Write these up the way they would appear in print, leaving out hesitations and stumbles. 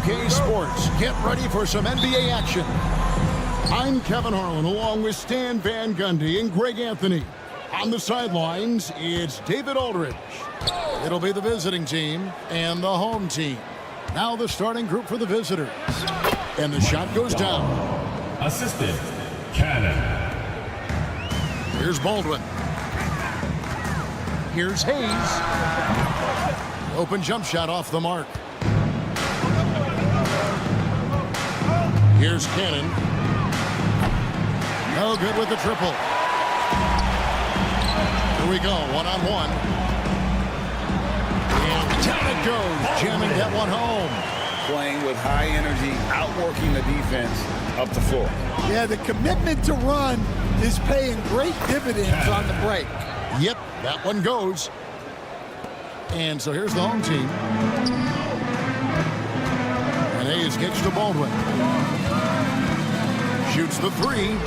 UK Sports. Get ready for some NBA action. I'm Kevin Harlan along with Stan Van Gundy and Greg Anthony. On the sidelines, it's David Aldridge. It'll be the visiting team and the home team. Now the starting group for the visitors. And the shot goes down. Assistant, Cannon. Here's Baldwin. Here's Hayes. Open jump shot off the mark. Here's Cannon. No good with the triple. Here we go, one-on-one. And down it goes, jamming that one home. Playing with high energy, outworking the defense up the floor. Yeah, the commitment to run is paying great dividends on the break. Yep, that one goes. And so here's the home team. And Hayes kicks to Baldwin. Shoots the three.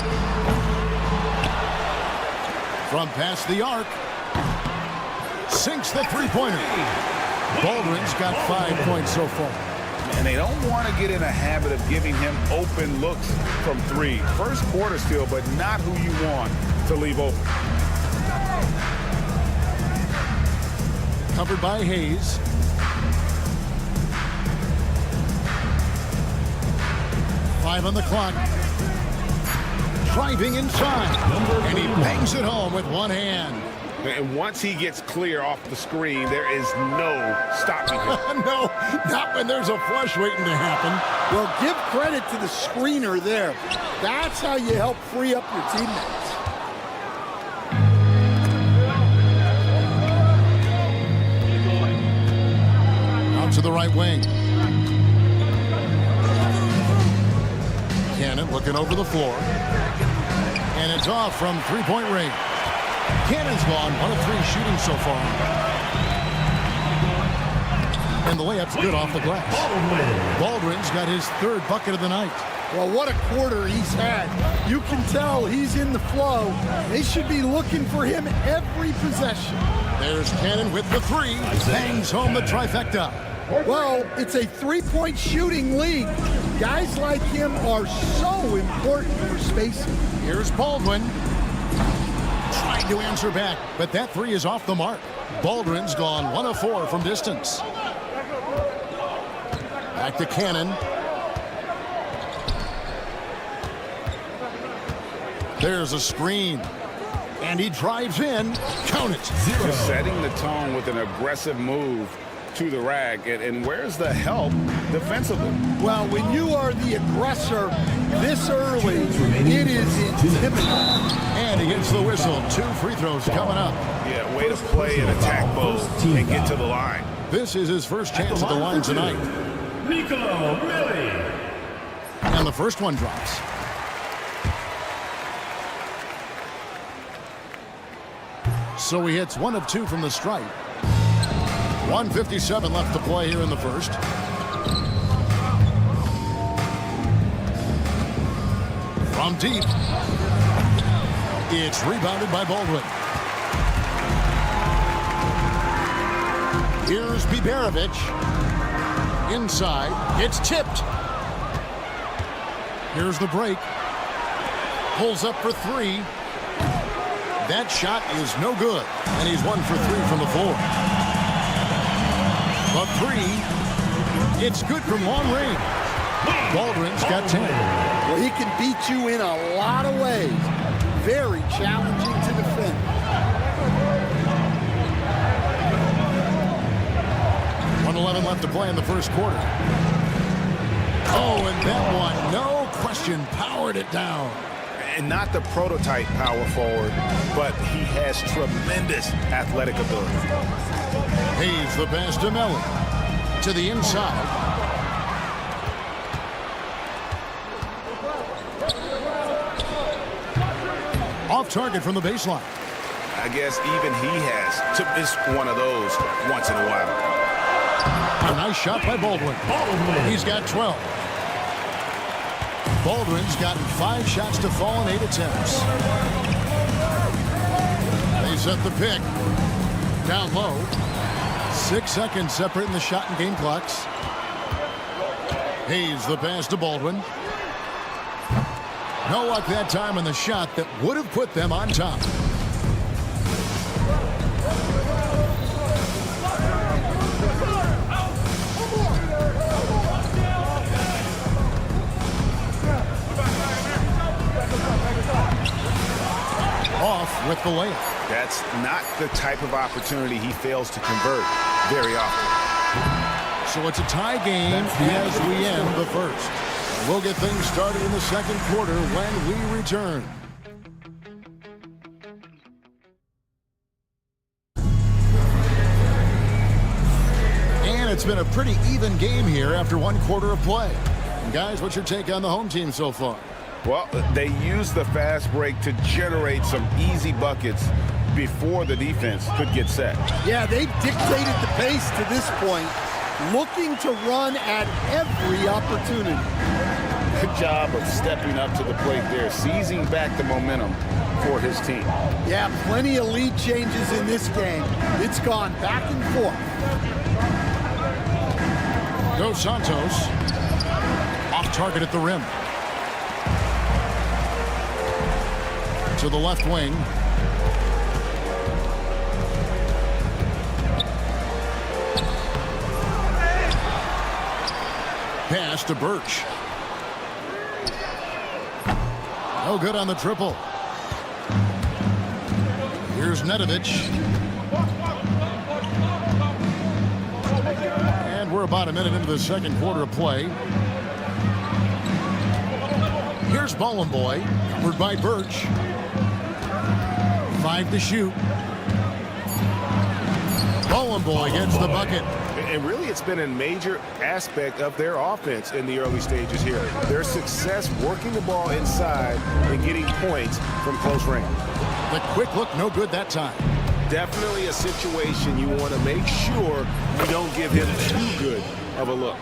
From past the arc. Sinks the three-pointer. Baldwin's got 5 points so far. And they don't want to get in a habit of giving him open looks from three. First quarter still, but not who you want to leave open. Covered by Hayes. Five on the clock. Driving inside. And he bangs it home with one hand. And once he gets clear off the screen, there is no stopping him. No, not when there's a flush waiting to happen. Well, give credit to the screener there. That's how you help free up your teammates. Out to the right wing. Cannon looking over the floor. And it's off from three-point range. Cannon's gone 1 of 3 shooting so far. And the layup's good off the glass. Baldwin's got his 3rd bucket of the night. Well, what a quarter he's had. You can tell he's in the flow. They should be looking for him every possession. There's Cannon with the 3. Bangs home the trifecta. Well, it's a 3-point shooting league. Guys like him are so important for spacing. Here's Baldwin. Trying to answer back, but that 3 is off the mark. Baldwin's gone 1 of 4 from distance. Back to Cannon. There's a screen. And he drives in. Count it. 0. Setting the tone with an aggressive move to the rack. And where's the help defensively? Well, when you are the aggressor this early, it is intimidating. And he gets the whistle. 2 free throws coming up. Yeah, way to play and attack both and get to the line. This is his first chance at the line tonight. Nicolo Millie. And the first one drops. So he hits 1 of 2 from the stripe. 1:57 left to play here in the first. From deep. It's rebounded by Baldwin. Here's Biberovic. Inside. It's tipped. Here's the break. Pulls up for 3. That shot is no good. And he's 1 for 3 from the floor. The 3. It's good from long range. Baldwin's got 10. Well, he can beat you in a lot of ways. Very challenging to defend. .11 left to play in the first quarter. Oh, and that one, no question, powered it down. And not the prototype power forward, but he has tremendous athletic ability. Hayes the pass to Mellon. To the inside. Off target from the baseline. I guess even he has to miss one of those once in a while. A nice shot by Baldwin. He's got 12. Baldwin's gotten 5 shots to fall in 8 attempts. They set the pick. Down low. 6 seconds separating the shot and game clocks. He's the pass to Baldwin. No luck that time on the shot that would have put them on top. Off with the layup. That's not the type of opportunity he fails to convert very often. So it's a tie game as we end the first. We'll get things started in the second quarter when we return. And it's been a pretty even game here after one quarter of play. And guys, what's your take on the home team so far? Well, they used the fast break to generate some easy buckets before the defense could get set. Yeah, they've dictated the pace to this point, looking to run at every opportunity. Good job of stepping up to the plate there, seizing back the momentum for his team. Yeah, plenty of lead changes in this game. It's gone back and forth. Dos Santos off target at the rim. To the left wing. Pass to Birch. No good on the triple. Here's Nedovic. And we're about a minute into the second quarter of play. Here's Boy, covered by Birch. 5 to shoot. Boy gets the bucket. And really, it's been a major aspect of their offense in the early stages here. Their success working the ball inside and getting points from close range. The quick look, no good that time. Definitely a situation you want to make sure you don't give him too good of a look.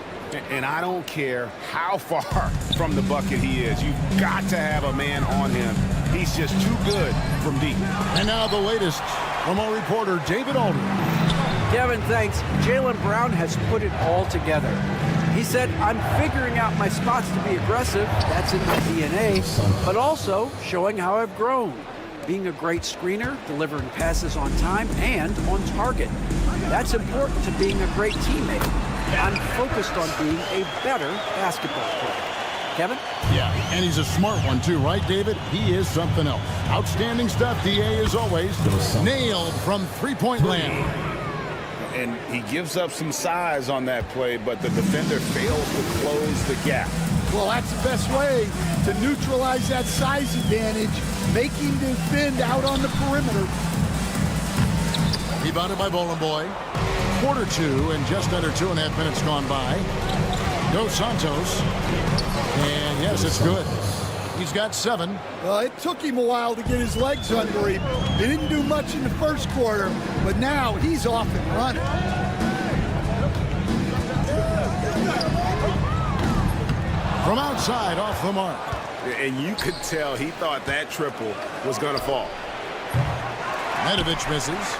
And I don't care how far from the bucket he is. You've got to have a man on him. He's just too good from deep. And now the latest from our reporter, David Aldridge. Kevin, thanks. Jaylen Brown has put it all together. He said, I'm figuring out my spots to be aggressive. That's in my DNA. But also showing how I've grown. Being a great screener, delivering passes on time and on target. That's important to being a great teammate. I'm focused on being a better basketball player. Kevin? Yeah, and he's a smart one too, right, David? He is something else. Outstanding stuff, DA, as always. Nailed from three-point land. And he gives up some size on that play, but the defender fails to close the gap. Well, that's the best way to neutralize that size advantage, making defend out on the perimeter. Rebounded by Boy. Quarter 2 and just under 2.5 minutes gone by. Dos Santos. And yes, it's good. He's got 7. Well, it took him a while to get his legs under him. He didn't do much in the first quarter, but now he's off and running. From outside, off the mark. And you could tell he thought that triple was going to fall. Nedovic misses.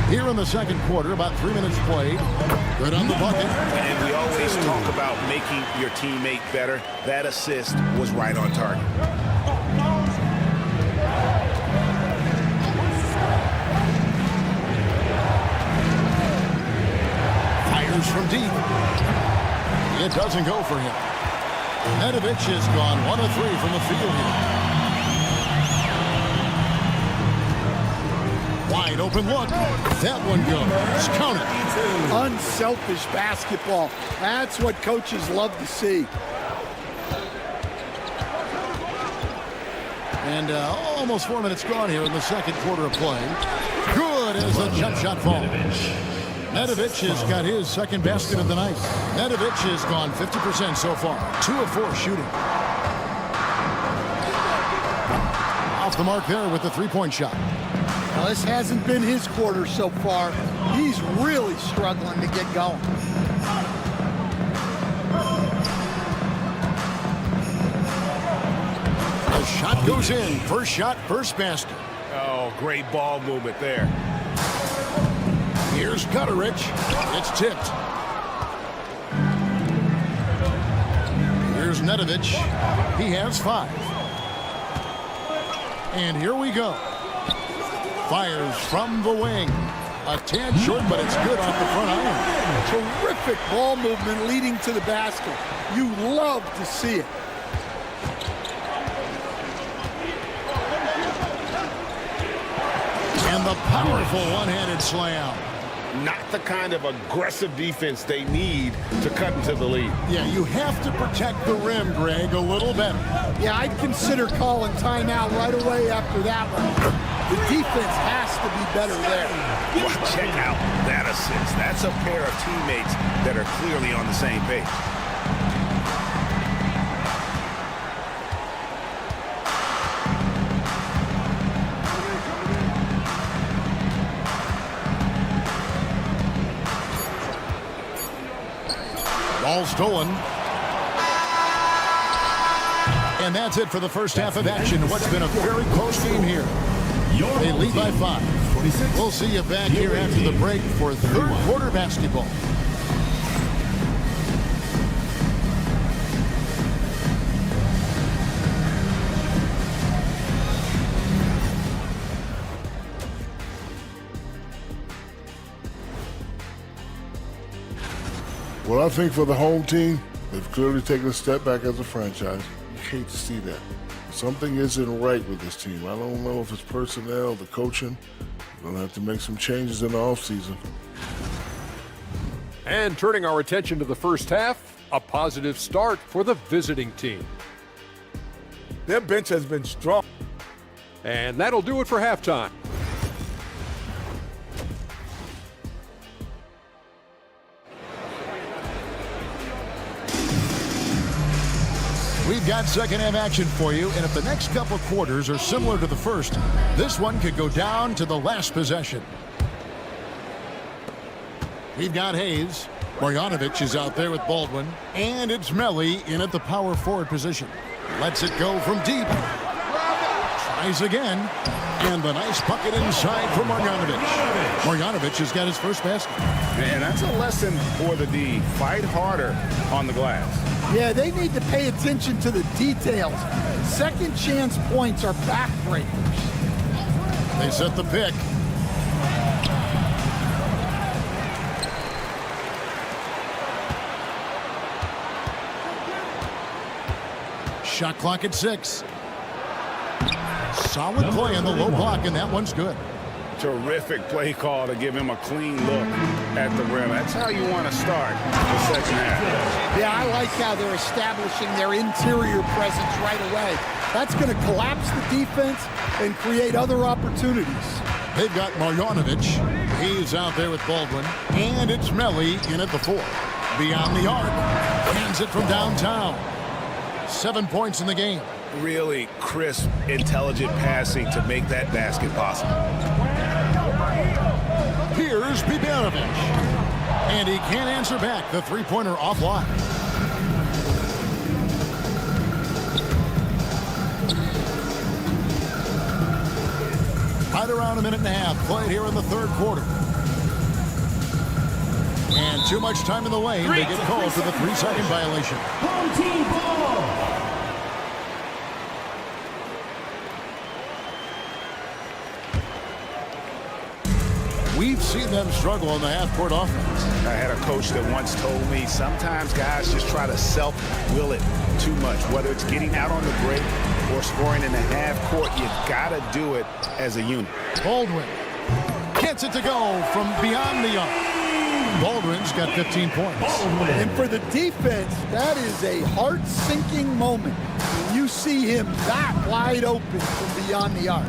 Here in the second quarter, about 3 minutes played. Good on the bucket. And we always talk about making your teammate better. That assist was right on target. Fires from deep. It doesn't go for him. Nedovic has gone 1 of 3 from the field here. Wide open look. That one goes. Count it. Unselfish basketball. That's what coaches love to see. And almost 4 minutes gone here in the second quarter of play. Good as the jump shot falls. Nedovic has got his second basket of the night. Nedovic has gone 50% so far. 2 of 4 shooting. Off the mark there with the three-point shot. Well, this hasn't been his quarter so far. He's really struggling to get going. The shot goes in. First shot, first basket. Oh, great ball movement there. Here's Gutterich. It's tipped. Here's Nedovic. He has 5. And here we go. Fires from the wing. A tad short, but it's good off the front iron. Terrific ball movement leading to the basket. You love to see it. And the powerful one-handed slam. Not the kind of aggressive defense they need to cut into the lead. Yeah, you have to protect the rim, Greg, a little better. Yeah, I'd consider calling timeout right away after that one. The defense has to be better there. Well, check out that assist. That's a pair of teammates that are clearly on the same page. Ball stolen. And that's it for the first half of action. What's been a very close game here. They lead by 5. We'll see you back here after the break for third quarter basketball. Well, I think for the home team, they've clearly taken a step back as a franchise. You hate to see that. Something isn't right with this team. I don't know if it's personnel, the coaching. We're going to have to make some changes in the offseason. And turning our attention to the first half, a positive start for the visiting team. Their bench has been strong. And that'll do it for halftime. We've got second half action for you, and if the next couple quarters are similar to the first, this one could go down to the last possession. We've got Hayes. Marjanovic is out there with Baldwin, and it's Melli in at the power forward position. Lets it go from deep. Tries again, and the nice bucket inside for Marjanovic. Marjanovic has got his first basket. And that's a lesson for the D. Fight harder on the glass. Yeah, they need to pay attention to the details. Second chance points are backbreakers. They set the pick. Shot clock at 6. Solid play on the low block, and that one's good. Terrific play call to give him a clean look at the rim. That's how you want to start the second half. Yeah, I like how they're establishing their interior presence right away. That's going to collapse the defense and create other opportunities. They've got Marjanovic. He's out there with Baldwin. And it's Melli in at the 4. Beyond the arc. Hands it from downtown. 7 points in the game. Really crisp, intelligent passing to make that basket possible. Here's Bibanovic. And he can't answer back. The three-pointer offline. Right around a minute and a half played here in the third quarter. And too much time in the lane. They get called for the 3-second violation. Home team ball. We've seen them struggle on the half-court offense. I had a coach that once told me sometimes guys just try to self-will it too much. Whether it's getting out on the break or scoring in the half-court, you got to do it as a unit. Baldwin gets it to go from beyond the arc. Baldwin's got 15 points. And for the defense, that is a heart-sinking moment when you see him that wide open from beyond the arc.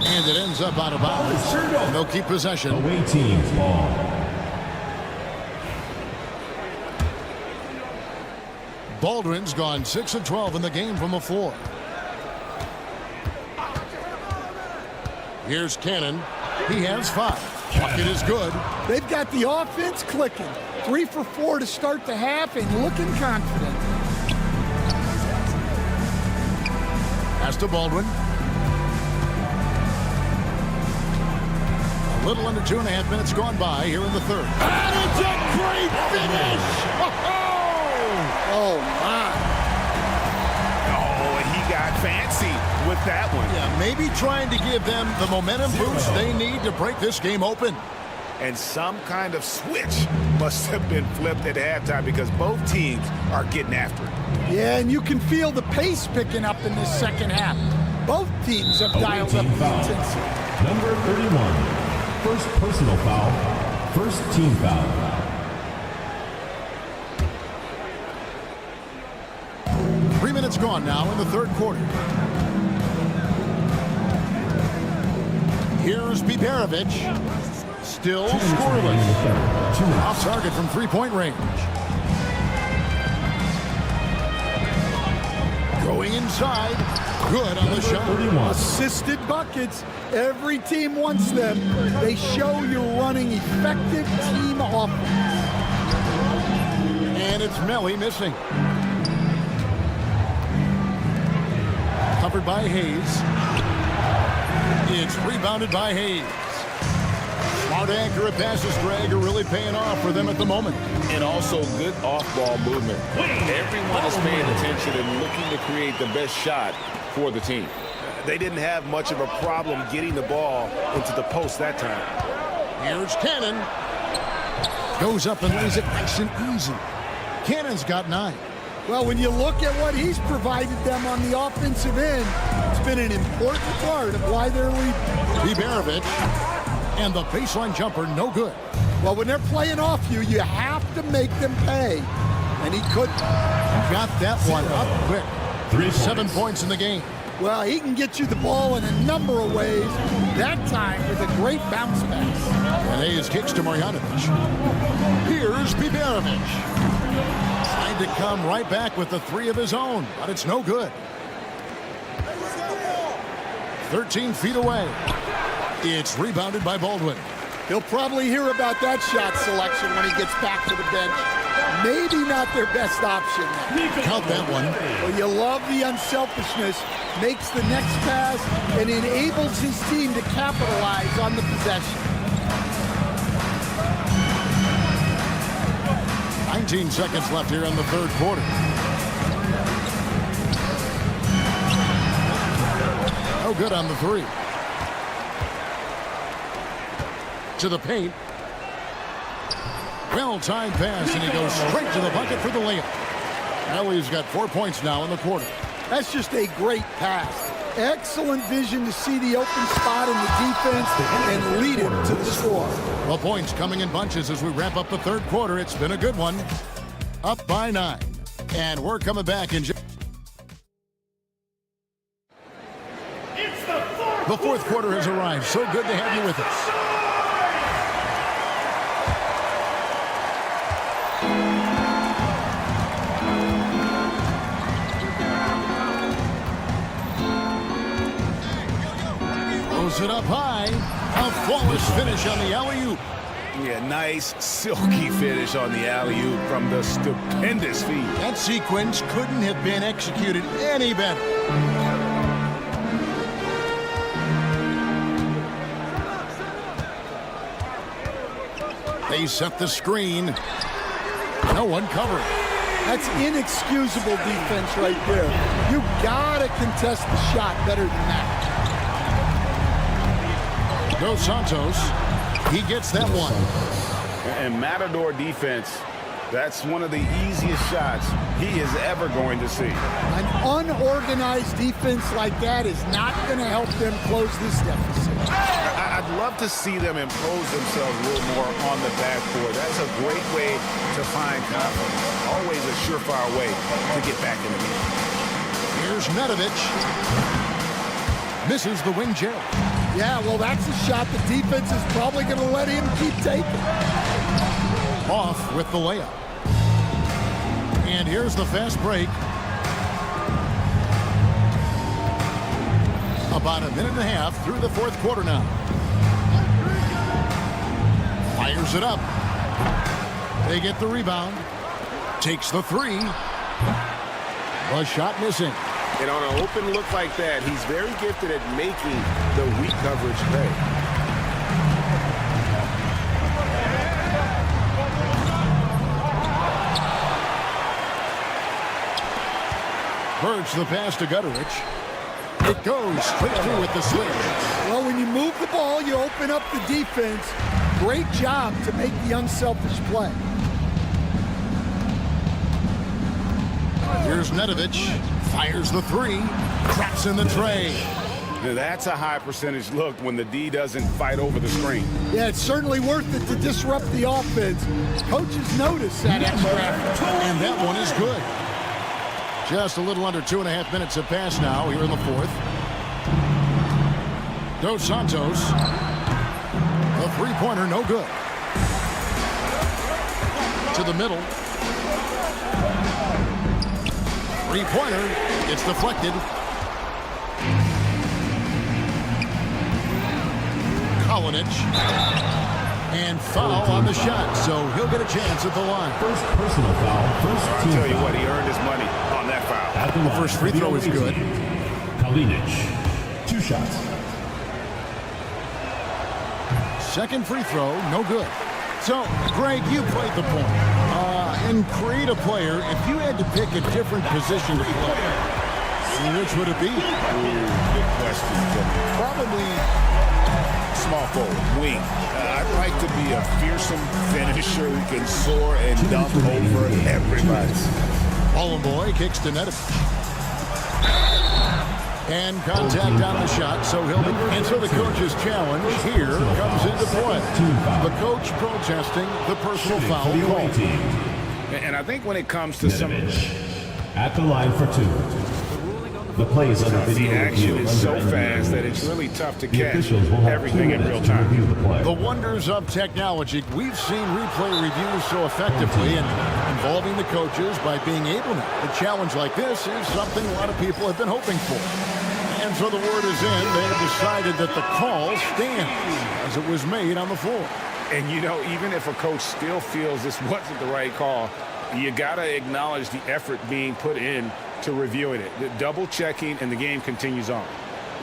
And it ends up out of bounds. And they'll keep possession. Away team's ball. Baldwin's gone 6 of 12 in the game from the floor. Here's Cannon. He has 5. Bucket is good. They've got the offense clicking. 3 for 4 to start the half and looking confident. Pass to Baldwin. Little under 2.5 minutes gone by here in the third. And it's a great finish! Oh, my. Oh, and he got fancy with that one. Yeah, maybe trying to give them the momentum boost they need to break this game open. And some kind of switch must have been flipped at halftime because both teams are getting after it. Yeah, and you can feel the pace picking up in this second half. Both teams have dialed up the intensity. Number 31. First personal foul. First team foul. Minutes gone now in the third quarter. Here's Biberovic. Still scoreless. Off target from three-point range. Going inside. Good on the shot. Assisted buckets. Every team wants them. They show you're running effective team offense. And it's Melly missing. Covered by Hayes. It's rebounded by Hayes. Smart, accurate passes, Greg, are really paying off for them at the moment. And also good off-ball movement. Everyone is paying attention and looking to create the best shot for the team. They didn't have much of a problem getting the ball into the post that time. Here's Cannon. Goes up and lays it nice and easy. Cannon's got 9. Well, when you look at what he's provided them on the offensive end, it's been an important part of why they're leading. Biberovic, and the baseline jumper, no good. Well, when they're playing off you, you have to make them pay. And he couldn't. Got that one up quick. 7 points in the game. Well, he can get you the ball in a number of ways. That time with a great bounce pass. And Hayes kicks to Marjanovic. Here's Biberovic. Trying to come right back with the 3 of his own, but it's no good. 13 feet away. It's rebounded by Baldwin. He'll probably hear about that shot selection when he gets back to the bench. Maybe not their best option now. Count that one. Well, you love the unselfishness. Makes the next pass and enables his team to capitalize on the possession. 19 seconds left here in the third quarter. No good on the 3. To the paint. Well-timed pass, and he goes straight to the bucket for the layup. Ellie's got 4 points now in the quarter. That's just a great pass. Excellent vision to see the open spot in the defense and lead it to the score. Well, points coming in bunches as we wrap up the third quarter. It's been a good one. Up by 9. And we're coming back in just... The fourth quarter has arrived. So good to have you with us. Throws it up high. A flawless finish on the alley-oop. Yeah, nice, silky finish on the alley-oop from the stupendous feed. That sequence couldn't have been executed any better. They set the screen. No one covering. That's inexcusable defense right there. You gotta contest the shot better than that. Dos Santos. He gets that one. And Matador defense, that's one of the easiest shots he is ever going to see. An unorganized defense like that is not going to help them close this deficit. I'd love to see them impose themselves a little more on the backboard. That's a great way to find confidence. Always a surefire way to get back in the game. Here's Nedovic. Misses the wing J. Yeah, well, that's a shot the defense is probably going to let him keep taking. Off with the layup. And here's the fast break. About a minute and a half through the fourth quarter now. Fires it up. They get the rebound. Takes the 3. A shot missing. And on an open look like that, he's very gifted at making the weak coverage pay. Birch the pass to Gutterich. It goes straight through with the switch. Well, when you move the ball, you open up the defense. Great job to make the unselfish play. Here's Nedovic. Fires the three. Traps in the tray. Now, that's a high percentage look when the D doesn't fight over the screen. Yeah, it's certainly worth it to disrupt the offense. Coaches notice that extra effort. And that one is good. Just a little under 2.5 minutes have passed now here in the fourth. Dos Santos. The three-pointer, no good. To the middle. Three-pointer. It's deflected. Kolinich. And foul on the shot, so he'll get a chance at the line. First personal foul. First I'll team tell you foul. what, he earned his money on that foul. At the The line first for free the throw is away good. team. Kolinich. 2 shots. Second free throw, no good. So, Greg, you played the point. And create a player, if you had to pick a different position to play, which would it be? Good question. Probably small forward, wing. I'd like to be a fearsome finisher who can soar and dunk over everybody. Boy kicks to Nedovic. And contact on the shot, so he'll answer the coach's challenge. Here comes into play. The coach protesting the personal foul For the away call. team. And I think when it comes to some Nedovic. At the line for 2. The play is under the video action review. is so Under fast that NBA. it's really tough to The catch officials will have 2 everything in real minutes to review time. the play. The wonders of technology. We've seen replay reviews so effectively and involving the coaches by being able to. A challenge like this is something a lot of people have been hoping for. And so the word is in. They have decided that the call stands as it was made on the floor. And, you know, even if a coach still feels this wasn't the right call, you got to acknowledge the effort being put in to reviewing it. The double checking, and the game continues on.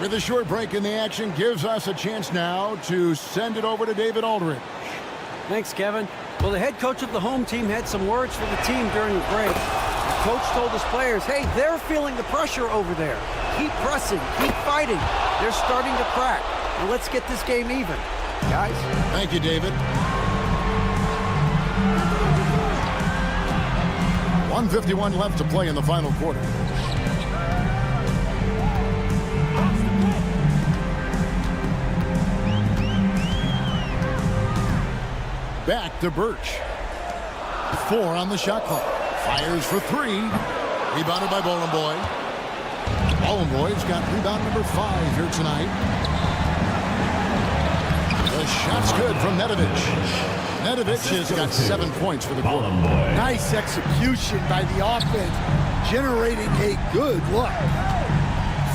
With a short break in the action, gives us a chance now to send it over to David Aldridge. Thanks, Kevin. Well, the head coach of the home team had some words for the team during the break. The coach told his players, hey, they're feeling the pressure over there. Keep pressing, keep fighting. They're starting to crack. Well, let's get this game even, guys. Thank you, David. 1:51 left to play in the final quarter. Back to Birch. 4 on the shot clock. Fires for 3. Rebounded by Boy. Boy's got rebound number 5 here tonight. The shot's good from Nedovic. Nedovic has got 7 points for the quarter. Nice execution by the offense, generating a good look.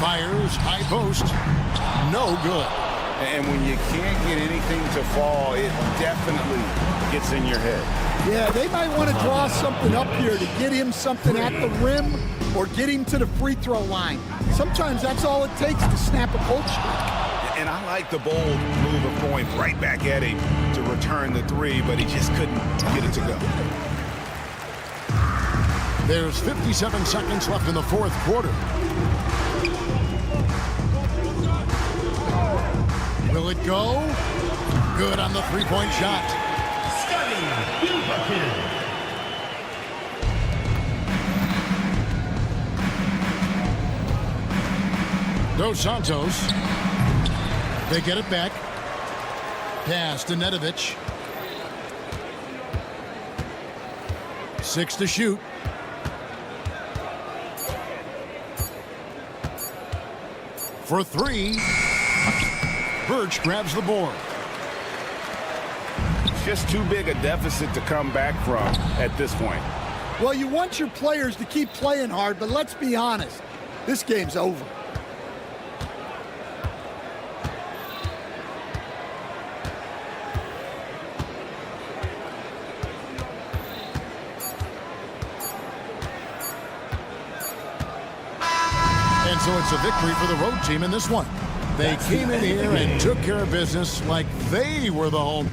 Fires, high post, no good. And when you can't get anything to fall, it definitely gets in your head. Yeah, they might want to draw something up here to get him something at the rim or get him to the free throw line. Sometimes that's all it takes to snap a cold streak. And I like the bold move of going right back at him to return the 3, but he just couldn't get it to go. There's 57 seconds left in the fourth quarter. Will it go? Good on the three-point shot. Dos Santos. They get it back. Pass to Nedovic. 6 to shoot. For 3. Birch grabs the board. Just too big a deficit to come back from at this point. Well, you want your players to keep playing hard, but let's be honest. This game's over. And so it's a victory for the road team in this one. They came in here and took care of business like they were the home.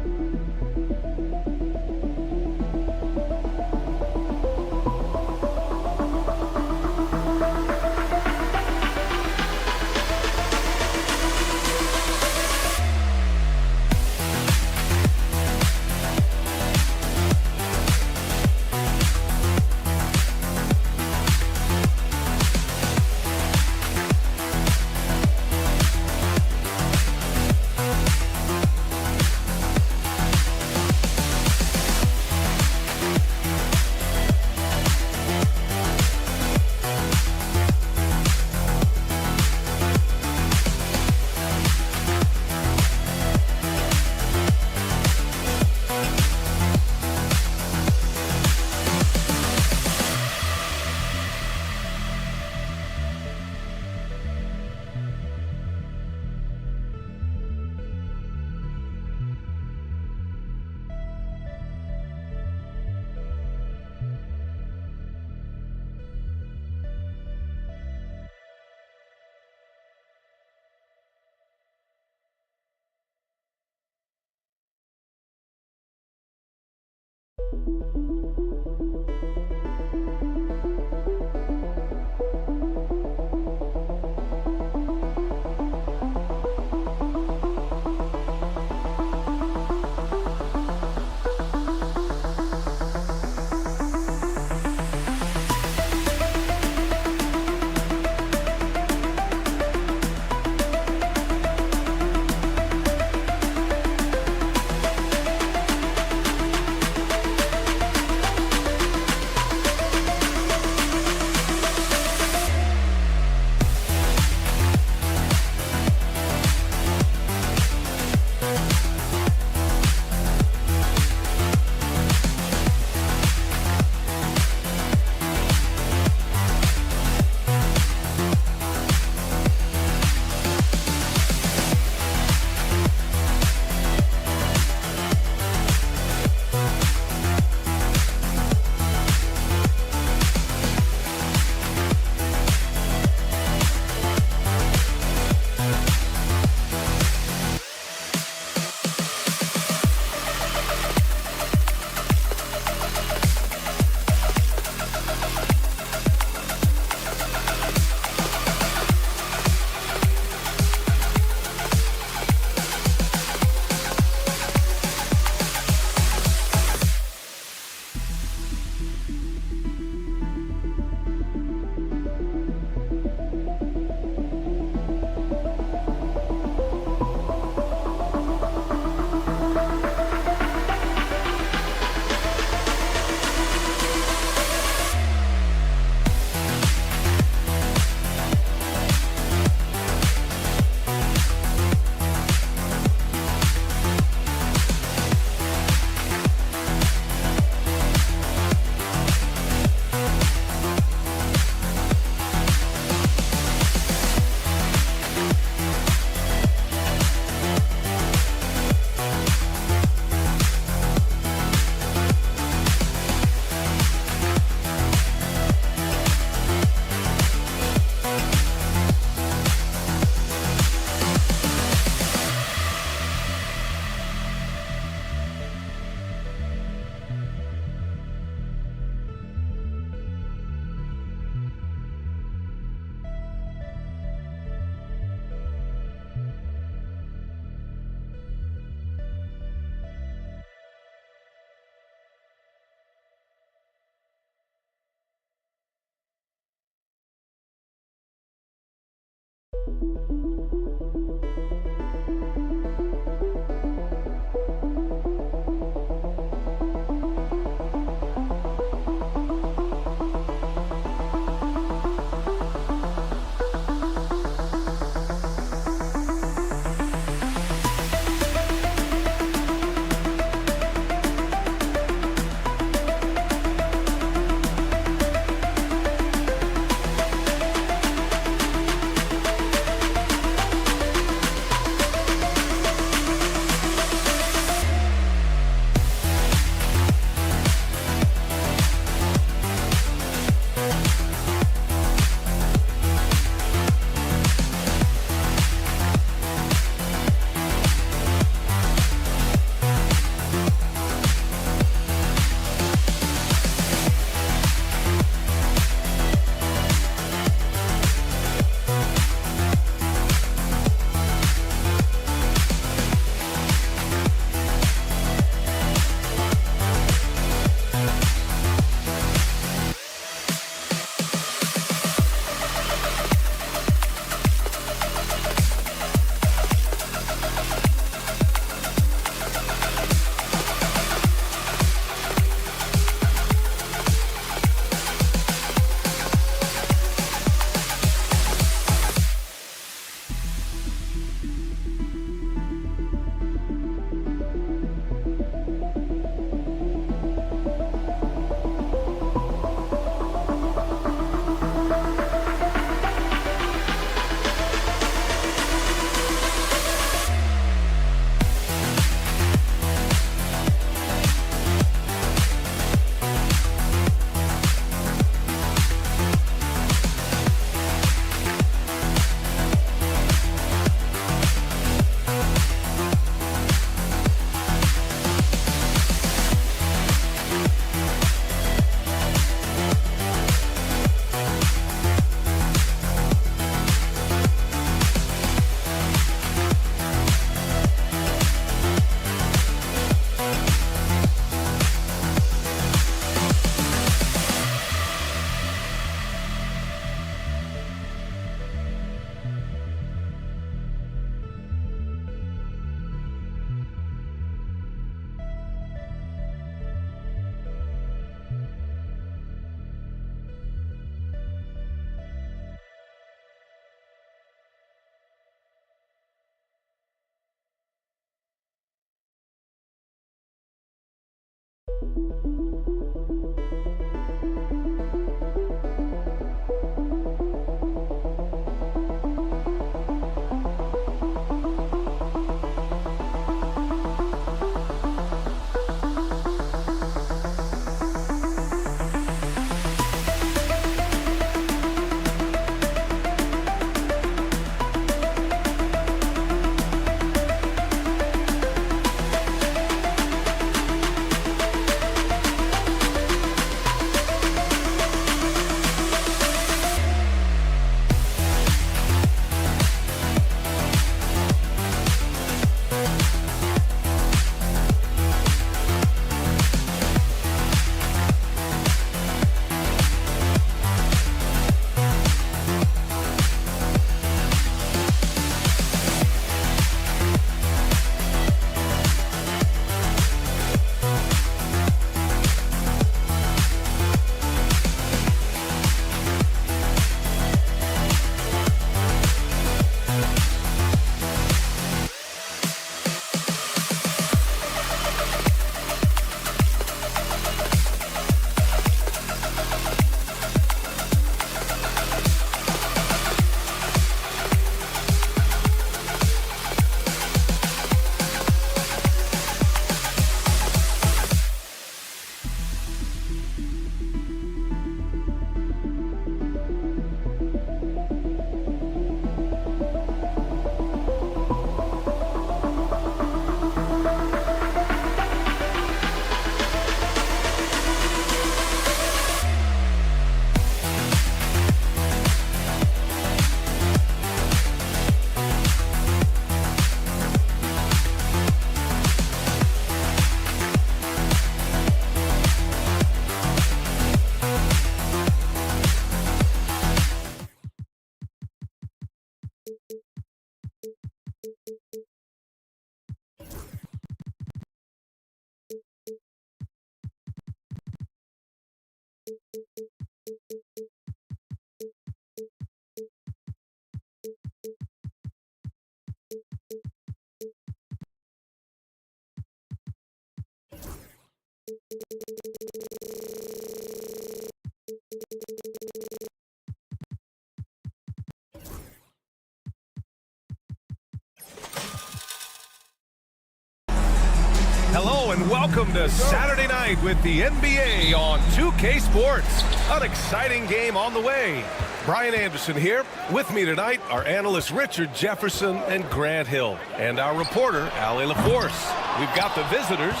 Hello and welcome to Saturday night with the NBA on 2K Sports. An exciting game on the way. Brian Anderson here. With me tonight are analysts Richard Jefferson and Grant Hill, and our reporter, Ali LaForce. We've got the visitors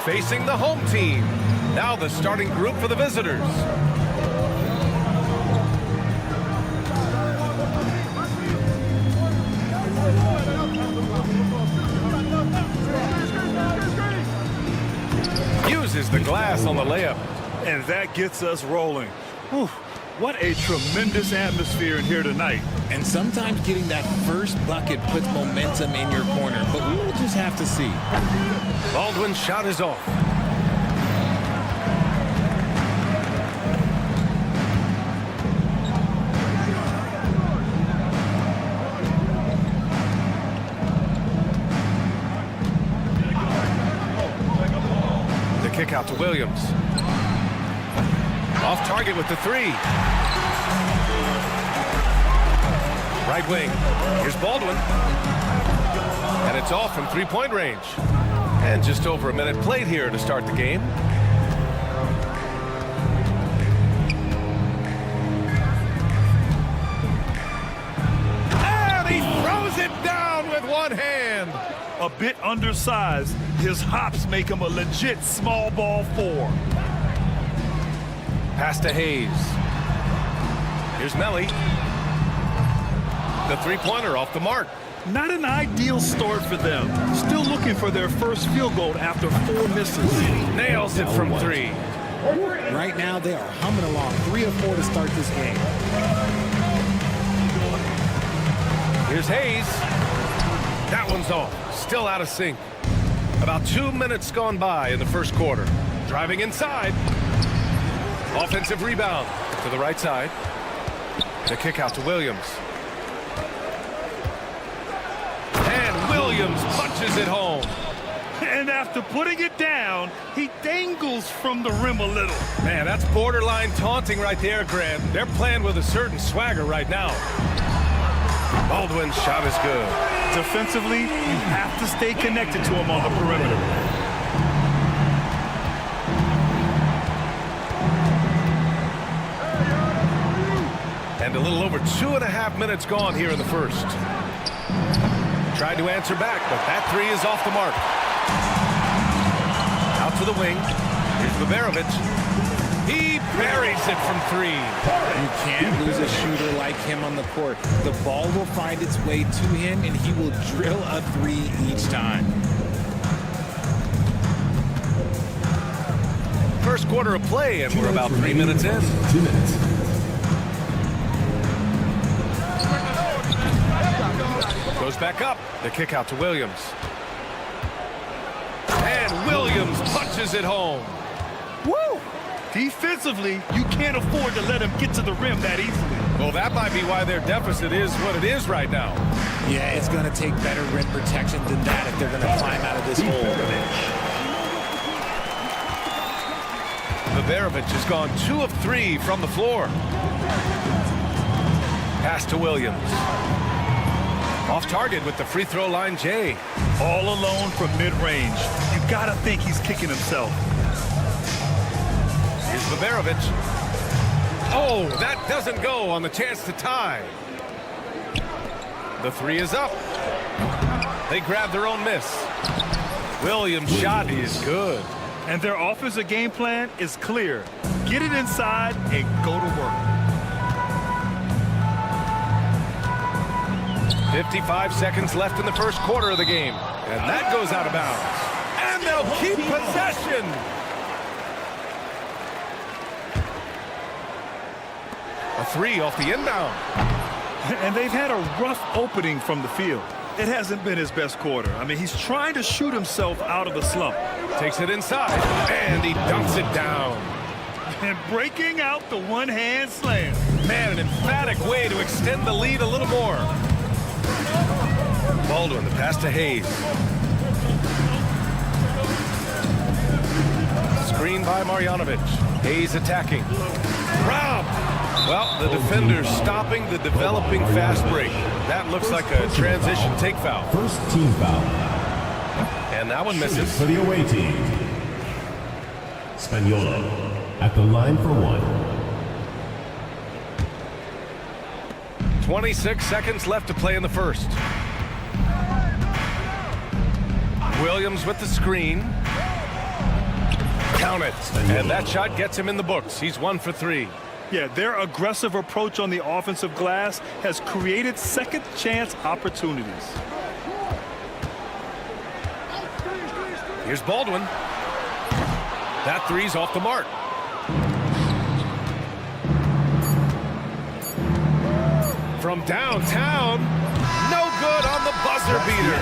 facing the home team. Now the starting group for the visitors. Uses the glass on the layup. And that gets us rolling. Whew, what a tremendous atmosphere in here tonight. And sometimes getting that first bucket puts momentum in your corner, but we will just have to see. Baldwin's shot is off. Kick out to Williams. Off target with the three. Right wing. Here's Baldwin. And it's off from three-point range. And just over a minute played here to start the game. And he throws it down with one hand. A bit undersized, his hops make him a legit small ball four. Pass to Hayes. Here's Melly. The three-pointer off the mark. Not an ideal start for them. Still looking for their first field goal after 4 misses. Nails it from three. Right now they are humming along. 3 of 4 to start this game. Here's Hayes. That one's off. Still out of sync. About 2 minutes gone by in the first quarter. Driving inside. Offensive rebound to the right side. The kick out to Williams. And Williams punches it home. And after putting it down, he dangles from the rim a little. Man, that's borderline taunting right there, Grant. They're playing with a certain swagger right now. Baldwin's shot is good. Defensively, you have to stay connected to him on the perimeter. And a little over 2.5 minutes gone here in the first. Tried to answer back, but that three is off the mark. Out to the wing. Here's Liberovic. He buries it from three. You can't lose a shooter like him on the court. The ball will find its way to him, and he will drill a three each time. First quarter of play, and we're about 3 minutes in. 2 minutes. Goes back up. The kick out to Williams. And Williams punches it home. Woo! Defensively, you can't afford to let him get to the rim that easily. Well, that might be why their deficit is what it is right now. Yeah, it's going to take better rim protection than that if they're going to climb out of this hole. Liberovic has gone 2 of 3 from the floor. Pass to Williams. Off target with the free throw line, Jay. All alone from mid-range. You got to think he's kicking himself. Here's Liberovic. Oh, that doesn't go on the chance to tie. The three is up. They grab their own miss. Williams' shot is good. And their offensive game plan is clear. Get it inside and go to work. 55 seconds left in the first quarter of the game. And that goes out of bounds. And they'll keep possession. A three off the inbound. And they've had a rough opening from the field. It hasn't been his best quarter. I mean, he's trying to shoot himself out of the slump. Takes it inside, and he dunks it down. And breaking out the one-hand slam. Man, an emphatic way to extend the lead a little more. Baldwin, the pass to Hayes. Screen by Marjanovic. Hayes attacking. Rob! Well, the defender's stopping the developing fast break. That looks like a transition take foul. First team foul. And that one misses. For the away team. Spaniolo at the line for one. 26 seconds left to play in the first. Williams with the screen. Count it. And that shot gets him in the books. He's 1 for 3. Yeah, their aggressive approach on the offensive glass has created second chance opportunities. Here's Baldwin. That three's off the mark. From downtown, no good on the buzzer beater.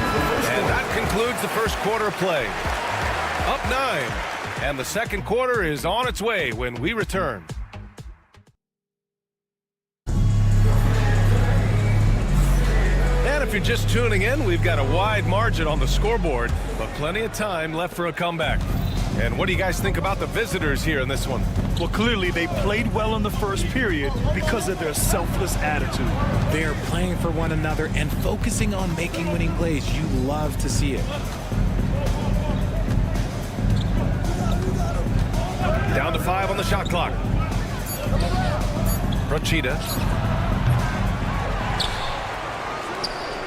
And that concludes the first quarter of play. Up 9, and the second quarter is on its way when we return. And if you're just tuning in, we've got a wide margin on the scoreboard, but plenty of time left for a comeback. And what do you guys think about the visitors here in this one? Well, clearly they played well in the first period because of their selfless attitude. They are playing for one another and focusing on making winning plays. You love to see it. Down to 5 on the shot clock. Procida.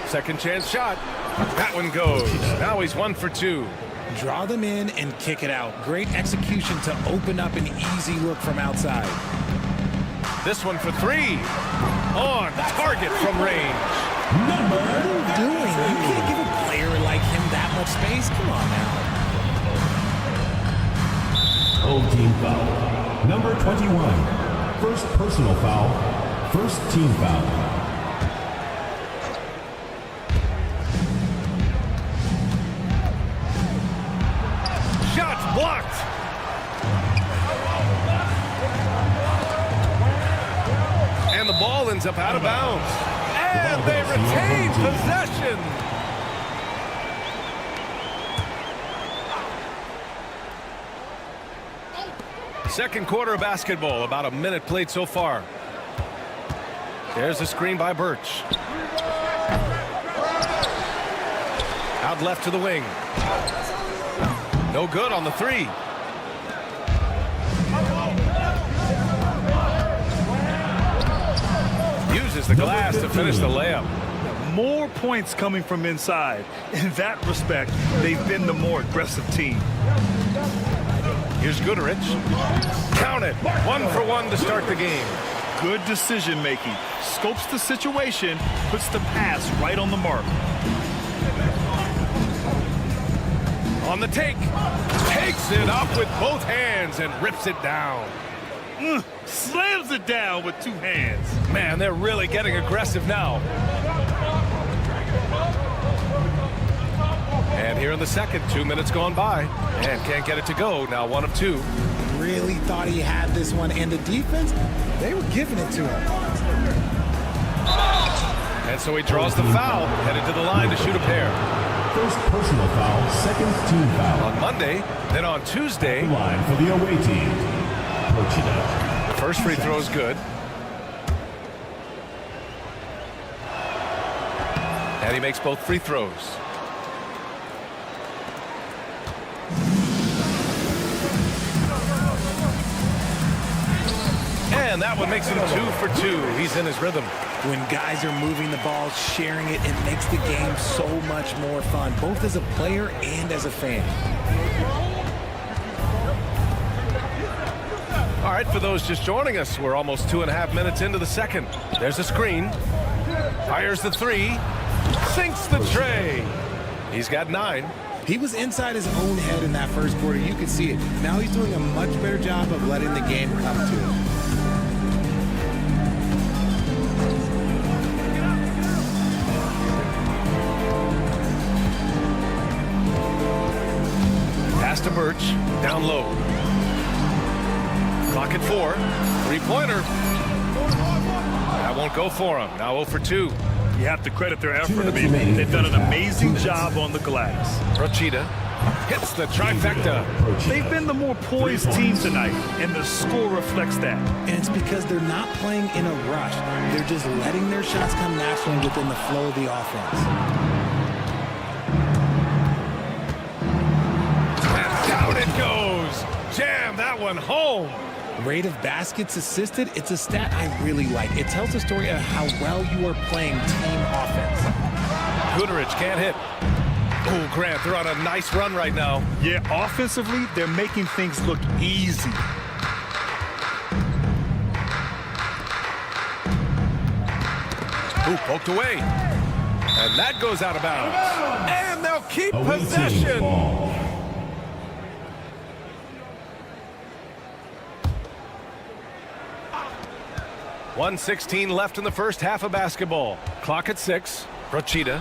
Second chance shot. That one goes. Now he's 1 for 2. Draw them in and kick it out. Great execution to open up an easy look from outside. This one for 3. On target from range. What are you doing? You can't give a player like him that much space. Come on now. Home team foul. Number 21. First personal foul. First team foul. Shots blocked. And the ball ends up out of bounds. And they retain possession. Second quarter of basketball, about a minute played so far. There's a screen by Birch. Out left to the wing. No good on the three. Uses the glass to finish the layup. More points coming from inside. In that respect, they've been the more aggressive team. Here's Goodrich. Count it. 1 for 1 to start the game. Good decision making. Scopes the situation, puts the pass right on the mark. On the take. Takes it up with both hands and rips it down. Slams it down with 2 hands. Man, they're really getting aggressive now. And here in the second, 2 minutes gone by. And can't get it to go. Now 1 of 2. Really thought he had this one. And the defense, they were giving it to him. And so he draws the foul. Headed to the line to shoot a pair. First personal foul, second team foul. On Monday, then on Tuesday. Line for the away team. The first free throw is good. And he makes both free throws. And that one makes him 2 for 2. He's in his rhythm. When guys are moving the ball, sharing it, it makes the game so much more fun, both as a player and as a fan. All right, for those just joining us, we're almost 2.5 minutes into the second. There's a screen. Fires the three. Sinks the tray. He's got 9. He was inside his own head in that first quarter. You could see it. Now he's doing a much better job of letting the game come to him. Pass to Birch. Down low. Clock at 4. Three-pointer. That won't go for him. Now 0 for 2. You have to credit their effort. I mean, they've done an amazing job on the glass. Rochita hits the trifecta. They've been the more poised team tonight, and the score reflects that. And it's because they're not playing in a rush. They're just letting their shots come naturally within the flow of the offense. And down it goes. Jam that one home. Rate of baskets assisted, it's a stat I really like. It tells the story of how well you are playing team offense. Goodrich can't hit. Oh, Grant, they're on a nice run right now. Yeah, offensively, they're making things look easy. Ooh, poked away. And that goes out of bounds. And they'll keep possession. 1:16 left in the first half of basketball. Clock at 6. Rochita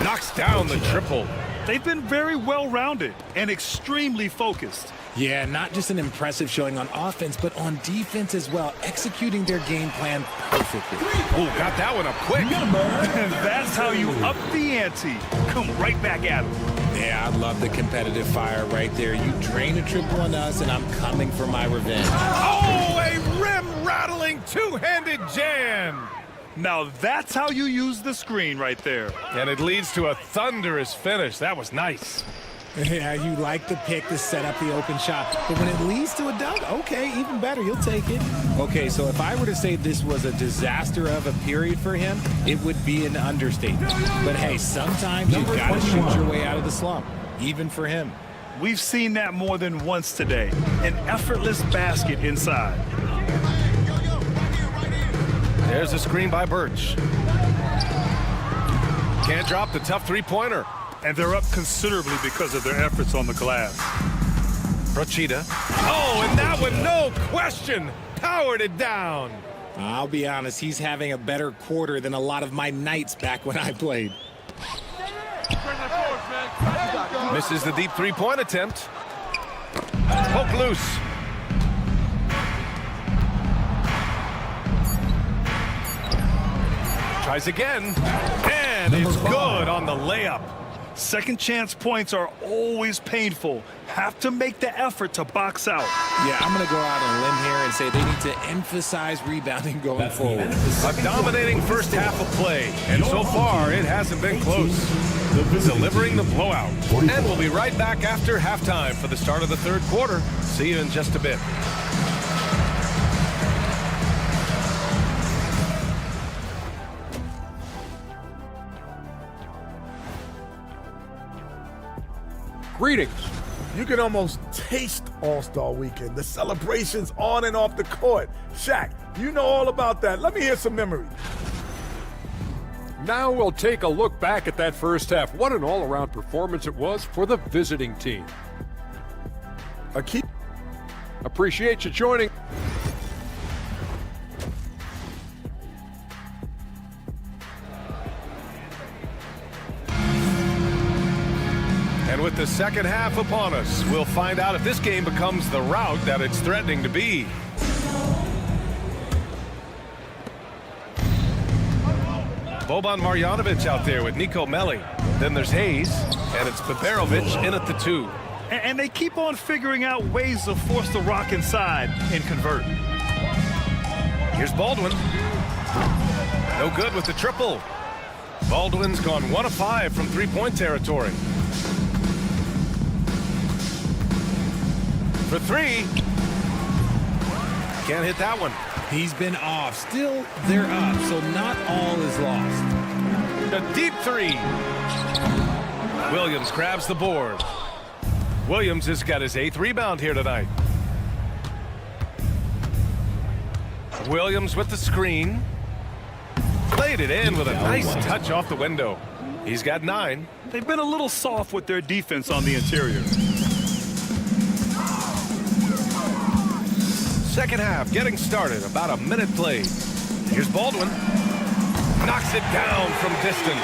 knocks down the triple. They've been very well-rounded and extremely focused. Yeah, not just an impressive showing on offense, but on defense as well, executing their game plan perfectly. Oh, got that one up quick. And that's how you up the ante. Come right back at them. Yeah, I love the competitive fire right there. You drain a triple on us, and I'm coming for my revenge. Oh, a rim-rattling two-handed jam. Now that's how you use the screen right there. And it leads to a thunderous finish. That was nice. Yeah, you like the pick to set up the open shot. But when it leads to a dunk, okay, even better. You'll take it. Okay, so if I were to say this was a disaster of a period for him, it would be an understatement. But hey, sometimes you've got to shoot your way out of the slump, even for him. We've seen that more than once today. An effortless basket inside. There's a screen by Birch. Can't drop the tough three-pointer. And they're up considerably because of their efforts on the glass. Rochita. Oh, and that one, no question, powered it down. I'll be honest, he's having a better quarter than a lot of my nights back when I played. Misses the deep three-point attempt. Poke loose. Tries again, and it's good on the layup. Second chance points are always painful. Have to make the effort to box out. Yeah, I'm going to go out on a limb here and say they need to emphasize rebounding going forward. A dominating first half of play, and so far it hasn't been close. Delivering the blowout. And we'll be right back after halftime for the start of the third quarter. See you in just a bit. Greetings. You can almost taste All-Star Weekend, the celebrations on and off the court. Shaq, you know all about that. Let me hear some memories. Now we'll take a look back at that first half. What an all-around performance it was for the visiting team. Appreciate you joining. And with the second half upon us, we'll find out if this game becomes the rout that it's threatening to be. Boban Marjanovic out there with Nico Melli. Then there's Hayes, and it's Baberovic in at the 2. And they keep on figuring out ways to force the rock inside and convert. Here's Baldwin. No good with the triple. Baldwin's gone 1 of 5 from three-point territory. For 3. Can't hit that one. He's been off. Still, they're up, so not all is lost. A deep 3. Williams grabs the board. Williams has got his 8th rebound here tonight. Williams with the screen. Played it in with a nice touch off the window. He's got 9. They've been a little soft with their defense on the interior. Second half getting started, about a minute played. Here's Baldwin. Knocks it down from distance.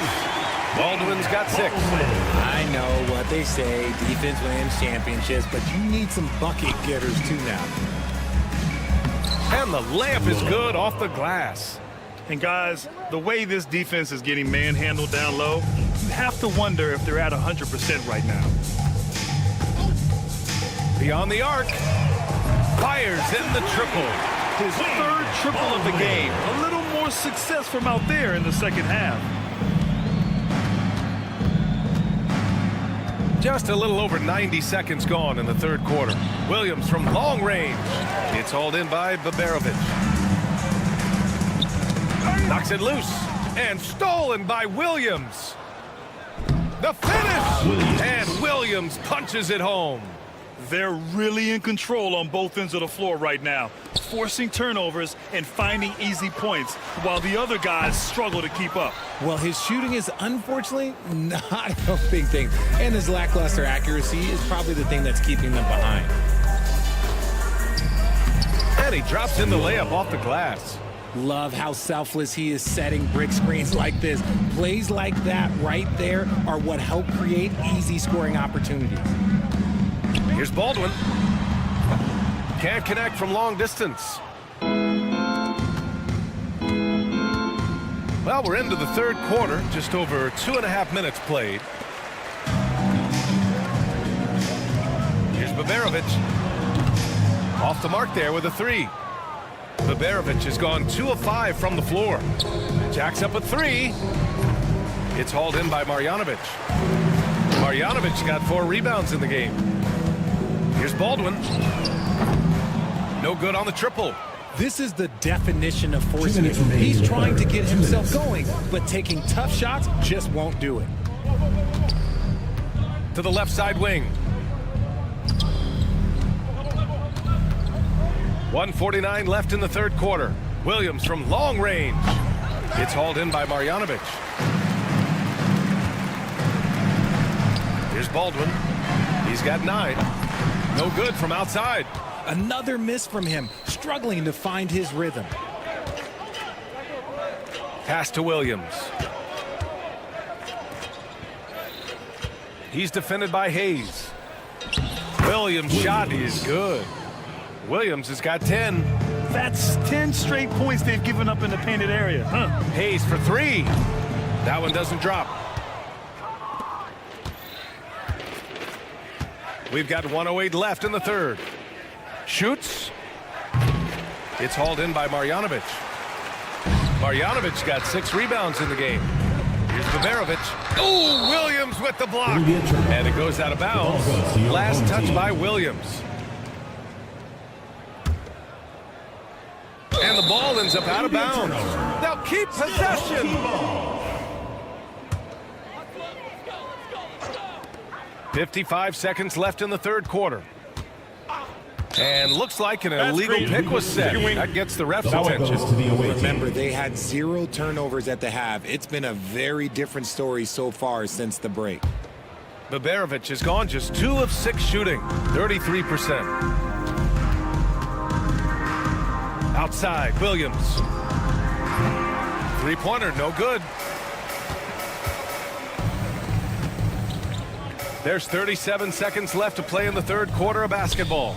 Baldwin's got 6. I know what they say, defense wins championships, but you need some bucket getters too now. And the layup is good off the glass. And guys, the way this defense is getting manhandled down low, you have to wonder if they're at 100% right now. Beyond the arc. Fires in the triple. His 3rd triple of the game. A little more success from out there in the second half. Just a little over 90 seconds gone in the third quarter. Williams from long range. It's hauled in by Baberovic. Knocks it loose. And stolen by Williams. The finish! And Williams punches it home. They're really in control on both ends of the floor right now, forcing turnovers and finding easy points while the other guys struggle to keep up. Well, his shooting is unfortunately not a big thing, and his lackluster accuracy is probably the thing that's keeping them behind. And he drops in the layup off the glass. Love how selfless he is setting brick screens like this. Plays like that right there are what help create easy scoring opportunities. Here's Baldwin. Can't connect from long distance. Well, we're into the third quarter. Just over 2.5 minutes played. Here's Baberovic. Off the mark there with a 3. Baberovic has gone 2 of 5 from the floor. Jacks up a 3. It's hauled in by Marjanovic. Marjanovic got 4 rebounds in the game. Here's Baldwin. No good on the triple. This is the definition of forcing it. He's trying to get himself going, but taking tough shots just won't do it. To the left side wing. 1:49 left in the third quarter. Williams from long range. It's hauled in by Marjanovic. Here's Baldwin. He's got 9. No good from outside. Another miss from him, struggling to find his rhythm. Pass to Williams. He's defended by Hayes. Williams' shot is good. Williams has got 10. That's 10 straight points they've given up in the painted area, huh? Hayes for 3. That one doesn't drop. We've got 1:08 left in the third. Shoots. It's hauled in by Marjanovic. Marjanovic got 6 rebounds in the game. Here's Beverovic. Oh, Williams with the block. And it goes out of bounds. Last touch by Williams. And the ball ends up out of bounds. They'll keep possession. 55 seconds left in the third quarter. And looks like an illegal pick was set. That gets the ref's attention. Remember, they had 0 turnovers at the half. It's been a very different story so far since the break. Beverovic has gone just 2 of 6 shooting, 33%. Outside, Williams. 3-pointer, no good. There's 37 seconds left to play in the third quarter of basketball.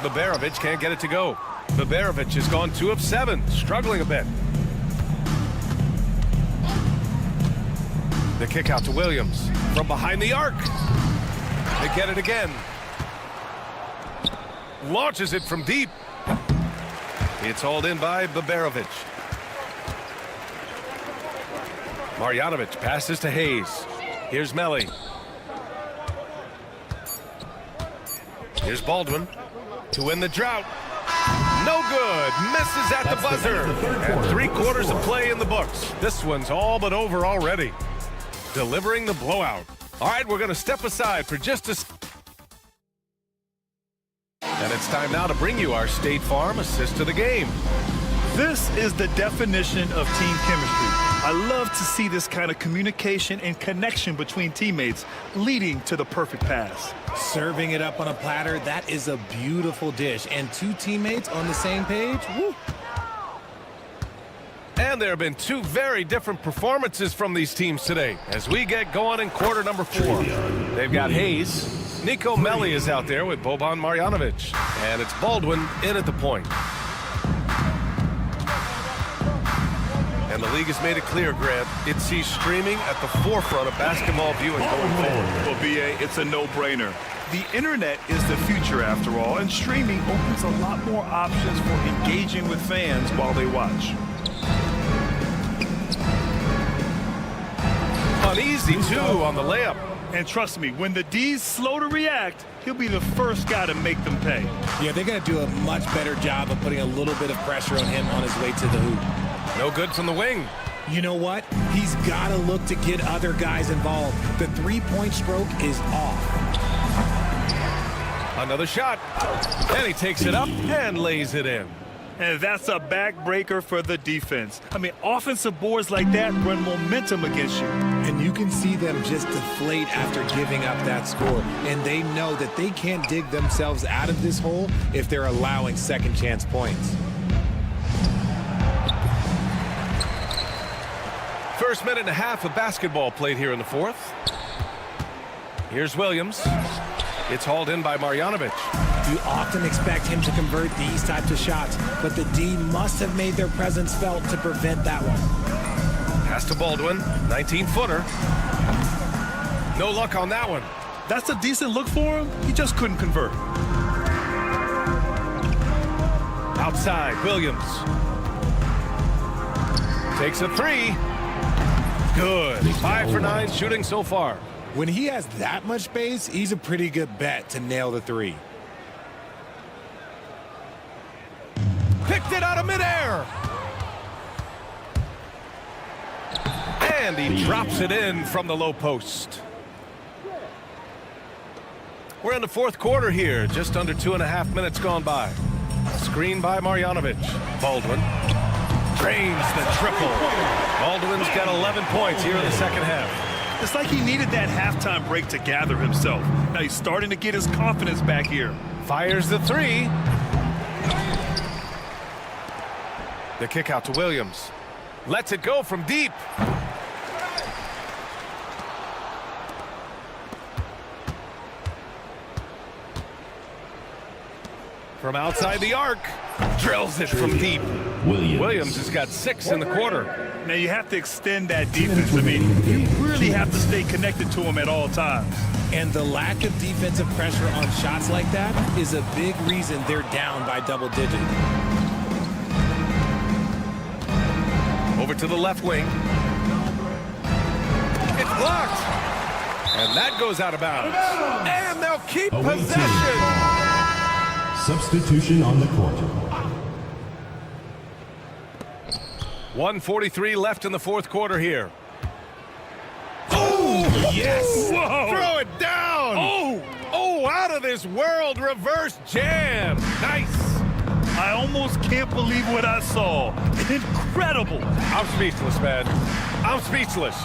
Beverovic can't get it to go. Beverovic has gone 2 of 7, struggling a bit. The kick out to Williams from behind the arc. They get it again. Launches it from deep. It's hauled in by Beverovic. Marjanovic passes to Hayes. Here's Melly. Here's Baldwin to win the drought. No good. Misses at the buzzer. And 3 quarters of play in the books. This one's all but over already. Delivering the blowout. All right, we're going to step aside for just a... And it's time now to bring you our State Farm assist of the game. This is the definition of team chemistry. I love to see this kind of communication and connection between teammates leading to the perfect pass. Serving it up on a platter, that is a beautiful dish. And 2 teammates on the same page, woo. And there have been 2 very different performances from these teams today as we get going in quarter number 4. They've got Hayes. Nico Melli is out there with Boban Marjanovic. And it's Baldwin in at the point. And the league has made it clear, Grant, it sees streaming at the forefront of basketball viewing going forward. Well, BA, it's a no-brainer. The internet is the future after all, and streaming opens a lot more options for engaging with fans while they watch. Uneasy, too, on the layup. And trust me, when the D's slow to react, he'll be the first guy to make them pay. Yeah, they're going to do a much better job of putting a little bit of pressure on him on his way to the hoop. No good from the wing. You know what? He's got to look to get other guys involved. The 3-point stroke is off. Another shot. And he takes it up and lays it in. And that's a backbreaker for the defense. I mean, offensive boards like that run momentum against you. And you can see them just deflate after giving up that score. And they know that they can't dig themselves out of this hole if they're allowing second chance points. First minute and a half of basketball played here in the fourth. Here's Williams. It's hauled in by Marjanovic. You often expect him to convert these types of shots, but the D must have made their presence felt to prevent that one. Pass to Baldwin, 19-footer. No luck on that one. That's a decent look for him. He just couldn't convert. Outside, Williams. Takes a 3. Good. 5 for 9 shooting so far. When he has that much space, he's a pretty good bet to nail the 3. Picked it out of midair. And he drops it in from the low post. We're in the fourth quarter here. Just under 2.5 minutes gone by. Screen by Marjanovic. Baldwin drains the triple. Baldwin's got 11 points here in the second half. It's like he needed that halftime break to gather himself. Now he's starting to get his confidence back here. Fires the 3. The kick out to Williams. Lets it go from deep. From outside the arc. Drills it from deep. Williams has got 6 in the quarter. Now you have to extend that defense. I mean, you really have to stay connected to him at all times. And the lack of defensive pressure on shots like that is a big reason they're down by double digits. Over to the left wing. It's blocked. And that goes out of bounds. And they'll keep possession. Substitution on the court. 1:43 left in the fourth quarter here. Oh, yes. Whoa. Throw it down. Oh, out of this world reverse jam. Nice. I almost can't believe what I saw. Incredible. I'm speechless, man. I'm speechless.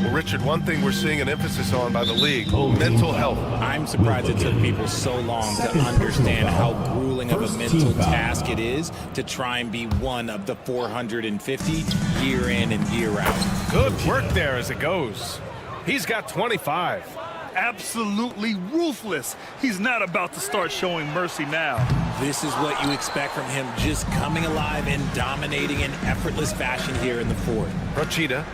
Well, Richard, one thing we're seeing an emphasis on by the league, mental health. I'm surprised it took people so long to understand how grueling of a mental task it is to try and be one of the 450 year in and year out. Good work there as it goes. He's got 25. Absolutely ruthless. He's not about to start showing mercy now. This is what you expect from him, just coming alive and dominating in effortless fashion here in the fourth. Procida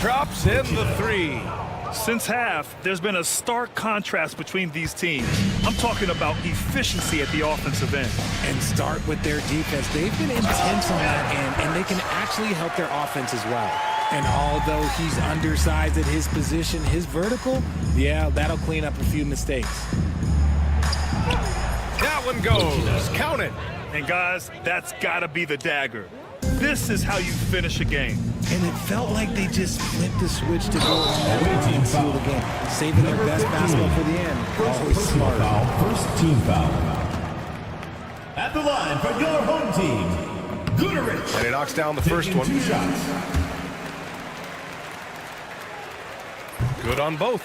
drops in the three. Since half, there's been a stark contrast between these teams. I'm talking about efficiency at the offensive end. And start with their defense. They've been intense on that end, and they can actually help their offense as well. And although he's undersized at his position, his vertical, yeah, that'll clean up a few mistakes. That one goes. Count it. And guys, that's got to be the dagger. This is how you finish a game. And it felt like they just flipped the switch to go on that and seal the game, saving their best basketball for the end. Always smart. First team foul. At the line for your home team, Guterich. And he knocks down the first one. 2 shots. Good on both.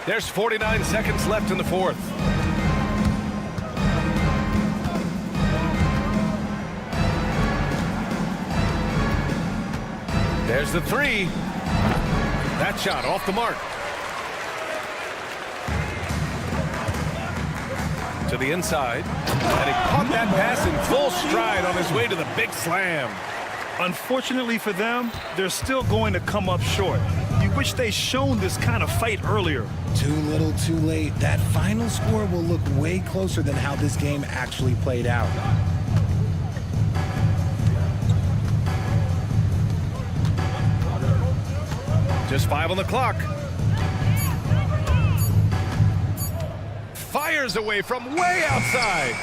There's 49 seconds left in the fourth. There's the three. That shot off the mark. To the inside. And he caught that pass in full stride on his way to the big slam. Unfortunately for them, they're still going to come up short. You wish they'd shown this kind of fight earlier. Too little, too late. That final score will look way closer than how this game actually played out. Just 5 on the clock. Fires away from way outside.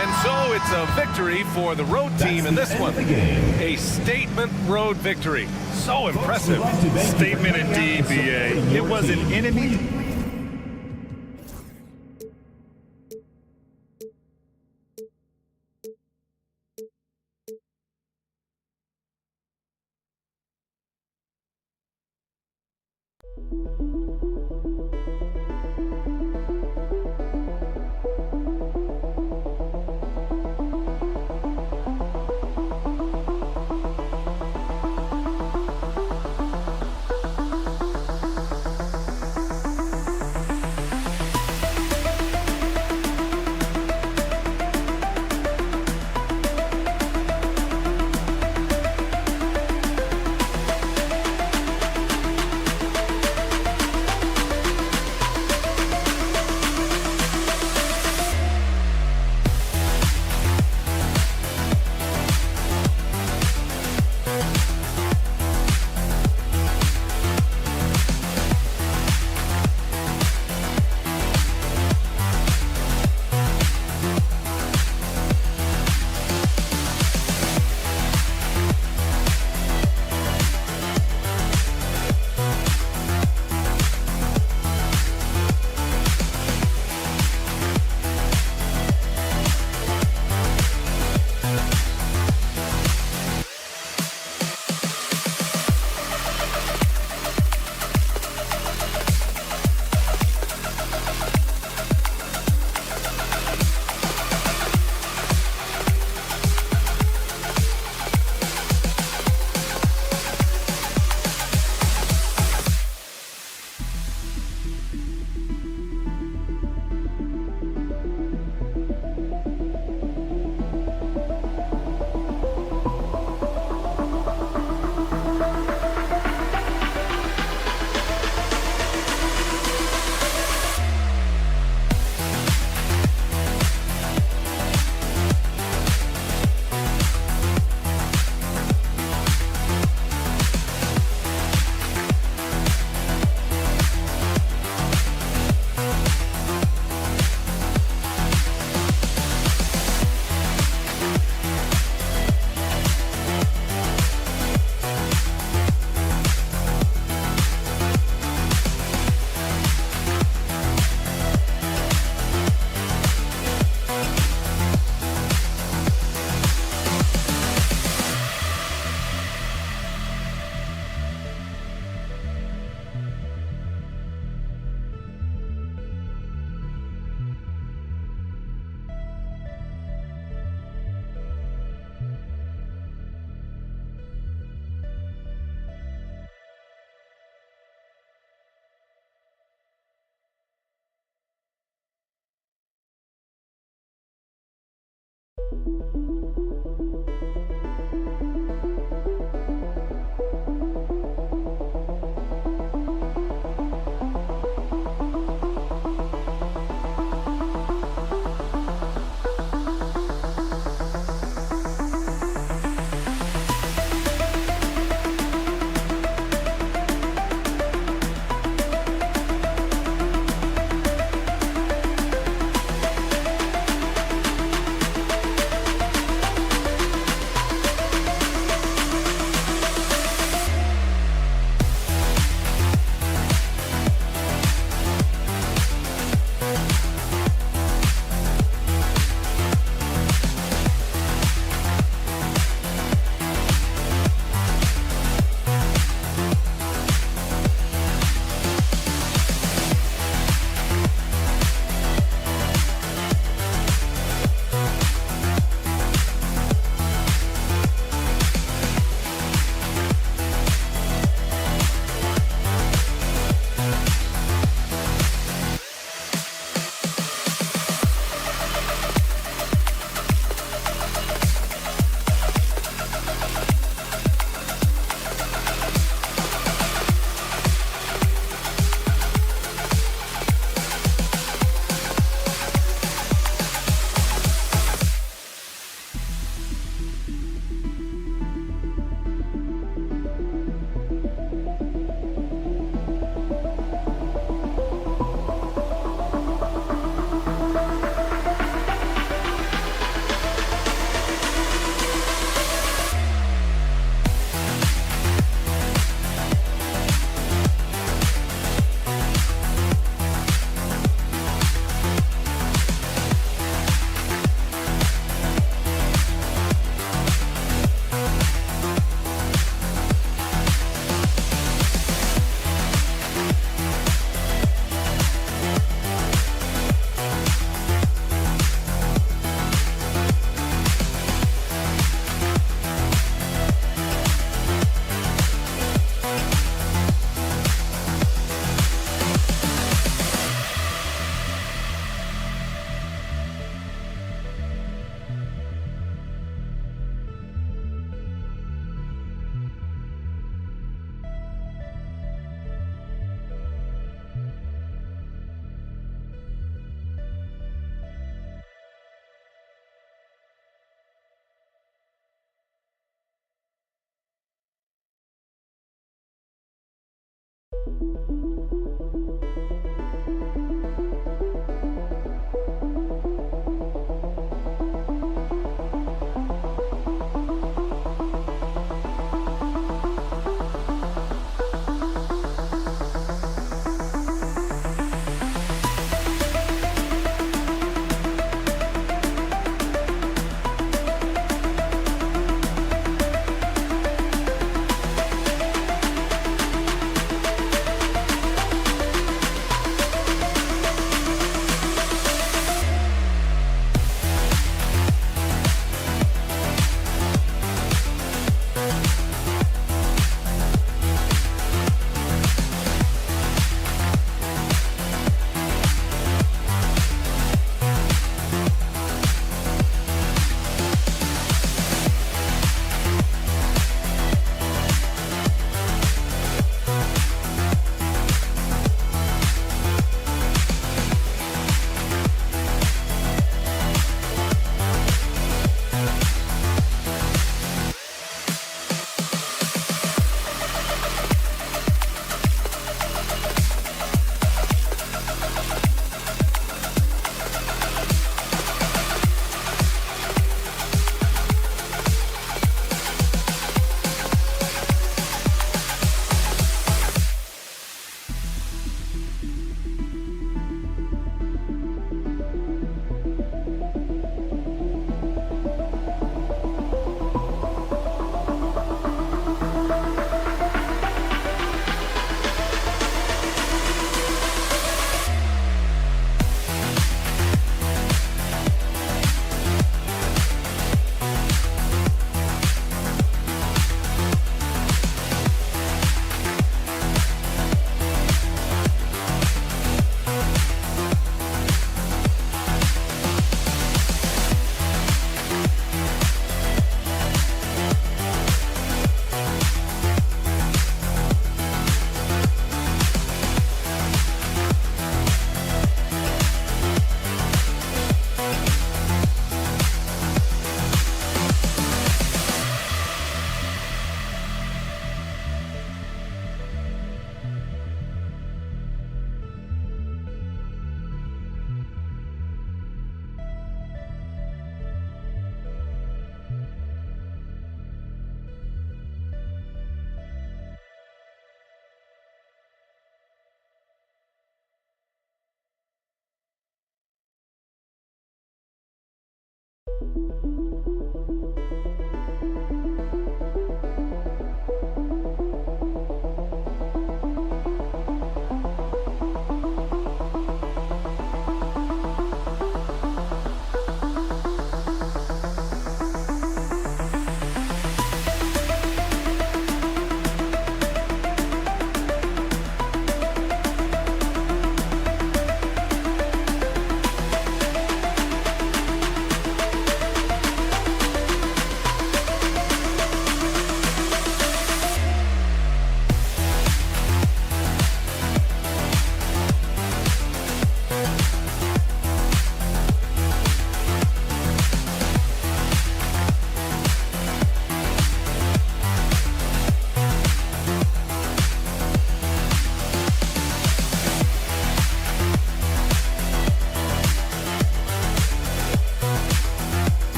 And so it's a victory for the road team in this one. A statement road victory. So impressive. Statement indeed, BA. It was an enemy.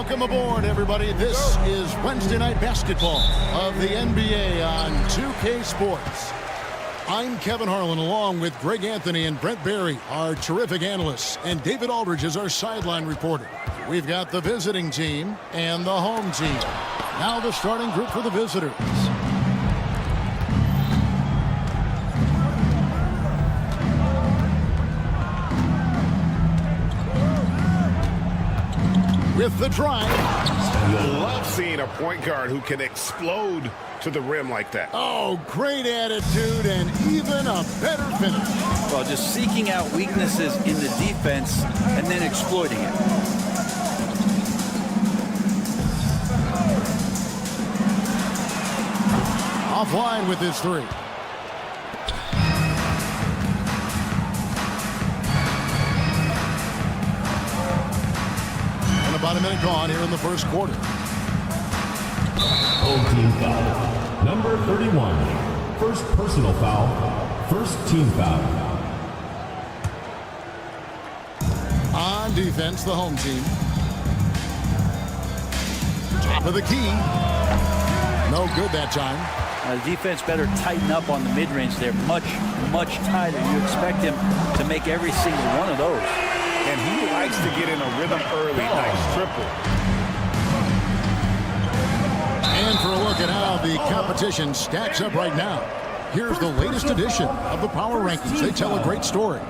Welcome aboard, everybody. This is Wednesday Night Basketball of the NBA on 2K Sports. I'm Kevin Harlan, along with Greg Anthony and Brent Barry, our terrific analysts, and David Aldridge is our sideline reporter. We've got the visiting team and the home team. Now the starting group for the visitors. With the drive. Love seeing a point guard who can explode to the rim like that. Oh, great attitude and even a better finish. Well, just seeking out weaknesses in the defense and then exploiting it. Offline with his three. About a minute gone here in the first quarter. Home team foul. Number 31. First personal foul. First team foul. On defense, the home team. Top of the key. No good that time. The defense better tighten up on the mid-range. They're much, much tighter. You expect him to make every single one of those. And he likes to get in a rhythm early. Nice triple. And for a look at how the competition stacks up right now, here's the latest edition of the Power Rankings. They tell a great story.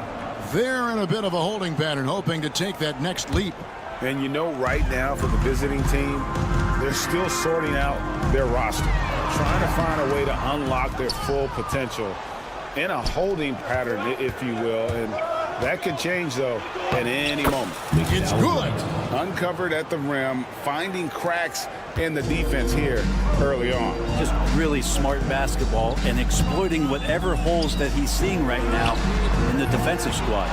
They're in a bit of a holding pattern, hoping to take that next leap. And you know, right now for the visiting team, they're still sorting out their roster, trying to find a way to unlock their full potential in a holding pattern, if you will. And that could change, though, at any moment. It's good. Uncovered at the rim, finding cracks in the defense here early on. Just really smart basketball and exploiting whatever holes that he's seeing right now in the defensive squad.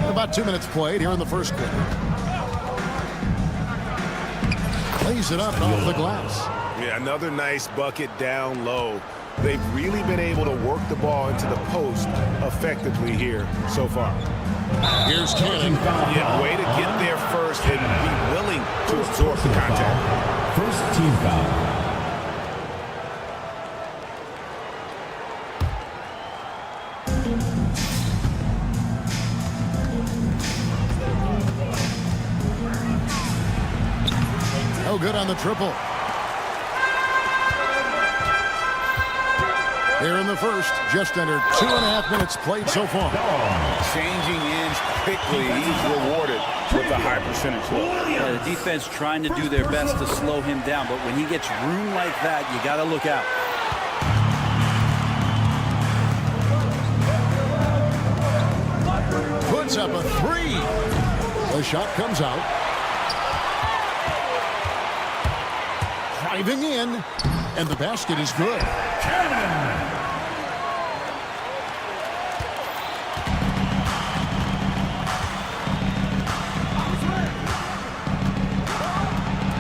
About 2 minutes played here in the first quarter. Lays it up off the glass. Yeah, another nice bucket down low. They've really been able to work the ball into the post effectively here so far. Here's Cannon. Yeah, way to get there first and be willing to absorb the contact. First team foul. No good on the triple. Here in the first, just under 2.5 minutes played so far. Changing ends quickly. He's rewarded with a high percentage look. Yeah, the defense trying to do their best to slow him down, but when he gets room like that, you got to look out. Puts up a three. The shot comes out. Driving in, and the basket is good.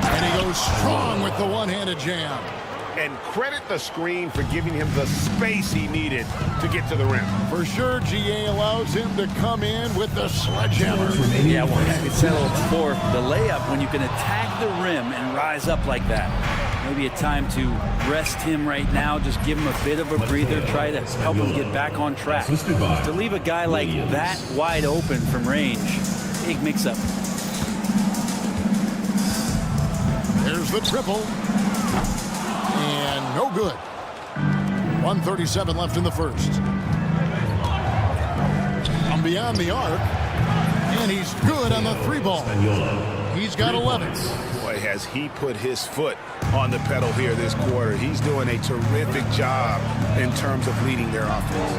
And he goes strong with the one-handed jam. And credit the screen for giving him the space he needed to get to the rim. For sure, GA allows him to come in with the sledgehammer. Yeah, well, I settled for the layup when you can attack the rim and rise up like that. Maybe a time to rest him right now, just give him a bit of a breather, try to help him get back on track. To leave a guy like that wide open from range, big mix-up. There's the triple. And no good. 1:37 left in the first. From beyond the arc. And he's good on the three ball. He's got 11. Boy, has he put his foot on the pedal here this quarter. He's doing a terrific job in terms of leading their offense.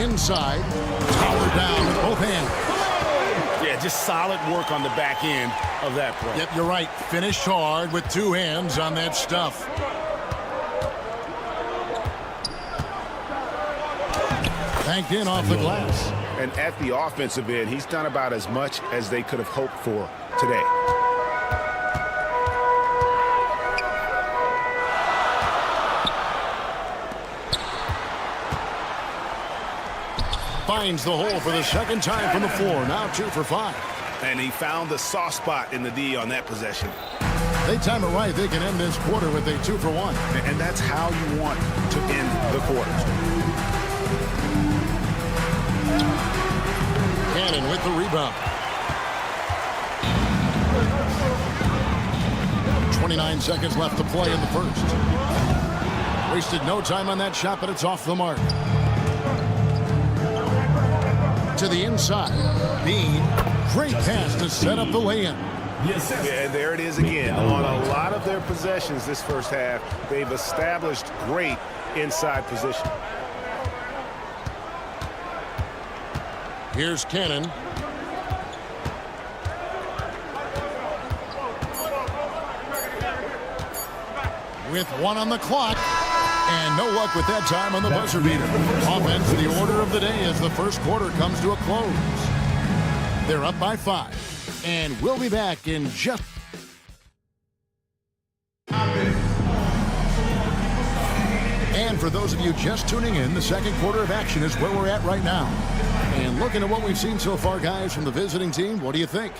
Inside, towered down with both hands. Yeah, just solid work on the back end of that play. Yep, you're right. Finished hard with two hands on that stuff. Banked in off the glass. And at the offensive end, he's done about as much as they could have hoped for today. Finds the hole for the second time from the floor. Now 2 for 5. And he found the soft spot in the D on that possession. They time it right. They can end this quarter with a 2 for 1. And that's how you want to end the quarter. Cannon with the rebound. 29 seconds left to play in the first. Wasted no time on that shot, but it's off the mark. To the inside. Bean. Great pass to set up the lay-in. Yes, yeah, there it is again. On a lot of their possessions this first half, they've established great inside position. Here's Cannon. with 1 on the clock. And no luck with that time on the buzzer beater. Offense, the order of the day as the first quarter comes to a close. They're up by 5. And we'll be back in just... And for those of you just tuning in, the second quarter of action is where we're at right now. And looking at what we've seen so far, guys, from the visiting team, what do you think?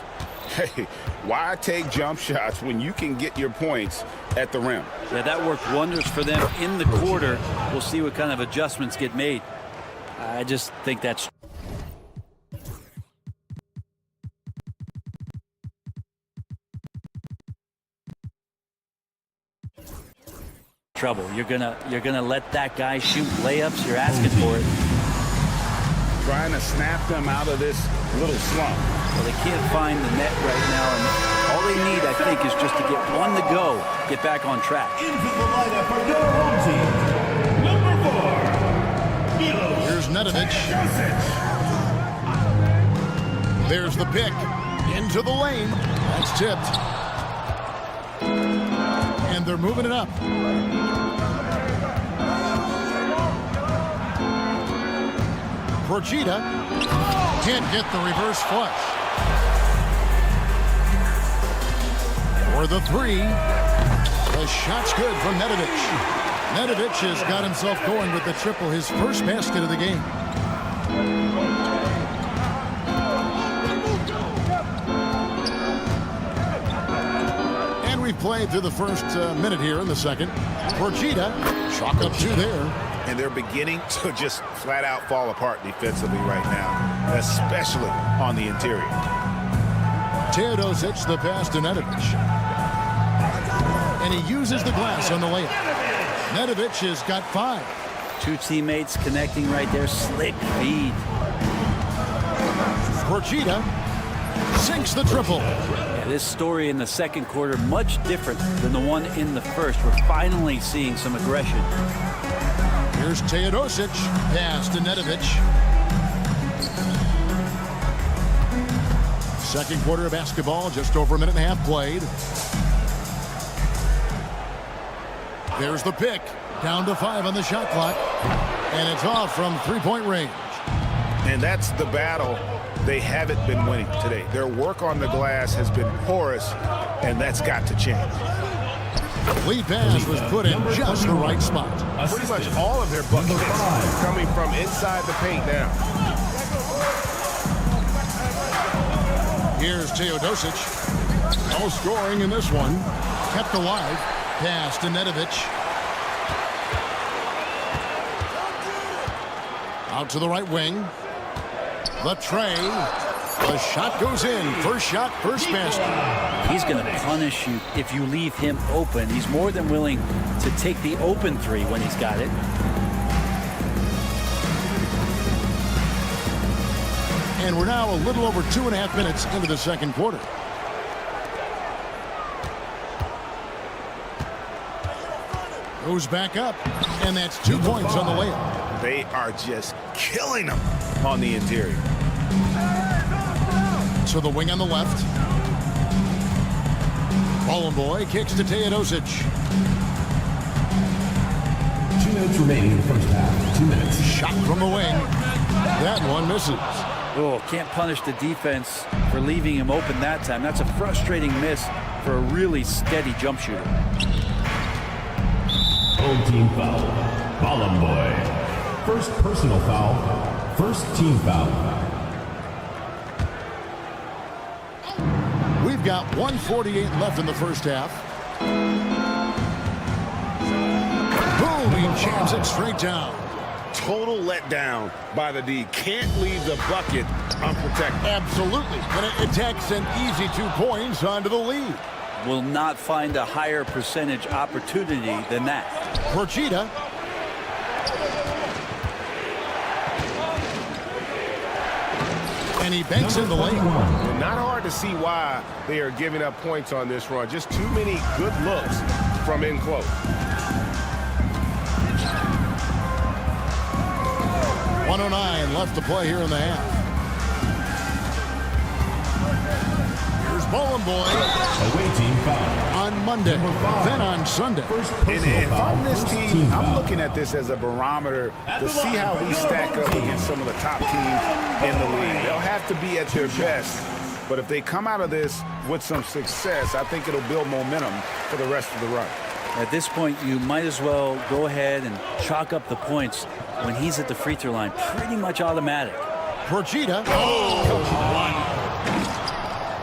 Hey, why take jump shots when you can get your points at the rim? Yeah, that worked wonders for them in the quarter. We'll see what kind of adjustments get made. I just think that's trouble. You're gonna let that guy shoot layups. You're asking for it. Trying to snap them out of this little slump. Well, they can't find the net right now, and all they need, I think, is just to get one to go, get back on track. Into the lineup for your home team, number 4. Here's Nedovic. There's the pick. Into the lane. That's tipped. And they're moving it up. Procida can't get the reverse flush. For the 3. The shot's good from Nedovic. Nedovic has got himself going with the triple, his first basket of the game. And we've played through the first minute here in the second. Procida, chalk up 2 there. And they're beginning to just flat out fall apart defensively right now, especially on the interior. Teodosic the pass to Nedovic. And he uses the glass on the layup. Nedovic has got 5. 2 teammates connecting right there. Slick feed. Procida sinks the triple. Yeah, this story in the second quarter much different than the one in the first. We're finally seeing some aggression. Here's Teodosic, pass to Nedovic. Second quarter of basketball, just over a minute and a half played. There's the pick, down to 5 on the shot clock, and it's off from 3-point range. And that's the battle they haven't been winning today. Their work on the glass has been porous, and that's got to change. Lead pass was put in just the right spot. Pretty much all of their buckets coming from inside the paint now. Here's Teodosic. No scoring in this one. Kept alive. Pass to Nedovic. Out to the right wing. The tray. The shot goes in. First shot, first basket. He's going to punish you if you leave him open. He's more than willing to take the open 3 when he's got it. And we're now a little over 2.5 minutes into the second quarter. Goes back up, and that's 2 points on the layup. They are just killing them on the interior. To the wing on the left. Boy kicks to Teodosic. 2 minutes remaining in the first half. 2 minutes. Shot from the wing. That one misses. Oh, can't punish the defense for leaving him open that time. That's a frustrating miss for a really steady jump shooter. Home team foul. Boy. First personal foul. First team foul. We've got 1:48 left in the first half. Boom, he jams it straight down. Total letdown by the D. Can't leave the bucket unprotected. Absolutely. And it takes an easy 2 points onto the lead. Will not find a higher percentage opportunity than that. Procida. And he banks in the lane. Not hard to see why they are giving up points on this run. Just too many good looks from in close. 1:09 left to play here in the half. Here's Boy. Away team foul. On Monday, then on Sunday. And if I'm this team, I'm looking at this as a barometer to see how we stack up against some of the top teams in the league. They'll have to be at their best. But if they come out of this with some success, I think it'll build momentum for the rest of the run. At this point, you might as well go ahead and chalk up the points when he's at the free throw line. Pretty much automatic. Procida.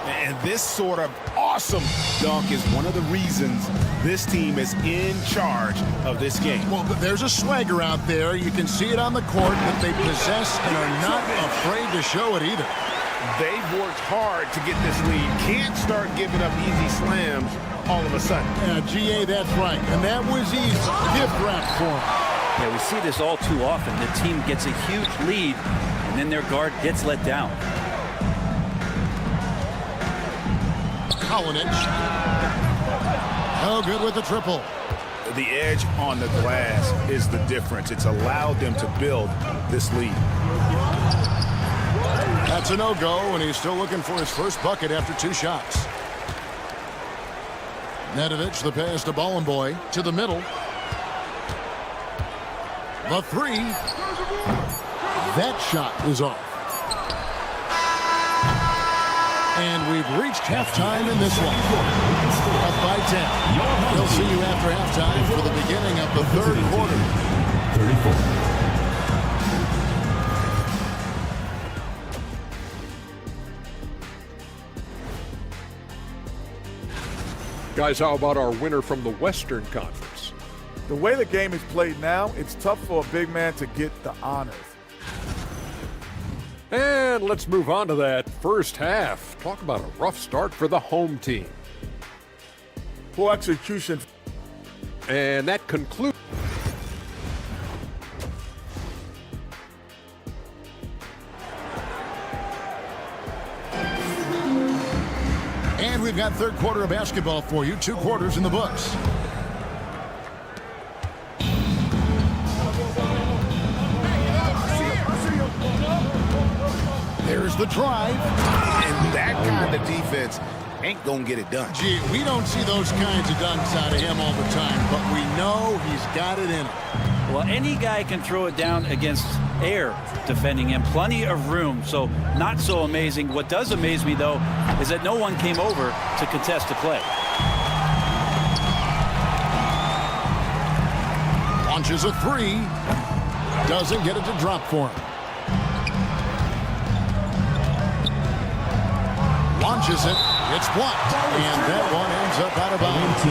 And this sort of awesome dunk is one of the reasons this team is in charge of this game. Well, there's a swagger out there. You can see it on the court that they possess and are not afraid to show it either. They've worked hard to get this lead. Can't start giving up easy slams all of a sudden. Yeah, GA, that's right. And that was easy. Gift wrap for them. Yeah, we see this all too often. The team gets a huge lead, and then their guard gets let down. Collins. Oh, good with the triple. The edge on the glass is the difference. It's allowed them to build this lead. That's a no-go, and he's still looking for his first bucket after 2 shots. Nedovic, the pass to Bollenboy, to the middle. The 3. That shot is off. And we've reached halftime in this one. Up by 10. We'll see you after halftime for the beginning of the third quarter. 34. Guys, how about our winner from the Western Conference? The way the game is played now, it's tough for a big man to get the honors. And let's move on to that first half. Talk about a rough start for the home team. Poor execution. And that concludes. And we've got third quarter of basketball for you. 2 quarters in the books. There's the drive. And that kind of defense ain't going to get it done. Gee, we don't see those kinds of dunks out of him all the time, but we know he's got it in him. Well, any guy can throw it down against air defending him. Plenty of room, so not so amazing. What does amaze me, though, is that no one came over to contest the play. Launches a 3. Doesn't get it to drop for him. Launches it. It's blocked. And that one ends up out of bounds.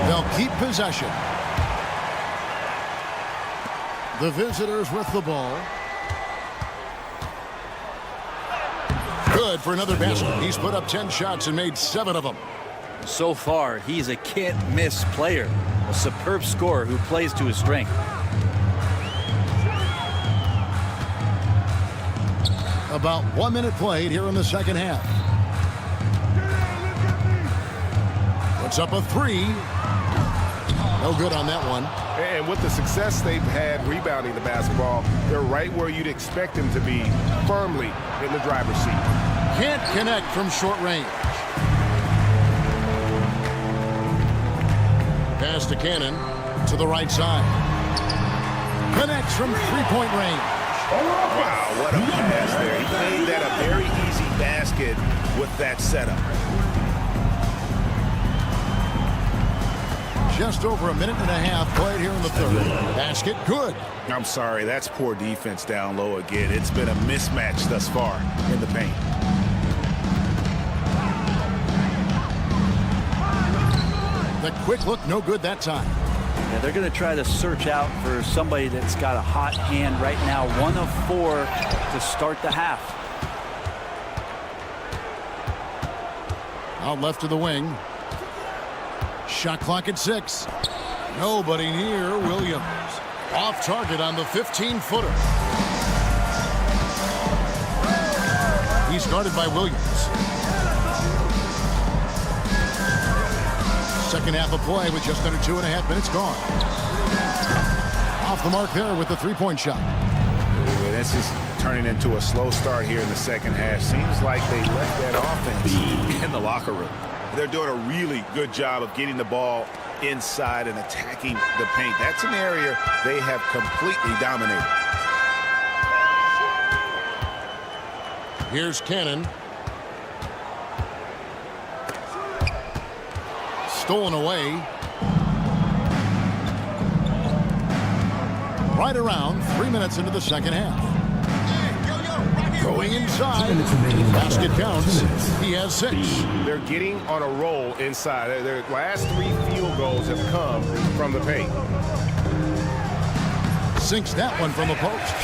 They'll keep possession. The visitors with the ball. Good for another basket. He's put up 10 shots and made 7 of them. So far, he's a can't-miss player. A superb scorer who plays to his strength. About 1 minute played here in the second half. Puts up a 3. No good on that one. And with the success they've had rebounding the basketball, they're right where you'd expect them to be, firmly in the driver's seat. Can't connect from short range. Pass to Cannon to the right side. Connects from three-point range. Wow, what a pass there. He made that a very easy basket with that setup. Just over 1.5 minutes played here in the third. Basket, good. I'm sorry, that's poor defense down low again. It's been a mismatch thus far in the paint. The quick look, no good that time. Yeah, they're going to try to search out for somebody that's got a hot hand right now. 1 of 4 to start the half. Out left to the wing. Shot clock at 6. Nobody near Williams. Off target on the 15-footer. He's guarded by Williams. Second half of play with just under 2.5 minutes gone. Off the mark there with the three-point shot. This is turning into a slow start here in the second half. Seems like they left that offense in the locker room. They're doing a really good job of getting the ball inside and attacking the paint. That's an area they have completely dominated. Here's Cannon. Stolen away. Right around 3 minutes into the second half. Going inside. Basket counts. He has 6. They're getting on a roll inside. Their last 3 field goals have come from the paint. Sinks that one from the post.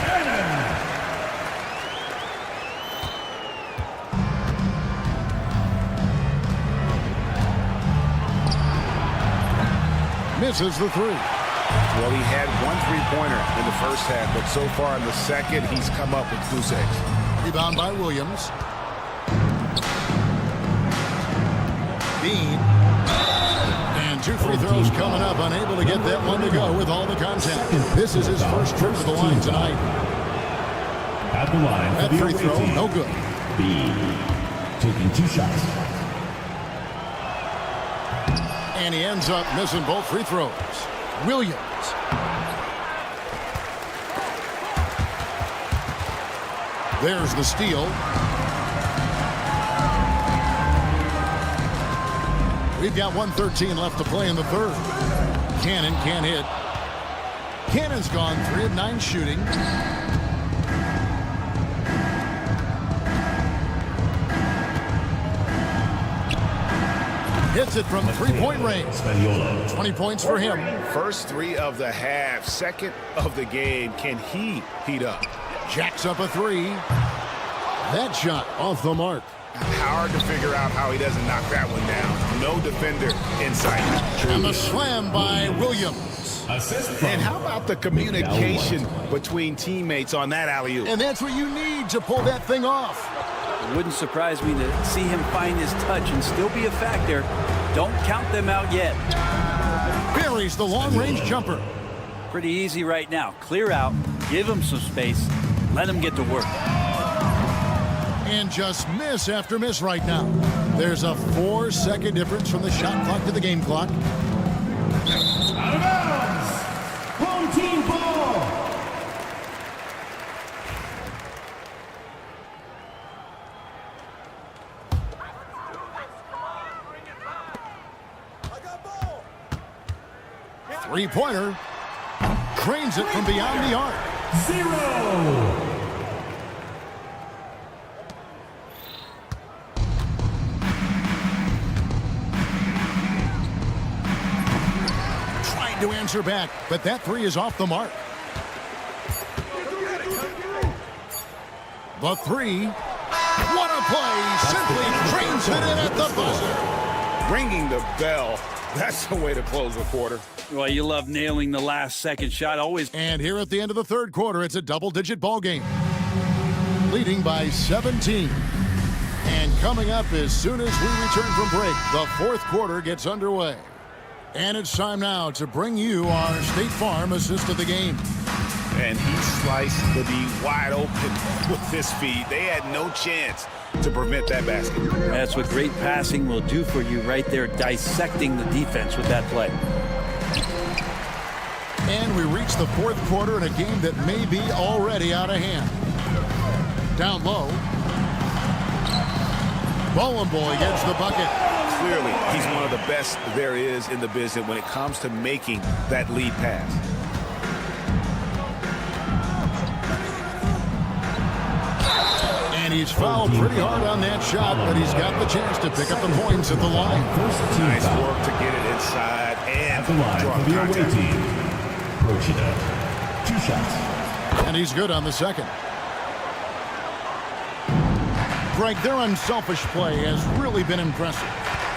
Misses the 3. Well, he had 1 3-pointer in the first half, but so far in the second, he's come up with goose eggs. Rebound by Williams. Bean. And 2 free throws coming up. Unable to get that one to go with all the contact. This is his first trip to the line tonight. At the line, that free throw, no good. Bean taking 2 shots. And he ends up missing both free throws. Williams. There's the steal. We've got 1:13 left to play in the third. Cannon can't hit. Cannon's gone 3 of 9 shooting. Hits it from 3-point range. 20 points for him. First 3 of the half, second of the game. Can he heat up? Jacks up a 3. That shot off the mark. Hard to figure out how he doesn't knock that one down. No defender in sight. And the slam by Williams. And how about the communication between teammates on that alley-oop? And that's what you need to pull that thing off. It wouldn't surprise me to see him find his touch and still be a factor. Don't count them out yet. Buries the long-range jumper. Pretty easy right now. Clear out, give him some space, let him get to work. And just miss after miss right now. There's a 4-second difference from the shot clock to the game clock. Out of bounds. Home team ball. Three-pointer. Cranes it from beyond the arc. 0. To answer back, but that 3 is off the mark. The 3. What a play! Simply trains it in at the buzzer. Ringing the bell. That's the way to close the quarter. Well, you love nailing the last second shot always. And here at the end of the third quarter, it's a double-digit ball game. Leading by 17. And coming up as soon as we return from break, the fourth quarter gets underway. And it's time now to bring you our State Farm assist of the game. And he sliced the D wide open with his feet. They had no chance to prevent that basket. That's what great passing will do for you right there, dissecting the defense with that play. And we reach the fourth quarter in a game that may be already out of hand. Down low. Bowling Boy gets the bucket. Clearly, he's one of the best there is in the business when it comes to making that lead pass. And he's fouled pretty hard on that shot, but he's got the chance to pick up the points at the line. Nice work to get it inside and at the line draw for the away contact. team. Prochida, 2 shots. And he's good on the second. Greg, their unselfish play has really been impressive.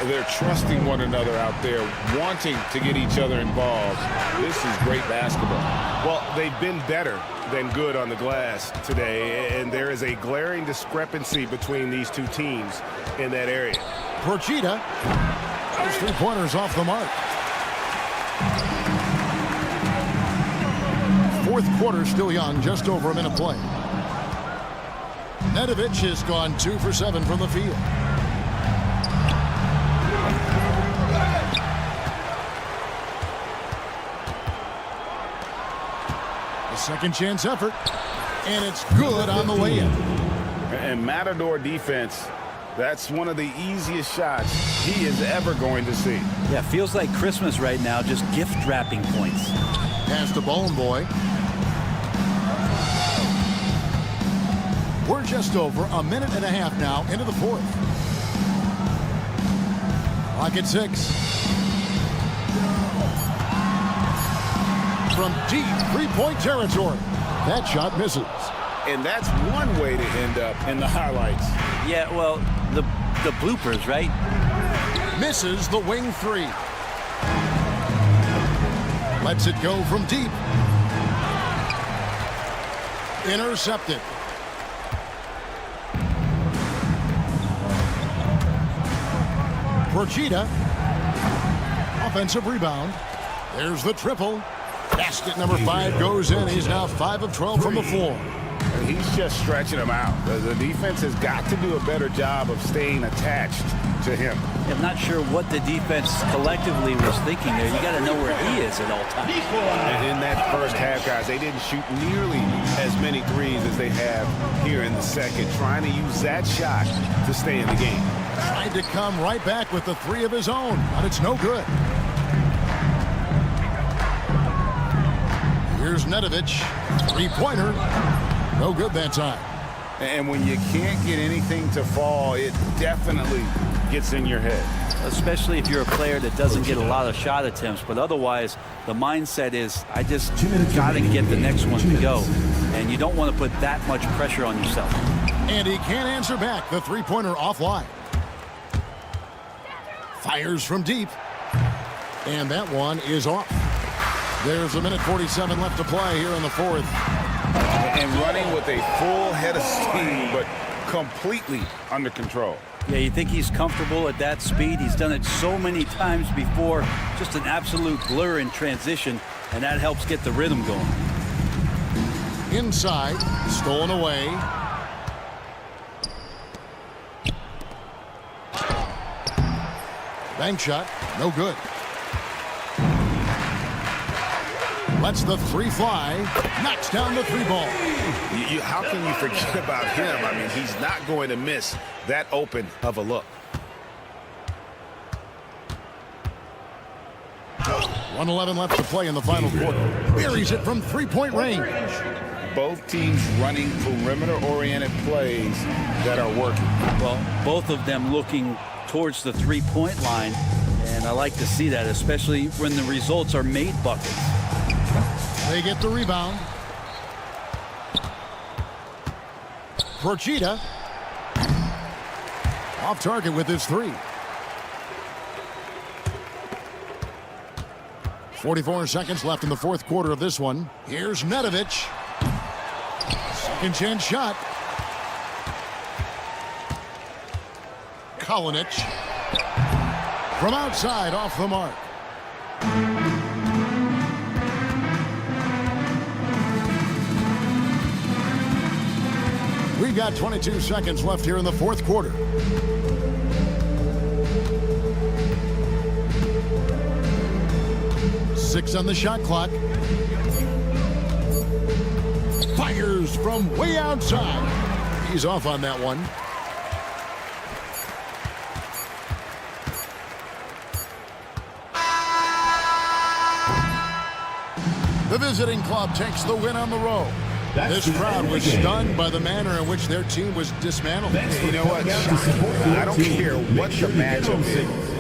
They're trusting one another out there, wanting to get each other involved. This is great basketball. Well, they've been better than good on the glass today, and there is a glaring discrepancy between these two teams in that area. Prochida, his three-pointers off the mark. Fourth quarter still young, just over a minute play. Nedovic has gone 2 for 7 from the field. A second chance effort, and it's good on the way in. And Matador defense, that's one of the easiest shots he is ever going to see. Yeah, feels like Christmas right now, just gift wrapping points. Pass to Bone Boy. We're just over a minute and a half now into the fourth. Clock at 6. From deep three-point territory. That shot misses. And that's one way to end up in the highlights. Yeah, well, the bloopers, right? Misses the wing 3. Lets it go from deep. Intercepted. Procida. Offensive rebound. There's the triple. Basket number 5 goes in. He's now 5 of 12 from the floor. And he's just stretching them out. The defense has got to do a better job of staying attached to him. I'm not sure what the defense collectively was thinking there. You got to know where he is at all times. And in that first half, guys, they didn't shoot nearly as many threes as they have here in the second, trying to use that shot to stay in the game. Tried to come right back with the 3 of his own, but it's no good. Here's Nedovic. 3-pointer. No good that time. And when you can't get anything to fall, it definitely gets in your head. Especially if you're a player that doesn't get a lot of shot attempts. But otherwise, the mindset is, I just got to get the next one to go. And you don't want to put that much pressure on yourself. And he can't answer back. The 3-pointer offline. Fires from deep. And that one is off. There's a minute 47 left to play here in the fourth. And running with a full head of steam, but completely under control. Yeah, you think he's comfortable at that speed. He's done it so many times before. Just an absolute blur in transition, and that helps get the rhythm going. Inside, stolen away. Bank shot, no good. Lets the 3 fly, knocks down the 3 ball. How can you forget about him? I mean, he's not going to miss that open of a look. 1:11 left to play in the final quarter. Buries it from 3-point range. Both teams running perimeter-oriented plays that are working. Well, both of them looking towards the 3-point line, and I like to see that, especially when the results are made buckets. They get the rebound. Procida. Off target with his 3. 44 seconds left in the fourth quarter of this one. Here's Nedovic. Second chance shot. Kalinic. From outside, off the mark. We've got 22 seconds left here in the fourth quarter. Six on the shot clock. Fires from way outside. He's off on that one. The visiting club takes the win on the road. This crowd was stunned by the manner in which their team was dismantled. You know what? I don't care what the matchup is.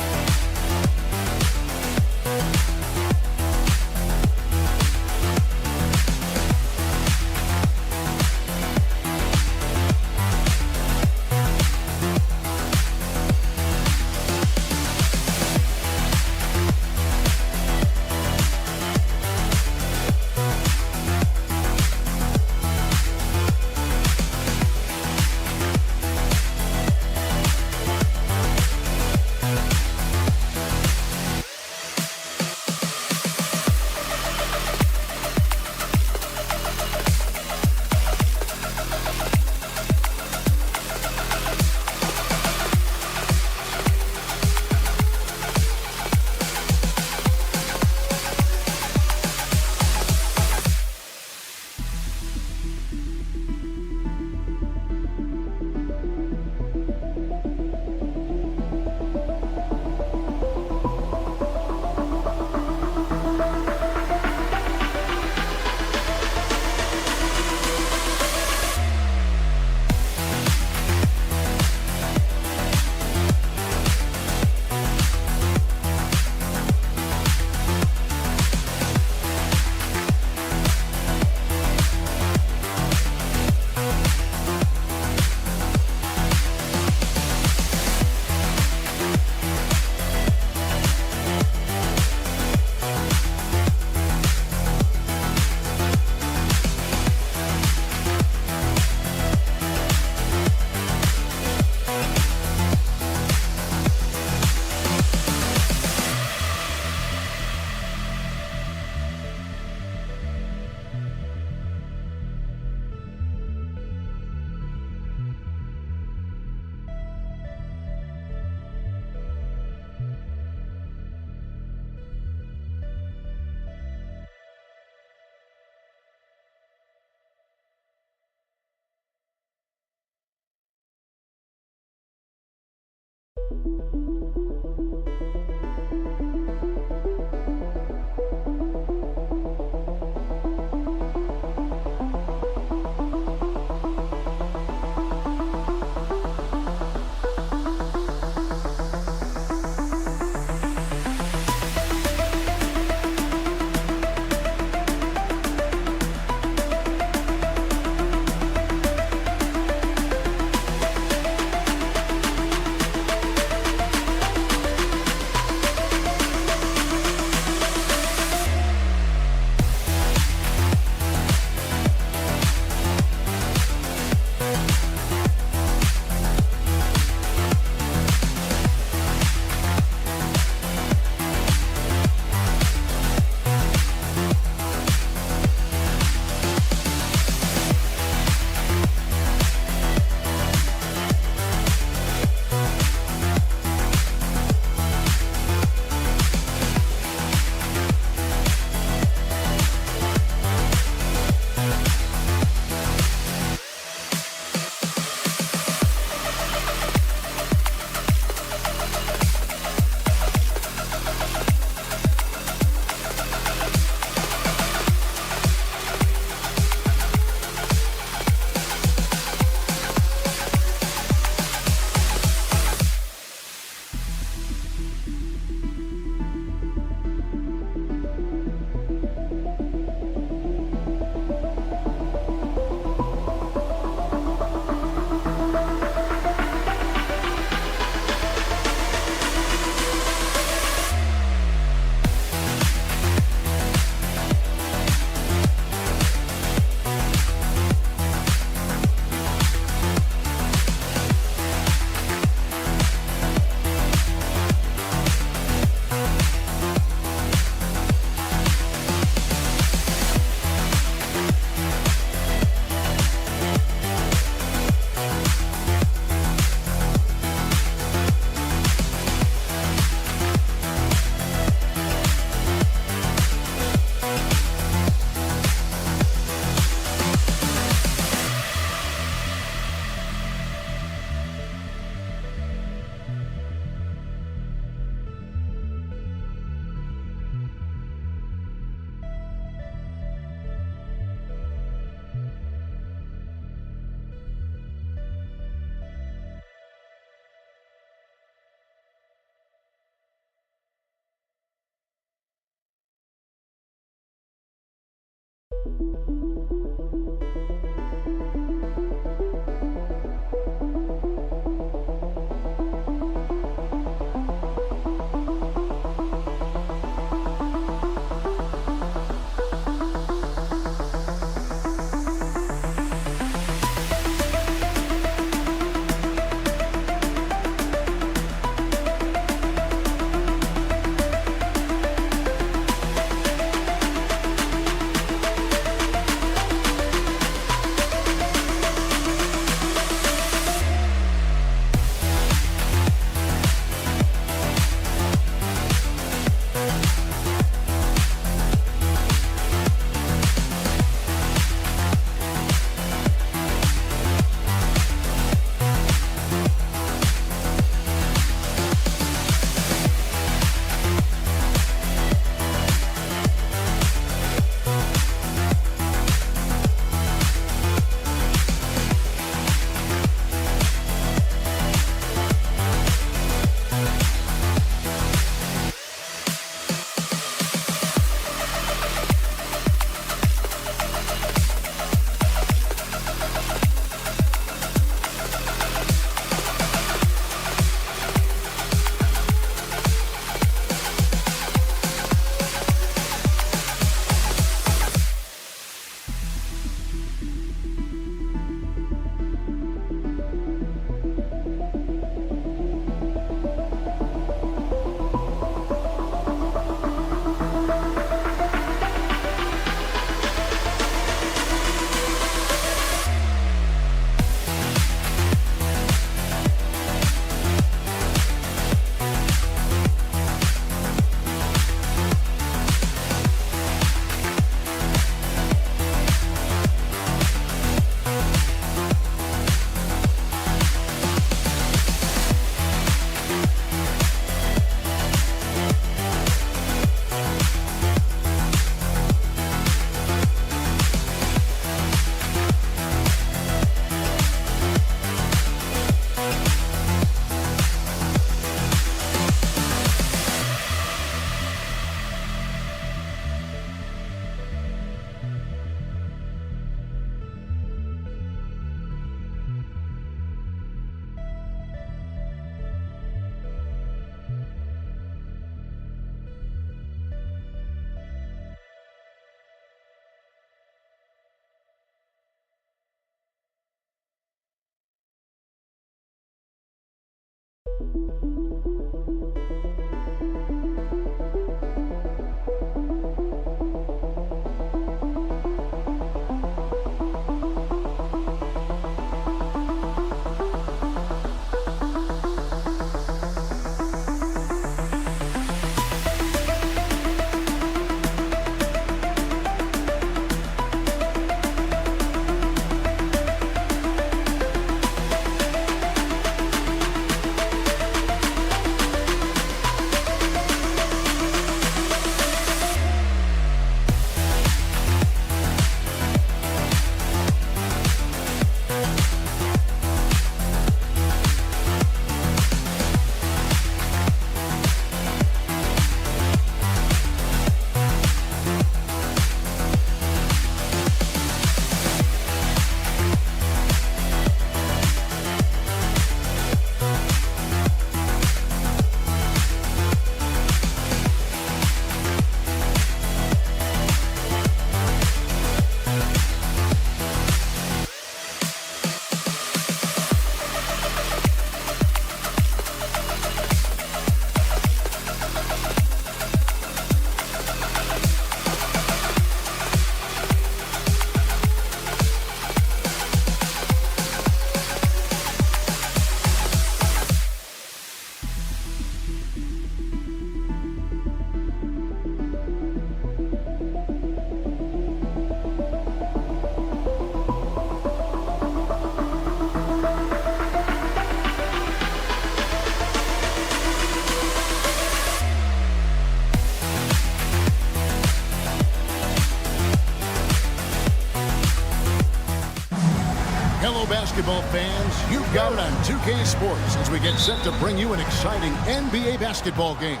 Hello, basketball fans. You've got it on 2K Sports as we get set to bring you an exciting NBA basketball game.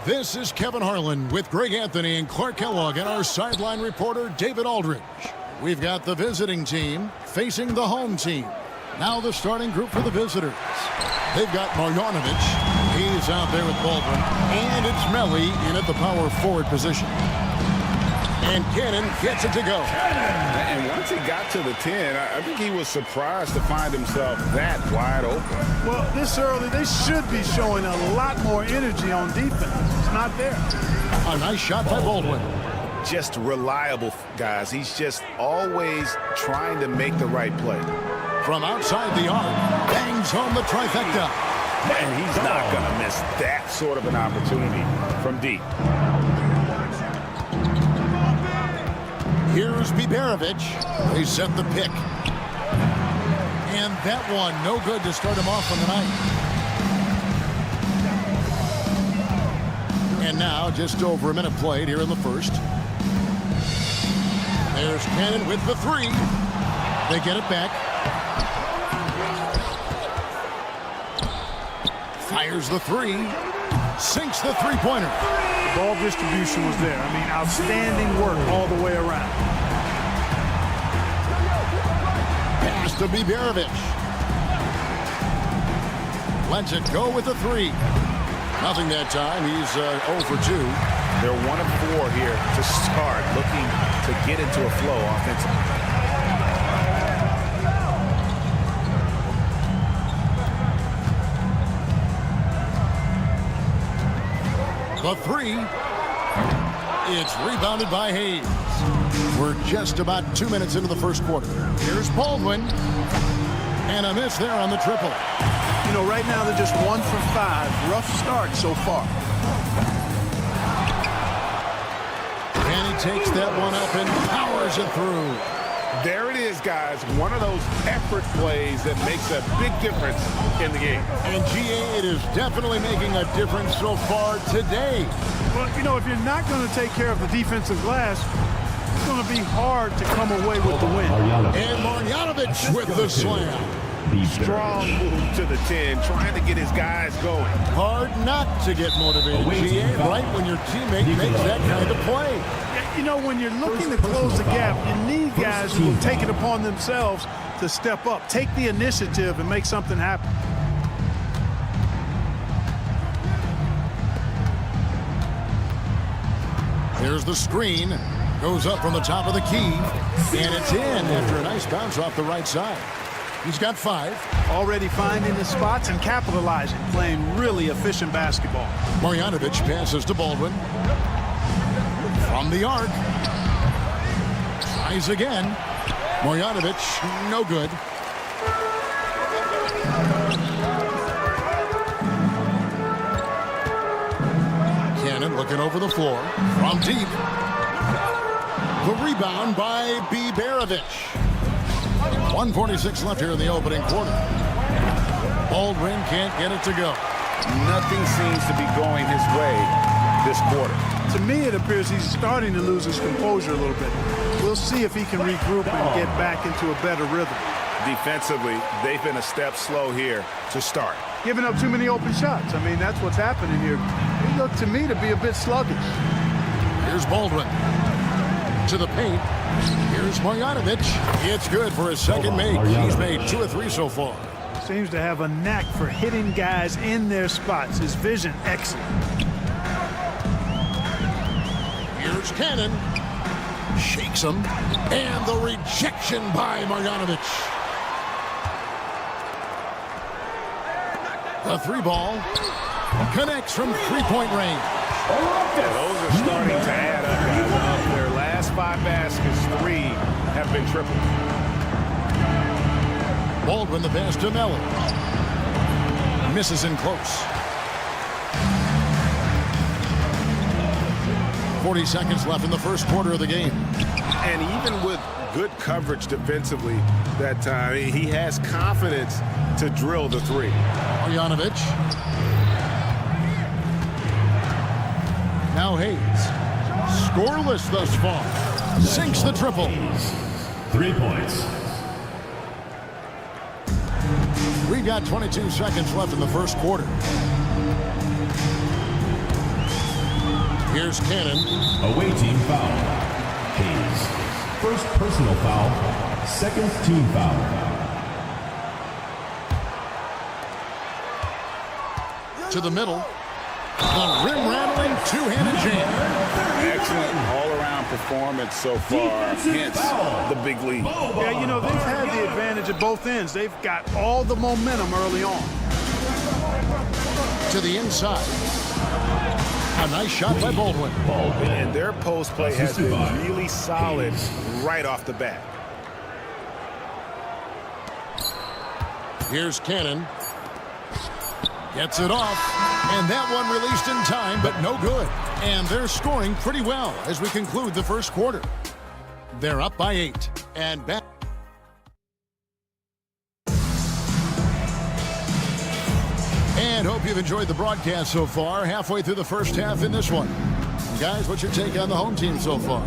This is Kevin Harlan with Greg Anthony and Clark Kellogg and our sideline reporter, David Aldridge. We've got the visiting team facing the home team. Now the starting group for the visitors. They've got Marjanovic. He's out there with Baldwin. And it's Melly in at the power forward position. And Cannon gets it to go. And once he got to the 10, I think he was surprised to find himself that wide open. Well, this early, they should be showing a lot more energy on defense. It's not there. A nice shot by Baldwin. Just reliable, guys. He's just always trying to make the right play. From outside the arc, bangs home the trifecta. And he's not going to miss that sort of an opportunity from deep. Here's Biberovic. They set the pick. And that one, no good to start him off on the night. And now, just over a minute played here in the first. There's Cannon with the three. They get it back. Fires the three. Sinks the three-pointer. Ball distribution was there. I mean, outstanding work all the way around. Pass to Biberovic. Lets it go with the three. Nothing that time. He's 0 for 2. They're 1 of 4 here to start, looking to get into a flow offensively. The three. It's rebounded by Hayes. We're just about 2 minutes into the first quarter. Here's Baldwin. And a miss there on the triple. You know, right now they're just 1 for 5. Rough start so far. And he takes that one up and powers it through. There it is, guys. One of those effort plays that makes a big difference in the game. And GA, it is definitely making a difference so far today. Well, you know, if you're not going to take care of the defensive glass, it's going to be hard to come away with the win. And Marjanovic with the slam. Strong move to the 10, trying to get his guys going. Hard not to get motivated, GA, right when your teammate makes that kind of play. You know, when you're looking to close the gap, you need guys who will take it upon themselves to step up, take the initiative, and make something happen. Here's the screen. Goes up from the top of the key. And it's in after a nice bounce off the right side. He's got 5. Already finding the spots and capitalizing, playing really efficient basketball. Marjanovic passes to Baldwin. From the arc. Tries again. Marjanovic, no good. Cannon looking over the floor. From deep. The rebound by Biberovic. 1:46 left here in the opening quarter. Baldwin can't get it to go. Nothing seems to be going his way this quarter. To me, it appears he's starting to lose his composure a little bit. We'll see if he can regroup and get back into a better rhythm. Defensively, they've been a step slow here to start. Giving up too many open shots. I mean, that's what's happening here. He looked to me to be a bit sluggish. Here's Baldwin. To the paint. Here's Marjanovic. It's good for his second make. He's made 2 of 3 so far. Seems to have a knack for hitting guys in their spots. His vision, excellent. Here's Cannon. Shakes him. And the rejection by Marjanovic. The 3 ball connects from 3-point range. Yeah, those are starting to add up. Their last 5 baskets, 3 have been triple. Baldwin the pass to Mellon. Misses in close. 40 seconds left in the first quarter of the game. And even with good coverage defensively that time, he has confidence to drill the 3. Marjanovic. Now Hayes. Scoreless thus far. Sinks the triple. 3 points. We've got 22 seconds left in the first quarter. Here's Cannon. Away team foul. Hayes. First personal foul. Second team foul. To the middle. The rim-rattling two-handed jam. Excellent all-around performance so far. Hence the big lead. Yeah, you know, they've had the advantage at both ends. They've got all the momentum early on. To the inside. A nice shot by Baldwin. And their post play has been really solid right off the bat. Here's Cannon. Gets it off. And that one released in time, but no good. And they're scoring pretty well as we conclude the first quarter. They're up by 8. And back. And hope you've enjoyed the broadcast so far. Halfway through the first half in this one. Guys, what's your take on the home team so far?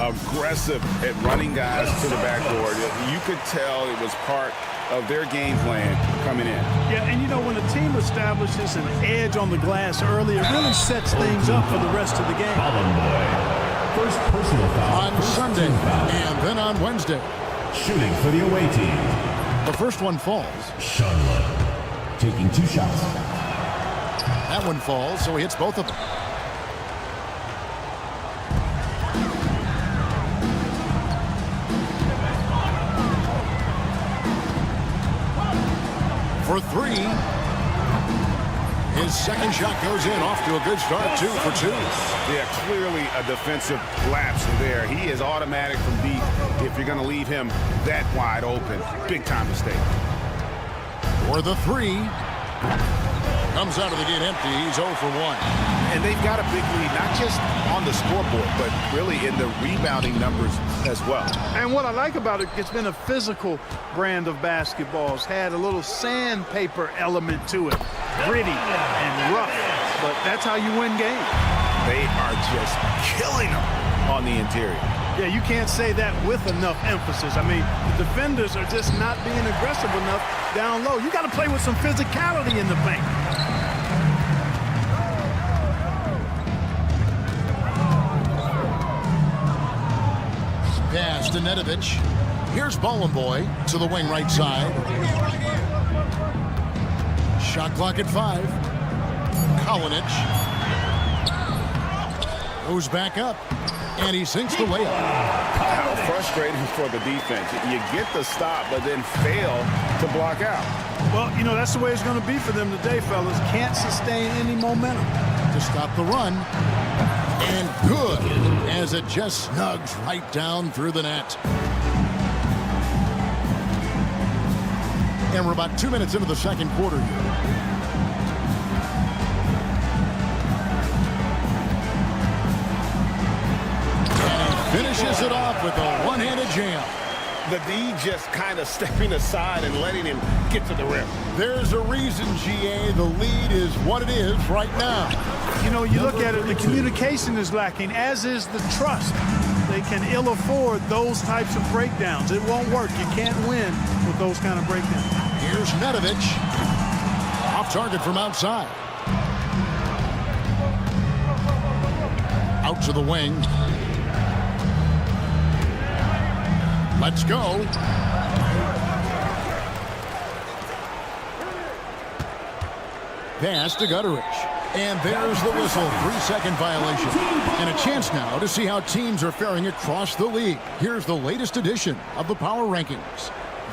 Aggressive at running guys to the backboard. You could tell it was part of their game plan coming in. Yeah, and you know, when a team establishes an edge on the glass early, it really sets things up for the rest of the game. First personal foul. On Sunday and then on Wednesday. Shooting for the away team. The first one falls. Sharlow taking 2 shots. That one falls, so he hits both of them. For 3. His second shot goes in, off to a good start, 2 for 2. Yeah, clearly a defensive lapse there. He is automatic from deep if you're going to leave him that wide open. Big time mistake. For the 3. Comes out of the gate empty. He's 0 for 1. And they've got a big lead, not just on the scoreboard, but really in the rebounding numbers as well. And what I like about it, it's been a physical brand of basketball. It's had a little sandpaper element to it. Gritty and rough, but that's how you win games. They are just killing them on the interior. Yeah, you can't say that with enough emphasis. I mean, the defenders are just not being aggressive enough down low. You got to play with some physicality in the paint. Pass to Nedovic. Here's Boy to the wing right side. Shot clock at 5. Kalinic goes back up. And he sinks the layup. How frustrating for the defense. You get the stop, but then fail to block out. Well, you know, that's the way it's going to be for them today, fellas. Can't sustain any momentum. To stop the run. And good, as it just snugs right down through the net. And we're about 2 minutes into the second quarter here. Finishes it off with a one-handed jam. The D just kind of stepping aside and letting him get to the rim. There's a reason, GA, the lead is what it is right now. You know, you look at it, the communication is lacking, as is the trust. They can ill afford those types of breakdowns. It won't work. You can't win with those kind of breakdowns. Here's Nedovic. Off target from outside. Out to the wing. Let's go. Pass to Gutterich. And there's the whistle. 3-second violation. And a chance now to see how teams are faring across the league. Here's the latest edition of the Power Rankings.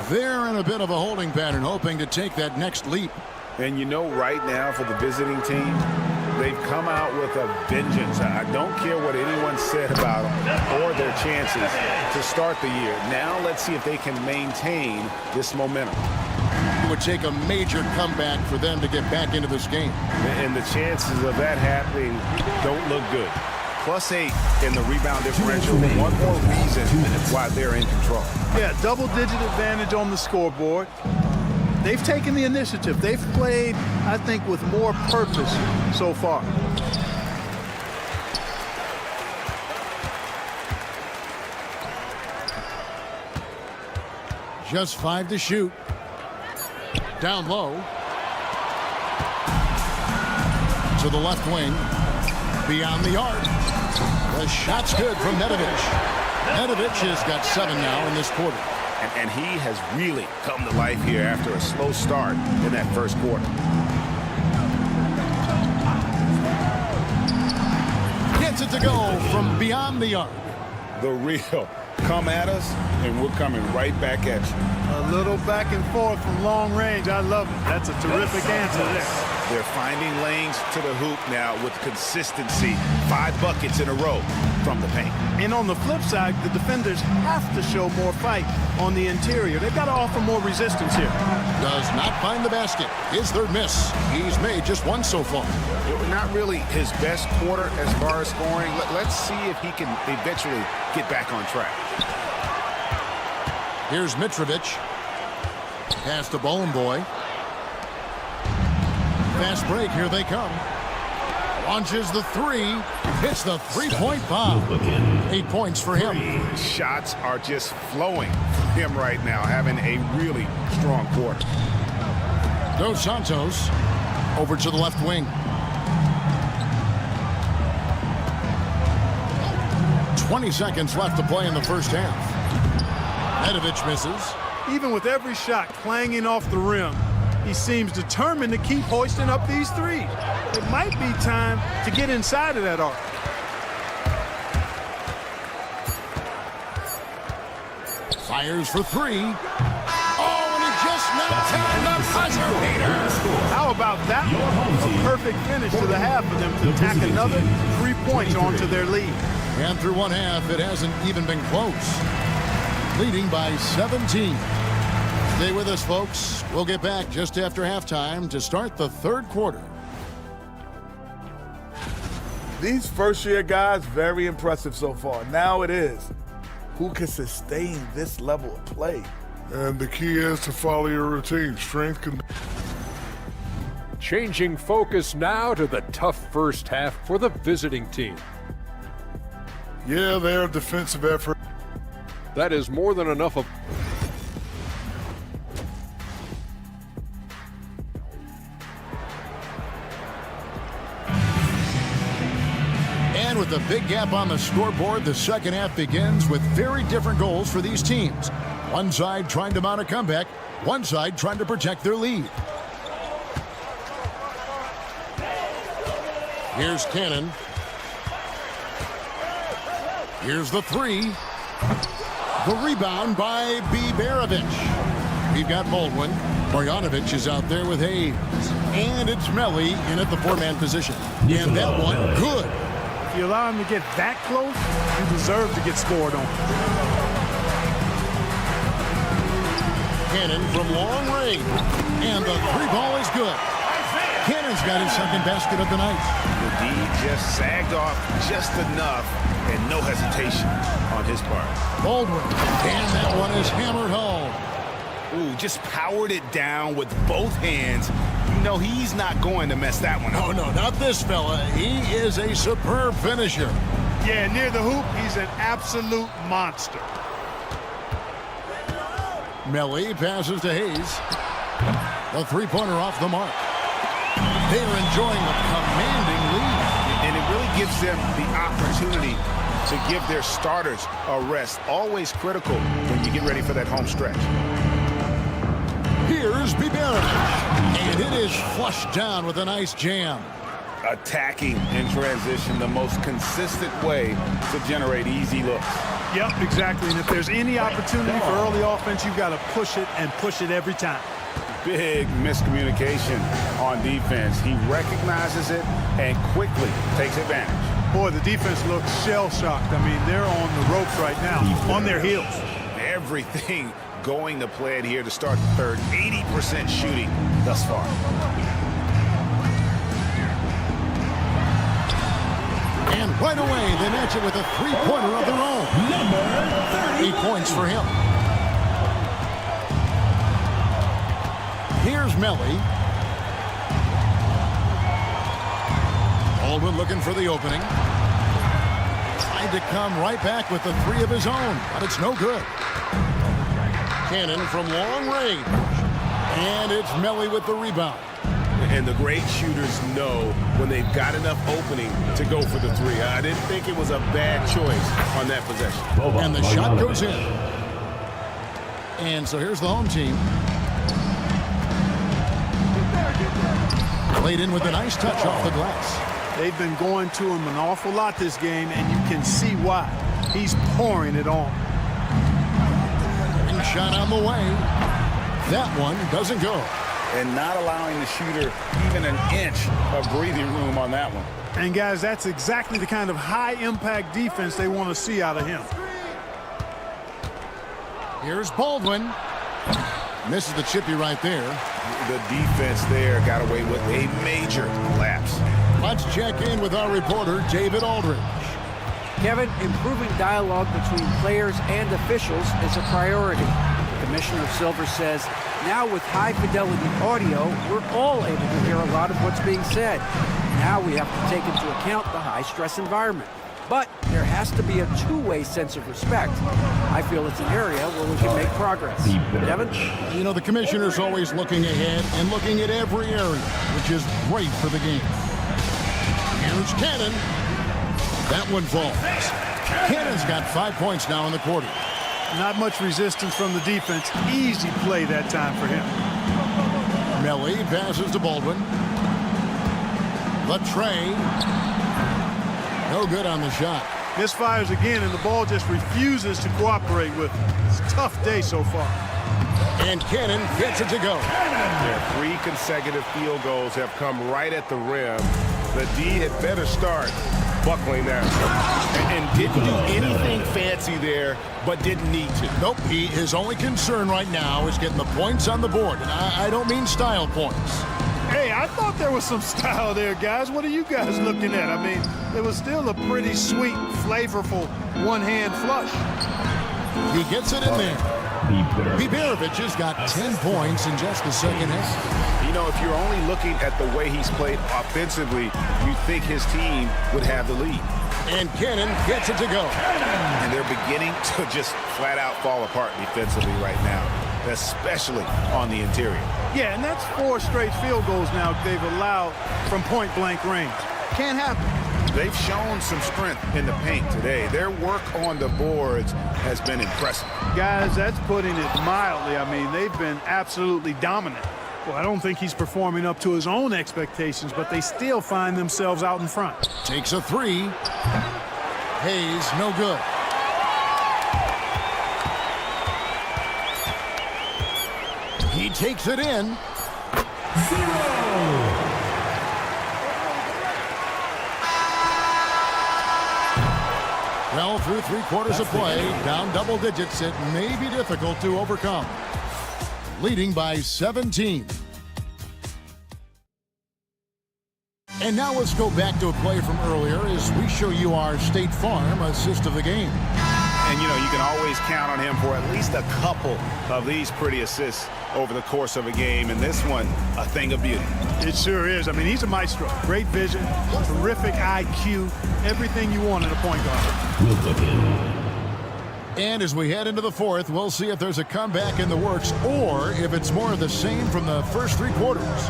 They're in a bit of a holding pattern, hoping to take that next leap. And you know, right now for the visiting team, they've come out with a vengeance. I don't care what anyone said about them or their chances to start the year. Now let's see if they can maintain this momentum. It would take a major comeback for them to get back into this game. And the chances of that happening don't look good. +8 in the rebound differential. One more reason why they're in control. Yeah, double-digit advantage on the scoreboard. They've taken the initiative. They've played, I think, with more purpose so far. Just 5 to shoot. Down low. To the left wing. Beyond the arc. The shot's good from Nedovic. Nedovic has got 7 now in this quarter. And he has really come to life here after a slow start in that first quarter. Gets it to go from beyond the arc. The real come at us, and we're coming right back at you. A little back and forth from long range. I love it. That's a terrific answer there. They're finding lanes to the hoop now with consistency. 5 buckets in a row from the paint. And on the flip side, the defenders have to show more fight on the interior. They've got to offer more resistance here. Does not find the basket. His third miss. He's made just 1 so far. Not really his best quarter as far as scoring. Let's see if he can eventually get back on track. Here's Mitrovic. Pass to Boy. Fast break, here they come. Launches the 3, hits the three-point bomb. 8 points for him. Shots are just flowing from him right now, having a really strong quarter. Dos Santos over to the left wing. 20 seconds left to play in the first half. Nedovic misses. Even with every shot clanging off the rim, he seems determined to keep hoisting up these threes. It might be time to get inside of that arc. Fires for 3. Oh, and he just knocked down the buzzer beater. How about that one? A perfect finish to the half for them to tack another 3 points onto their lead. And through one half, it hasn't even been close. Leading by 17. Stay with us, folks. We'll get back just after halftime to start the third quarter. These first-year guys, very impressive so far. Now it is. Who can sustain this level of play? And the key is to follow your routine. Strength can... Changing focus now to the tough first half for the visiting team. Yeah, their defensive effort. That is more than enough of... And with a big gap on the scoreboard, the second half begins with very different goals for these teams. One side trying to mount a comeback, one side trying to protect their lead. Here's Cannon. Here's the three. The rebound by Biberovic. We've got Baldwin. Marjanovic is out there with Hayes. And it's Melli in at the four-man position. And that one, good. If you allow him to get that close, you deserve to get scored on. Cannon from long range. And the three ball is good. Cannon's got his second basket of the night. The D just sagged off just enough and no hesitation on his part. Baldwin. And that one is hammered home. Ooh, just powered it down with both hands. You know he's not going to mess that one up. Oh, no, not this fella. He is a superb finisher. Yeah, near the hoop, he's an absolute monster. Melli passes to Hayes. The three-pointer off the mark. They're enjoying a commanding lead. And it really gives them the opportunity to give their starters a rest. Always critical when you get ready for that home stretch. Here's Biberovic. And it is flushed down with a nice jam. Attacking in transition, the most consistent way to generate easy looks. Yep, exactly. And if there's any opportunity for early offense, you've got to push it and push it every time. Big miscommunication on defense. He recognizes it and quickly takes advantage. Boy, the defense looks shell-shocked. I mean, they're on the ropes right now, on their heels. Everything going to plan here to start the third. 80% shooting thus far. And right away, they match it with a three-pointer of their own. Number 30. 8 points for him. Here's Melli. Baldwin looking for the opening. Tried to come right back with the three of his own, but it's no good. Cannon from long range. And it's Melli with the rebound. And the great shooters know when they've got enough opening to go for the three. I didn't think it was a bad choice on that possession. And the shot goes in. And so here's the home team. Played in with a nice touch off the glass. They've been going to him an awful lot this game, and you can see why. He's pouring it on. And shot on the way. That one doesn't go. And not allowing the shooter even an inch of breathing room on that one. And, guys, that's exactly the kind of high-impact defense they want to see out of him. Here's Baldwin. Misses the chippy right there. The defense there got away with a major lapse. Let's check in with our reporter, David Aldridge. Kevin, improving dialogue between players and officials is a priority. Commissioner Silver says, now with high-fidelity audio, we're all able to hear a lot of what's being said. Now we have to take into account the high-stress environment. But there has to be a two-way sense of respect. I feel it's an area where we can make progress. Devin? You know, the commissioner's always looking ahead and looking at every area, which is great for the game. Here's Cannon. That one falls. Cannon's got 5 points now in the quarter. Not much resistance from the defense. Easy play that time for him. Melli passes to Baldwin. The tray. No good on the shot. Misfires again, and the ball just refuses to cooperate with him. It's a tough day so far. And Cannon gets it to go. Their 3 consecutive field goals have come right at the rim. The D had better start buckling that. And didn't do anything fancy there, but didn't need to. Nope, his only concern right now is getting the points on the board. And I don't mean style points. Hey, I thought there was some style there, guys. What are you guys looking at? I mean, it was still a pretty sweet, flavorful one-hand flush. He gets it in there. Biberovic has got 10 points in just the second half. You know, if you're only looking at the way he's played offensively, you think his team would have the lead. And Cannon gets it to go. And they're beginning to just flat-out fall apart defensively right now, especially on the interior. Yeah, and that's 4 straight field goals now they've allowed from point-blank range. Can't happen. They've shown some strength in the paint today. Their work on the boards has been impressive. Guys, that's putting it mildly. I mean, they've been absolutely dominant. Well, I don't think he's performing up to his own expectations, but they still find themselves out in front. Takes a 3. Hayes, no good. He takes it in. 0. Well, through 3 quarters of play, down double digits, it may be difficult to overcome. Leading by 17. And now let's go back to a play from earlier as we show you our State Farm assist of the game. And, you know, you can always count on him for at least a couple of these pretty assists over the course of a game. And this one, a thing of beauty. It sure is. I mean, he's a maestro. Great vision, terrific IQ, everything you want in a point guard. Will begin. And as we head into the 4th, we'll see if there's a comeback in the works or if it's more of the same from the first 3 quarters.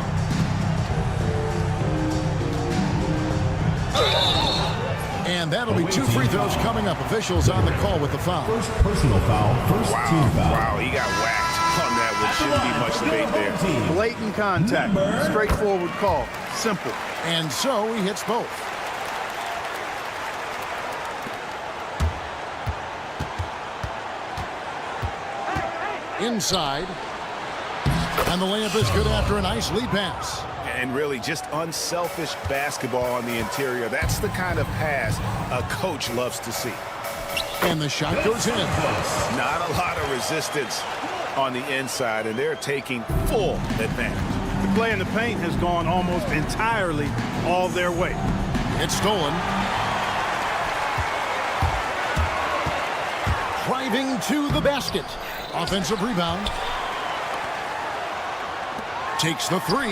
And that'll be 2 free throws coming up. Officials on the call with the foul. First personal foul, first team foul. Wow, he got whacked on that one. Shouldn't be much debate there. Blatant contact. Straightforward call. Simple. And so he hits both. Inside. And the layup is good after a nice lead pass. And really just unselfish basketball on the interior. That's the kind of pass a coach loves to see. And the shot goes in. Not a lot of resistance on the inside, and they're taking full advantage. The play in the paint has gone almost entirely all their way. It's stolen. Driving to the basket. Offensive rebound. Takes the 3.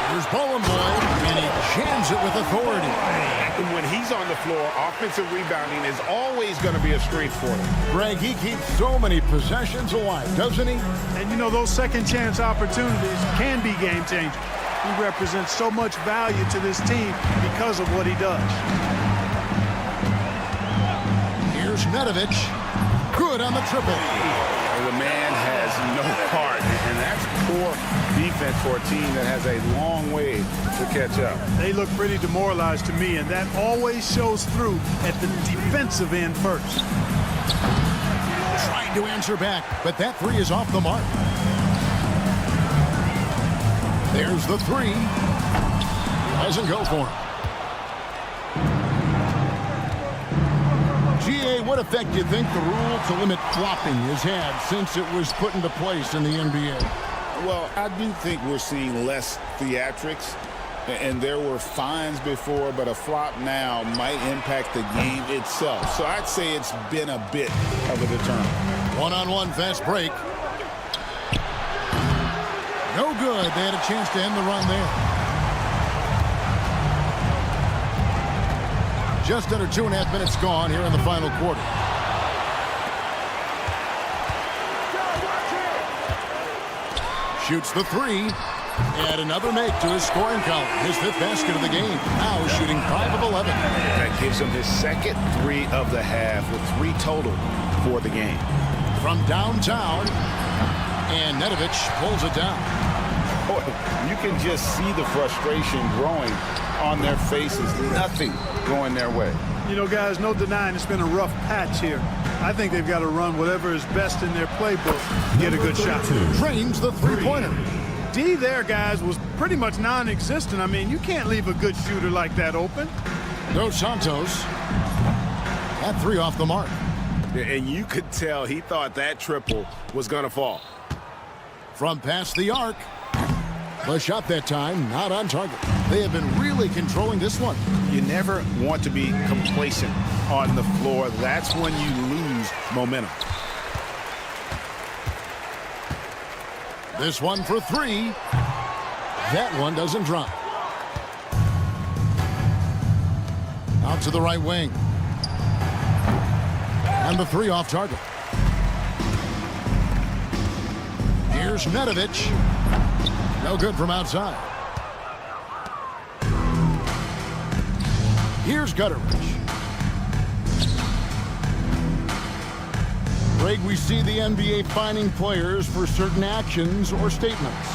Here's Bowen Boyd, and he jams it with authority. And when he's on the floor, offensive rebounding is always going to be a strength for him. Greg, he keeps so many possessions alive, doesn't he? And, you know, those second chance opportunities can be game changing. He represents so much value to this team because of what he does. Here's Nedovic. Good on the triple. The man has no heart, and that's poor defense for a team that has a long way to catch up. They look pretty demoralized to me, and that always shows through at the defensive end first. Trying to answer back, but that 3 is off the mark. There's the 3. Doesn't go for him. GA, what effect do you think the rule to limit flopping has had since it was put into place in the NBA? Well, I do think we're seeing less theatrics, and there were fines before, but a flop now might impact the game itself. So I'd say it's been a bit of a deterrent. One-on-one fast break. No good. They had a chance to end the run there. Just under 2.5 minutes gone here in the final quarter. Shoots the 3. And another make to his scoring column. His 5th basket of the game. Now shooting 5 of 11. That gives him his second 3 of the half with 3 total for the game. From downtown. And Nedovic pulls it down. Boy, you can just see the frustration growing on their faces. Nothing going their way. You know, guys, no denying it's been a rough patch here. I think they've got to run whatever is best in their playbook to get a good shot. Drains the 3-pointer. D there, guys, was pretty much non-existent. I mean, you can't leave a good shooter like that open. Dos Santos. That 3 off the mark. And you could tell he thought that triple was going to fall. From past the arc. The shot that time, not on target. They have been really controlling this one. You never want to be complacent on the floor. That's when you lose momentum. This one for 3. That one doesn't drop. Out to the right wing. And the 3 off target. Here's Nedovic. No good from outside. Here's Gutteridge. Greg, we see the NBA fining players for certain actions or statements.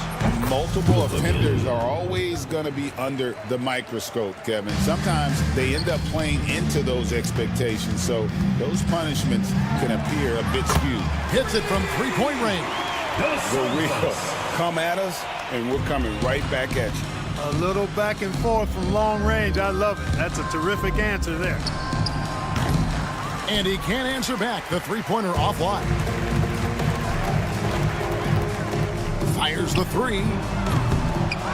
Multiple offenders are always going to be under the microscope, Kevin. Sometimes they end up playing into those expectations, so those punishments can appear a bit skewed. Hits it from 3-point range. For real. Come at us, and we're coming right back at you. A little back and forth from long range. I love it. That's a terrific answer there. And he can't answer back. The three-pointer offline. Fires the three.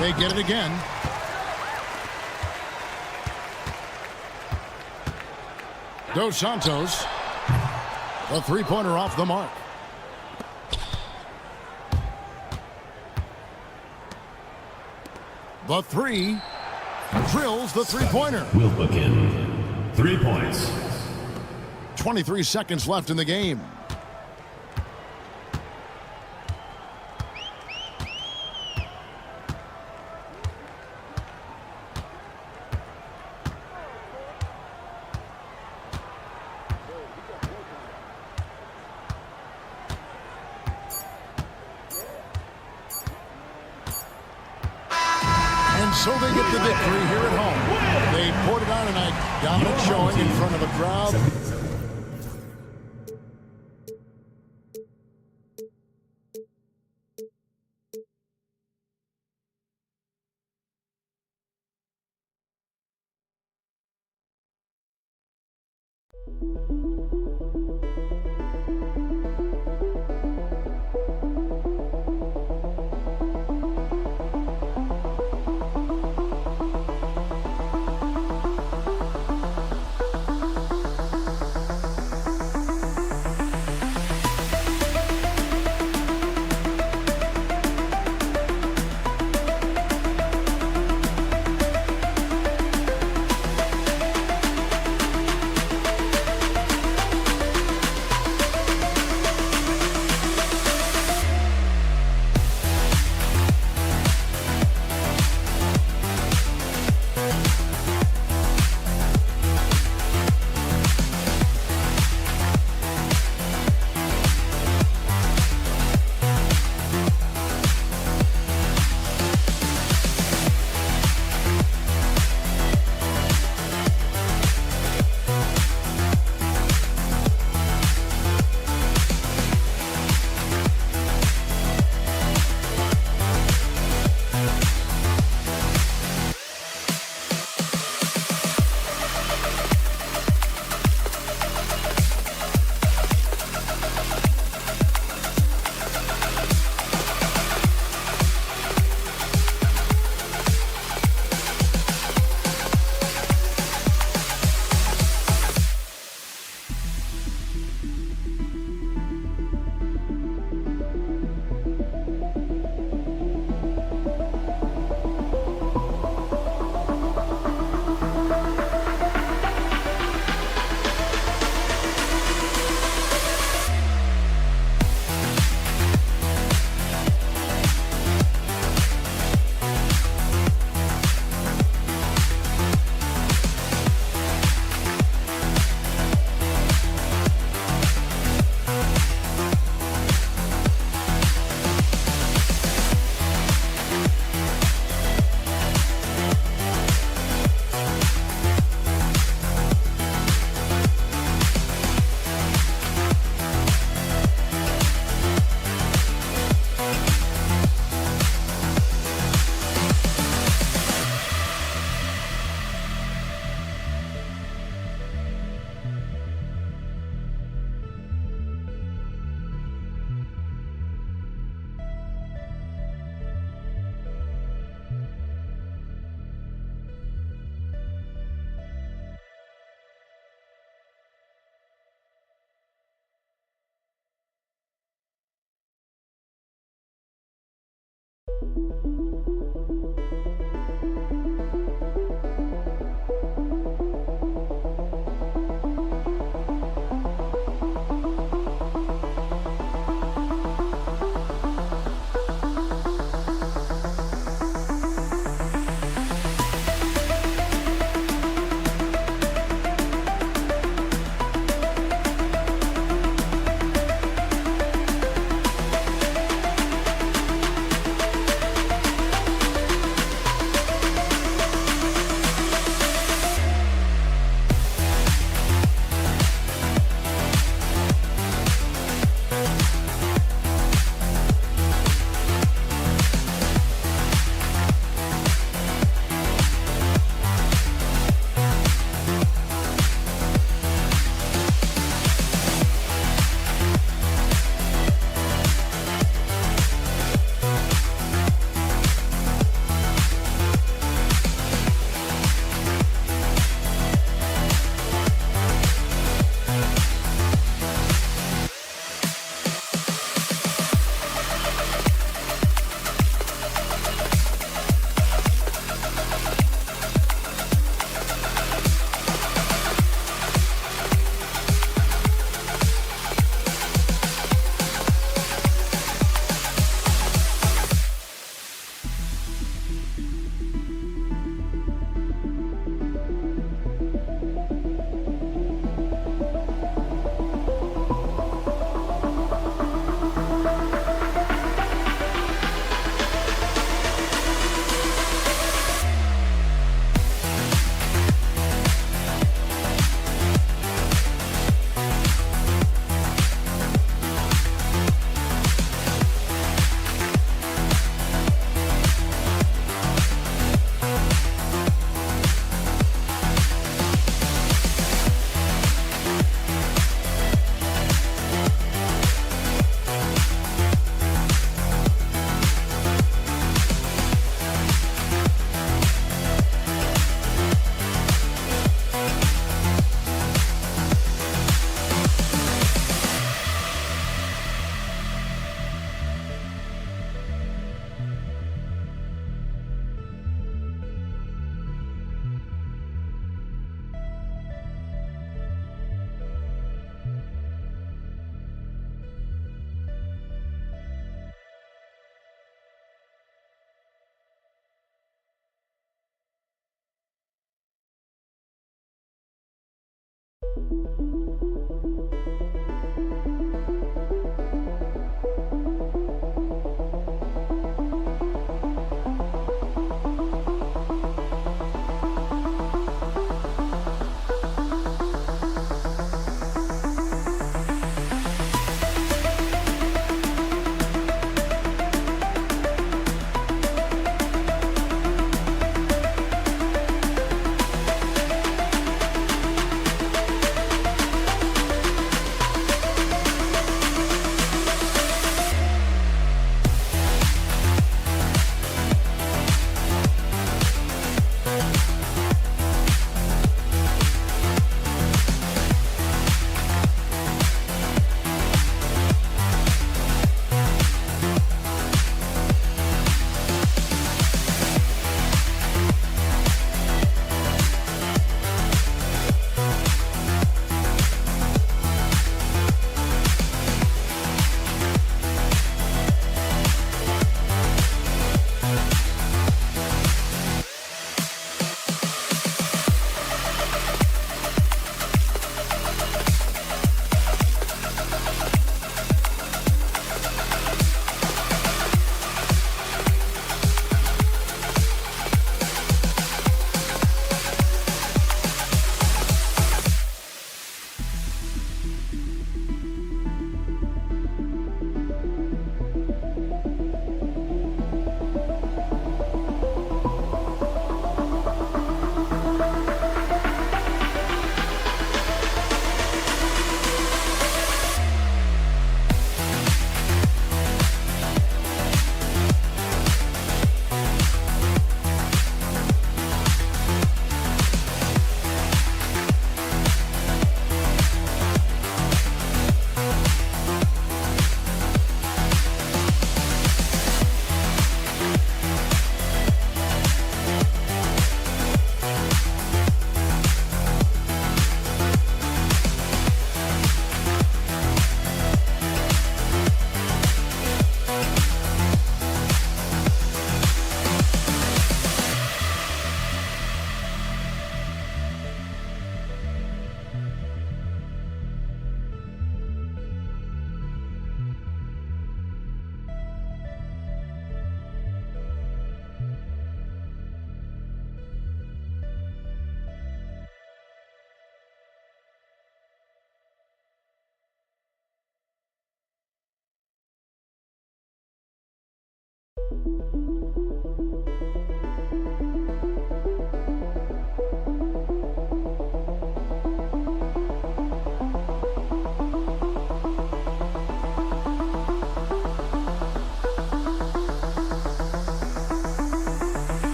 They get it again. Dos Santos. The three-pointer off the mark. The three. Drills the three-pointer. Wilbekin, 3 points. 23 seconds left in the game. And so they get the victory here at home. They poured it on tonight. Dominant showing in front of a crowd.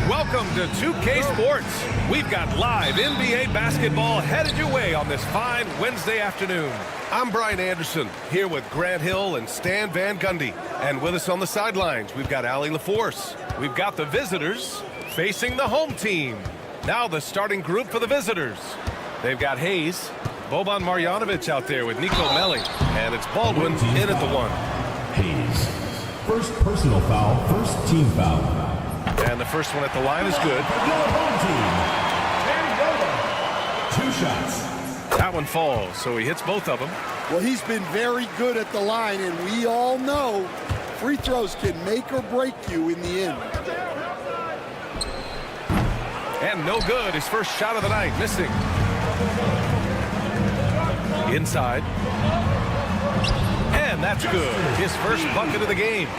Welcome to 2K Sports. We've got live NBA basketball headed your way on this fine Wednesday afternoon. I'm Brian Anderson, here with Grant Hill and Stan Van Gundy. And with us on the sidelines, we've got Allie LaForce. We've got the visitors facing the home team. Now the starting group for the visitors. They've got Hayes, Boban Marjanovic out there with Nico Melli, and it's Baldwin in at the one. Hayes. First personal foul, first team foul. And the first one at the line is good. Two shots. That one falls, so he hits both of them. Well, he's been very good at the line, and we all know free throws can make or break you in the end. And no good. His first shot of the night, missing. Inside. And that's good. His first bucket of the game.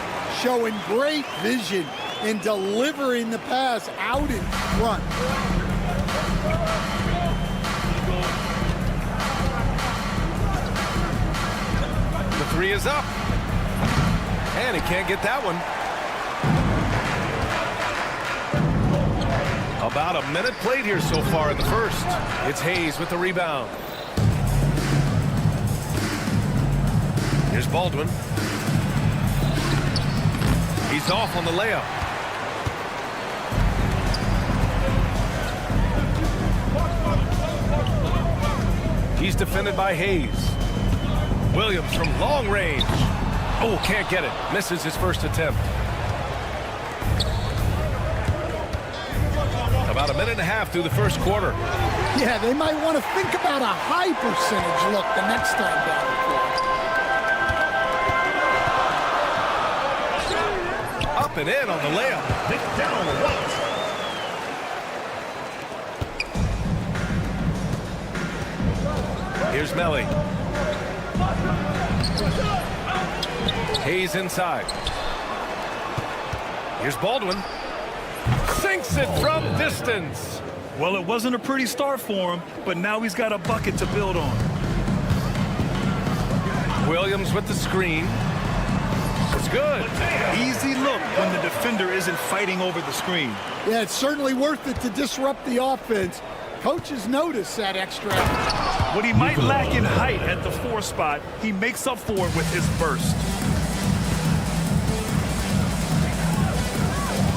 Showing great vision in delivering the pass out in front. The three is up. And he can't get that one. About a minute played here so far in the first. It's Hayes with the rebound. Here's Baldwin. He's off on the layup. He's defended by Hayes. Williams from long range. Oh, can't get it. Misses his first attempt. About a minute and a half through the first quarter. Yeah, they might want to think about a high percentage look the next time down the floor. Up and in on the layup. Down the right. Here's Melli. Hayes inside. Here's Baldwin. Sinks it from distance. Well, it wasn't a pretty start for him, but now he's got a bucket to build on. Williams with the screen. It's good. Easy look when the defender isn't fighting over the screen. Yeah, it's certainly worth it to disrupt the offense. Coaches notice that extra effort. What he might lack in height at the 4 spot, he makes up for it with his burst.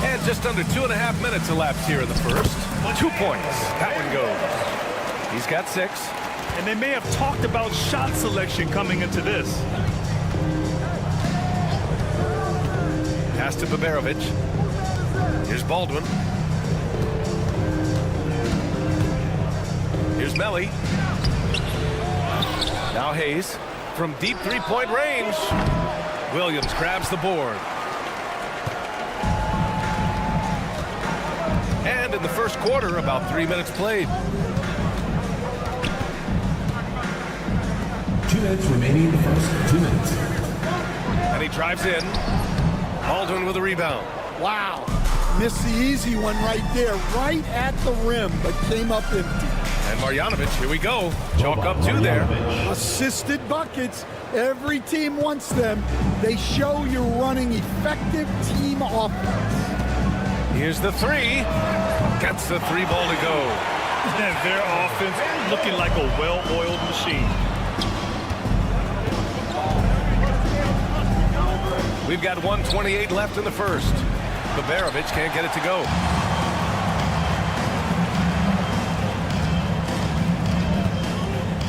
And just under 2.5 minutes elapsed here in the first. 2 points. That one goes. He's got 6. And they may have talked about shot selection coming into this. Pass to Baberovic. Here's Baldwin. Here's Melli. Now Hayes from deep three-point range. Williams grabs the board. And in the first quarter, about 3 minutes played. 2 minutes remaining in the first 2 minutes. And he drives in. Baldwin with a rebound. Wow. Missed the easy one right there, right at the rim, but came up empty. And Marjanovic, here we go. Chalk up 2 there. Assisted buckets. Every team wants them. They show you're running effective team offense. Here's the 3. Gets the 3 ball to go. And their offense looking like a well-oiled machine. We've got 1:28 left in the first. Baberovic can't get it to go.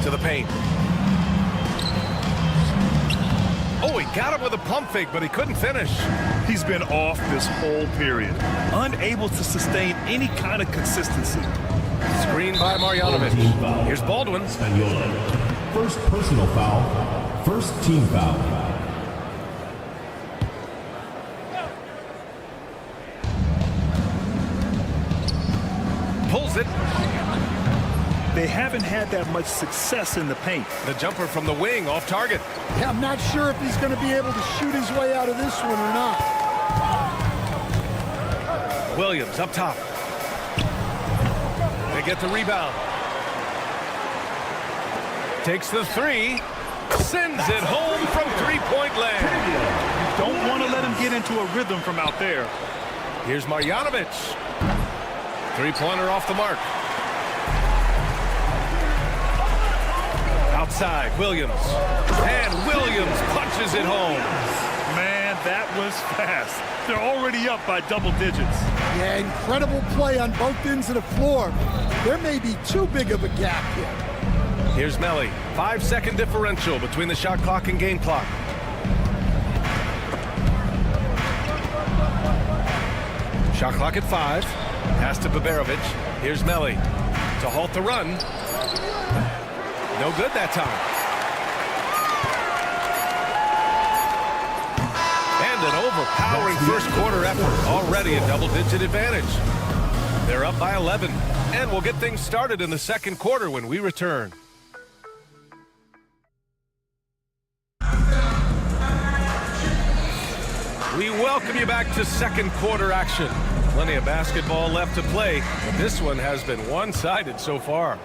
To the paint. Oh, he got him with a pump fake, but he couldn't finish. He's been off this whole period, unable to sustain any kind of consistency. Screen by Marjanovic. Here's Baldwin. First personal foul, first team foul. Pulls it. They haven't had that much success in the paint. The jumper from the wing off target. Yeah, I'm not sure if he's going to be able to shoot his way out of this one or not. Williams up top. They get the rebound. Takes the 3. Sends it home from three-point land. Don't want to let him get into a rhythm from out there. Here's Marjanovic. Three-pointer off the mark. Outside, Williams. And Williams punches it home. Man, that was fast. They're already up by double digits. Yeah, incredible play on both ends of the floor. There may be too big of a gap here. Here's Melly. 5-second differential between the shot clock and game clock. Shot clock at 5. Pass to Baberovic. Here's Melly to halt the run. No good that time. And an overpowering first quarter effort. Already a double-digit advantage. They're up by 11. And we'll get things started in the second quarter when we return. We welcome you back to second quarter action. Plenty of basketball left to play, but this one has been one-sided so far.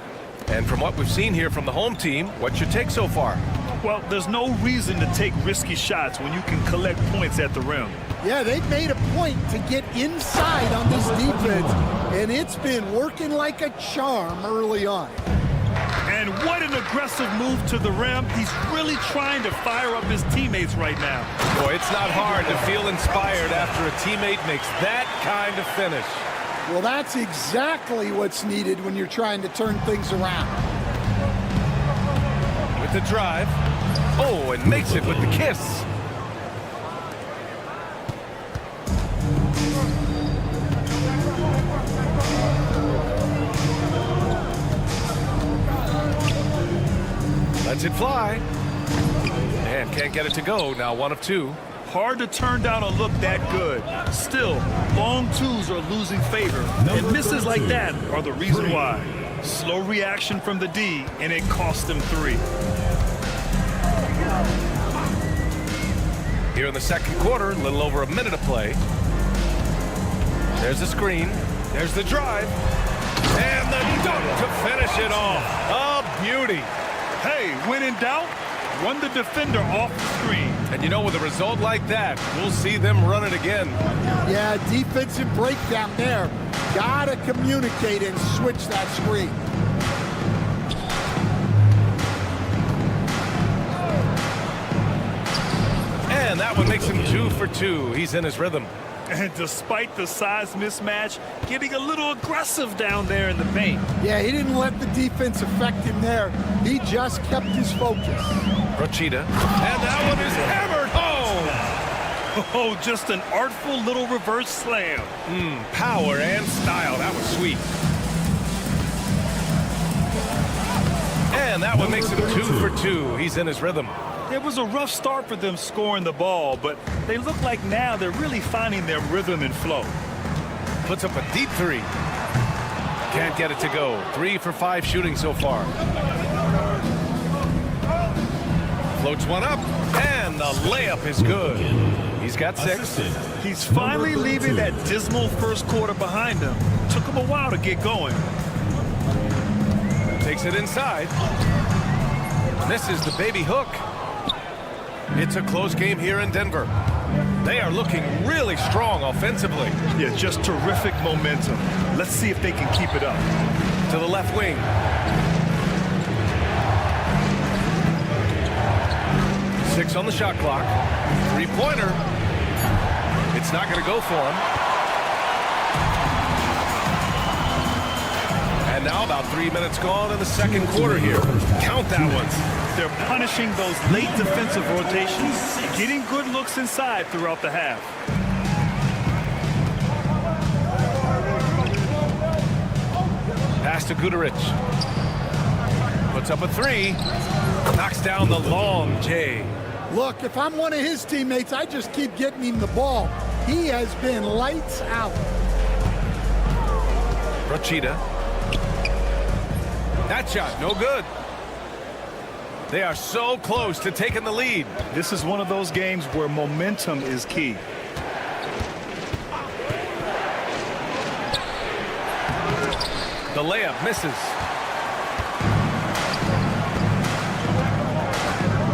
And from what we've seen here from the home team, what's your take so far? Well, there's no reason to take risky shots when you can collect points at the rim. Yeah, they've made a point to get inside on this defense, and it's been working like a charm early on. And what an aggressive move to the rim. He's really trying to fire up his teammates right now. Boy, it's not hard to feel inspired after a teammate makes that kind of finish. Well, that's exactly what's needed when you're trying to turn things around. With the drive. Oh, and makes it with the kiss. Lets it fly. And can't get it to go. Now 1 of 2. Hard to turn down a look that good. Still, long twos are losing favor. And misses like that are the reason why. Slow reaction from the D, and it cost them 3. Here in the second quarter, a little over a minute of play. There's the screen. There's the drive. And the dunk to finish it off. A beauty. Hey, when in doubt, run the defender off the screen. And you know, with a result like that, we'll see them run it again. Yeah, defensive breakdown there. Gotta communicate and switch that screen. And that one makes him 2 for 2. He's in his rhythm. And despite the size mismatch, getting a little aggressive down there in the paint. Yeah, he didn't let the defense affect him there. He just kept his focus. Rachida. And that one is hammered home. Oh, just an artful little reverse slam. Power and style. That was sweet. And that one makes him 2 for 2. He's in his rhythm. It was a rough start for them scoring the ball, but they look like now they're really finding their rhythm and flow. Puts up a deep 3. Can't get it to go. 3 for 5 shooting so far. Floats one up, and the layup is good. He's got 6. He's finally leaving that dismal first quarter behind him. Took him a while to get going. Takes it inside. Misses the baby hook. It's a close game here in Denver. They are looking really strong offensively. Yeah, just terrific momentum. Let's see if they can keep it up. To the left wing. Six on the shot clock. Three-pointer. It's not going to go for him. And now about 3 minutes gone in the second quarter here. Count that one. They're punishing those late defensive rotations, getting good looks inside throughout the half. Pass to Guduric. Puts up a 3. Knocks down the long J. Look, if I'm one of his teammates, I just keep getting him the ball. He has been lights out. Rachida. That shot, no good. They are so close to taking the lead. This is one of those games where momentum is key. The layup misses.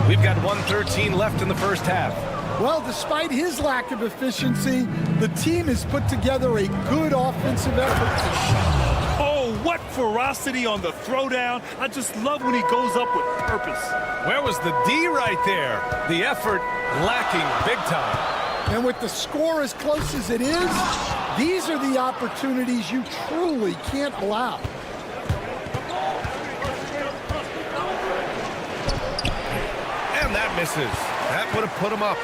We've got 1:13 left in the first half. Well, despite his lack of efficiency, the team has put together a good offensive effort. Oh, what ferocity on the throwdown. I just love when he goes up with purpose. Where was the D right there? The effort lacking big time. And with the score as close as it is, these are the opportunities you truly can't allow. And that misses. That would have put him up.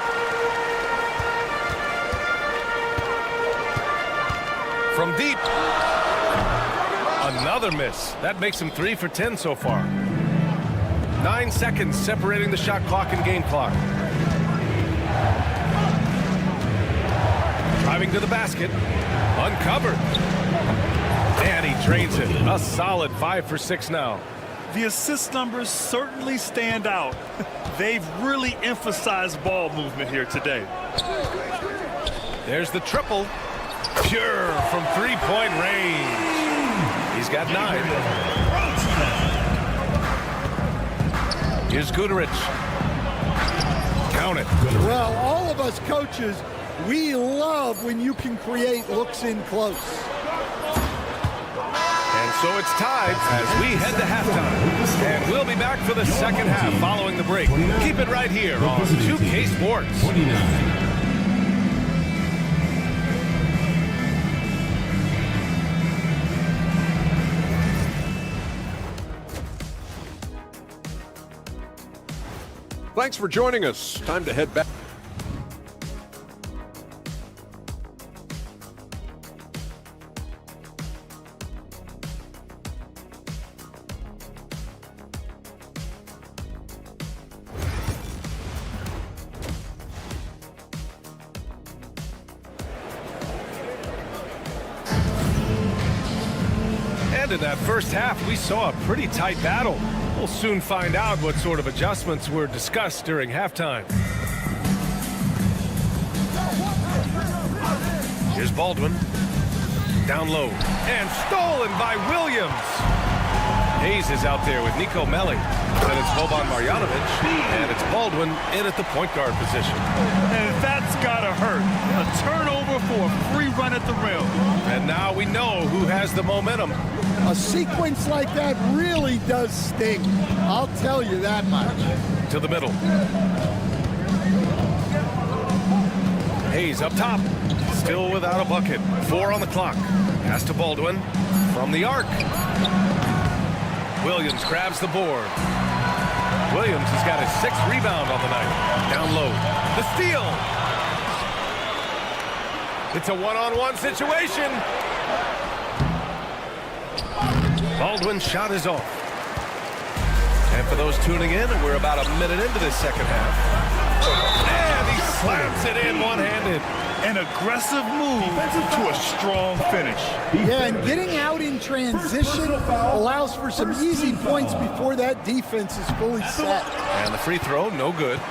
From deep. Another miss. That makes him 3 for 10 so far. 9 seconds separating the shot clock and game clock. Driving to the basket. Uncovered. And he drains it. A solid 5 for 6 now. The assist numbers certainly stand out. They've really emphasized ball movement here today. There's the triple. Pure from three-point range. He's got 9. Here's Guterich. Count it. Well, all of us coaches, we love when you can create looks in close. And so it's tied as we head to halftime. And we'll be back for the second half following the break. Keep it right here on 2K Sports. 29. Thanks for joining us. Time to head back. And in that first half, we saw a pretty tight battle. We'll soon find out what sort of adjustments were discussed during halftime. Here's Baldwin. Down low. And stolen by Williams. Hayes is out there with Nico Melli. Then it's Boban Marjanovic. And it's Baldwin in at the point guard position. And that's gotta hurt. A turnover for a free run at the rim. And now we know who has the momentum. A sequence like that really does sting. I'll tell you that much. To the middle. Hayes up top. Still without a bucket. 4 on the clock. Pass to Baldwin. From the arc. Williams grabs the board. Williams has got his 6th rebound on the night. Down low. The steal. It's a one-on-one situation. Baldwin's shot is off. And for those tuning in, we're about a minute into this second half. And he slams it in one-handed. An aggressive move to a strong finish. Yeah, and getting out in transition allows for some easy points before that defense is fully set. And the free throw, no good.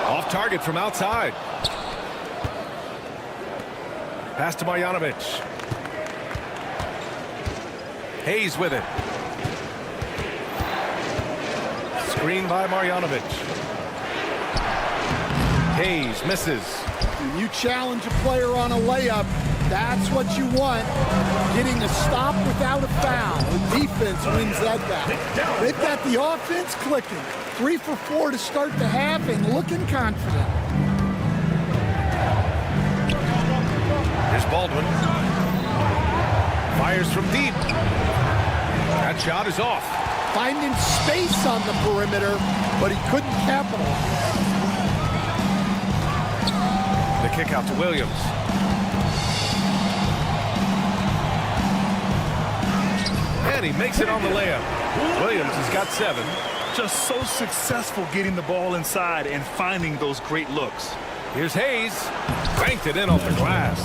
Off target from outside. Pass to Marjanovic. Hayes with it. Screen by Marjanovic. Hayes misses. When you challenge a player on a layup, that's what you want. Getting a stop without a foul. The defense wins that battle. They've got the offense clicking. 3 for 4 to start the half and looking confident. Here's Baldwin. Fires from deep. That shot is off. Finding space on the perimeter, but he couldn't capitalize. The kick out to Williams. And he makes it on the layup. Williams has got 7. Just so successful getting the ball inside and finding those great looks. Here's Hayes. Banked it in off the glass.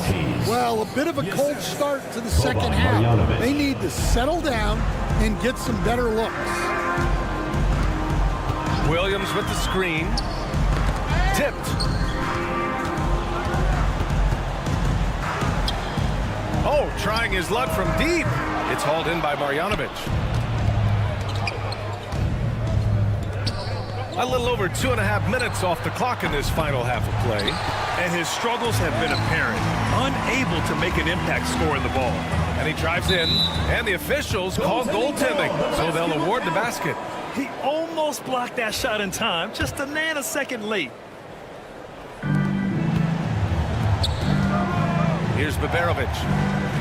Well, a bit of a cold start to the second half. They need to settle down and get some better looks. Williams with the screen. Tipped. Oh, trying his luck from deep. It's hauled in by Marjanovic. A little over 2.5 minutes off the clock in this final half of play. And his struggles have been apparent. Unable to make an impact scoring the ball. And he drives in, and the officials call goaltending, so they'll award the basket. He almost blocked that shot in time, just a nanosecond late. Here's Baberovic.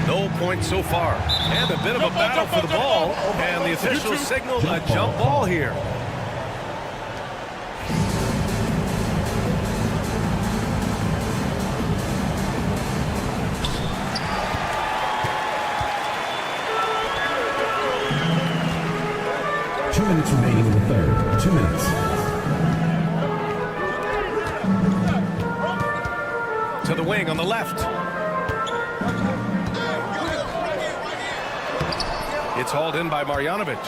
No points so far. And a bit of a battle for the ball, and the officials signal a jump ball here. Minutes remaining in the third. 2 minutes. To the wing on the left. It's hauled in by Marjanovic.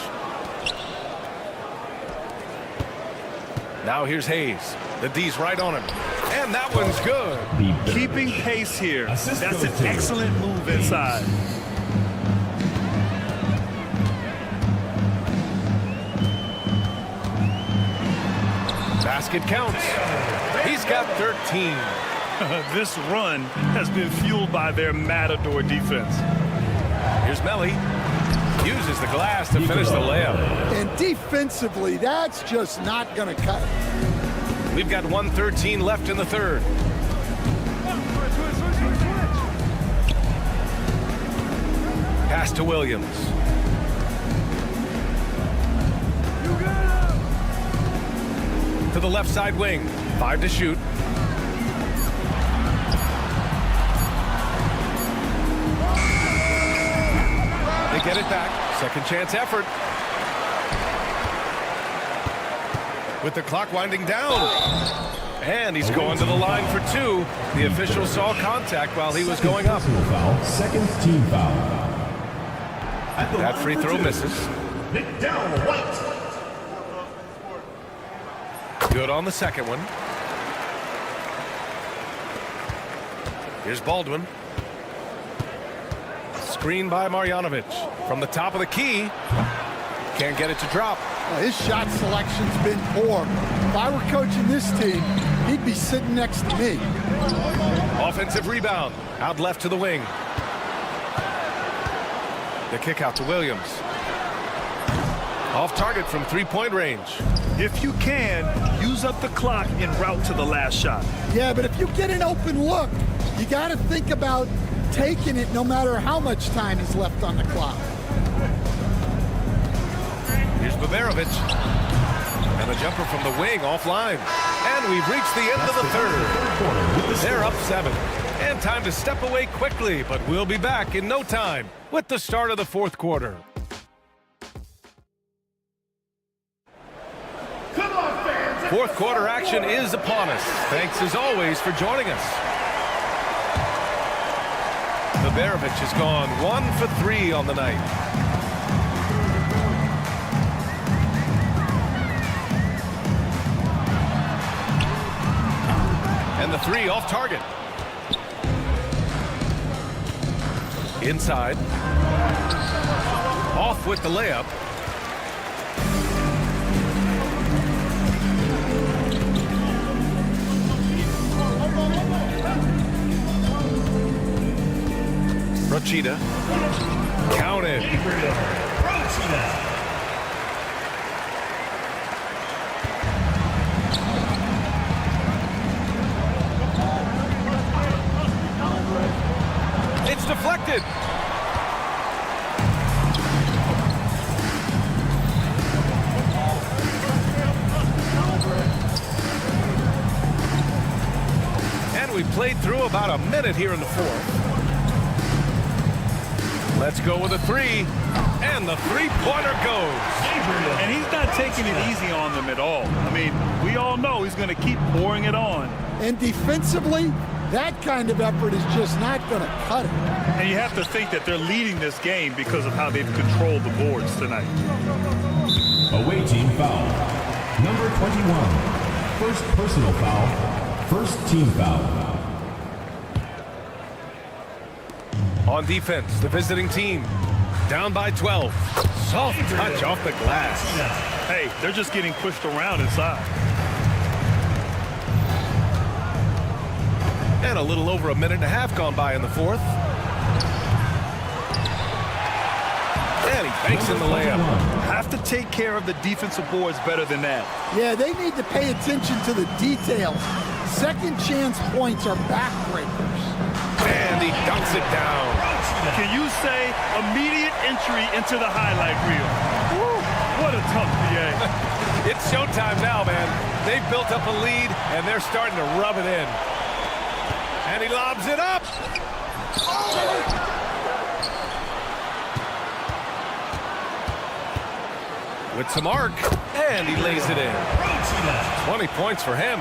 Now here's Hayes. The D's right on him. And that one's good. Keeping pace here. That's an excellent move inside. Basket counts. He's got 13. This run has been fueled by their matador defense. Here's Melly. Uses the glass to finish the layup. And defensively, that's just not going to cut it. We've got 1:13 left in the third. Pass to Williams. To the left side wing. 5 to shoot. They get it back. Second chance effort. With the clock winding down. And he's going to the line for 2. The official saw contact while he was going up. Second team foul. That free throw misses. Good on the second one. Here's Baldwin. Screen by Marjanovic. From the top of the key. Can't get it to drop. Well, his shot selection's been poor. If I were coaching this team, he'd be sitting next to me. Offensive rebound. Out left to the wing. The kick out to Williams. Off target from three-point range. If you can, use up the clock en route to the last shot. Yeah, but if you get an open look, you got to think about taking it no matter how much time is left on the clock. Here's Baberovic. And a jumper from the wing offline. And we've reached the end of the third. They're up 7. And time to step away quickly, but we'll be back in no time with the start of the fourth quarter. Fourth quarter action is upon us. Thanks as always for joining us. Baberovic has gone 1 for 3 on the night. And the 3 off target. Inside. Off with the layup. Rochita. Counted. It's deflected. And we played through about a minute here in the fourth. Let's go with a 3, and the three-pointer goes. And he's not taking it easy on them at all. I mean, we all know he's going to keep pouring it on. And defensively, that kind of effort is just not going to cut it. And you have to think that they're leading this game because of how they've controlled the boards tonight. Away team foul. Number 21. First personal foul. First team foul. On defense, the visiting team down by 12. Soft touch off the glass. Hey, they're just getting pushed around inside. And a little over a minute and a half gone by in the fourth. And he banks in the layup. Have to take care of the defensive boards better than that. Yeah, they need to pay attention to the details. Second chance points are backbreakers. And he dunks it down. Can you say immediate entry into the highlight reel? Woo, what a tough PA. It's showtime now, man. They've built up a lead, and they're starting to rub it in. And he lobs it up. With some arc, and he lays it in. 20 points for him.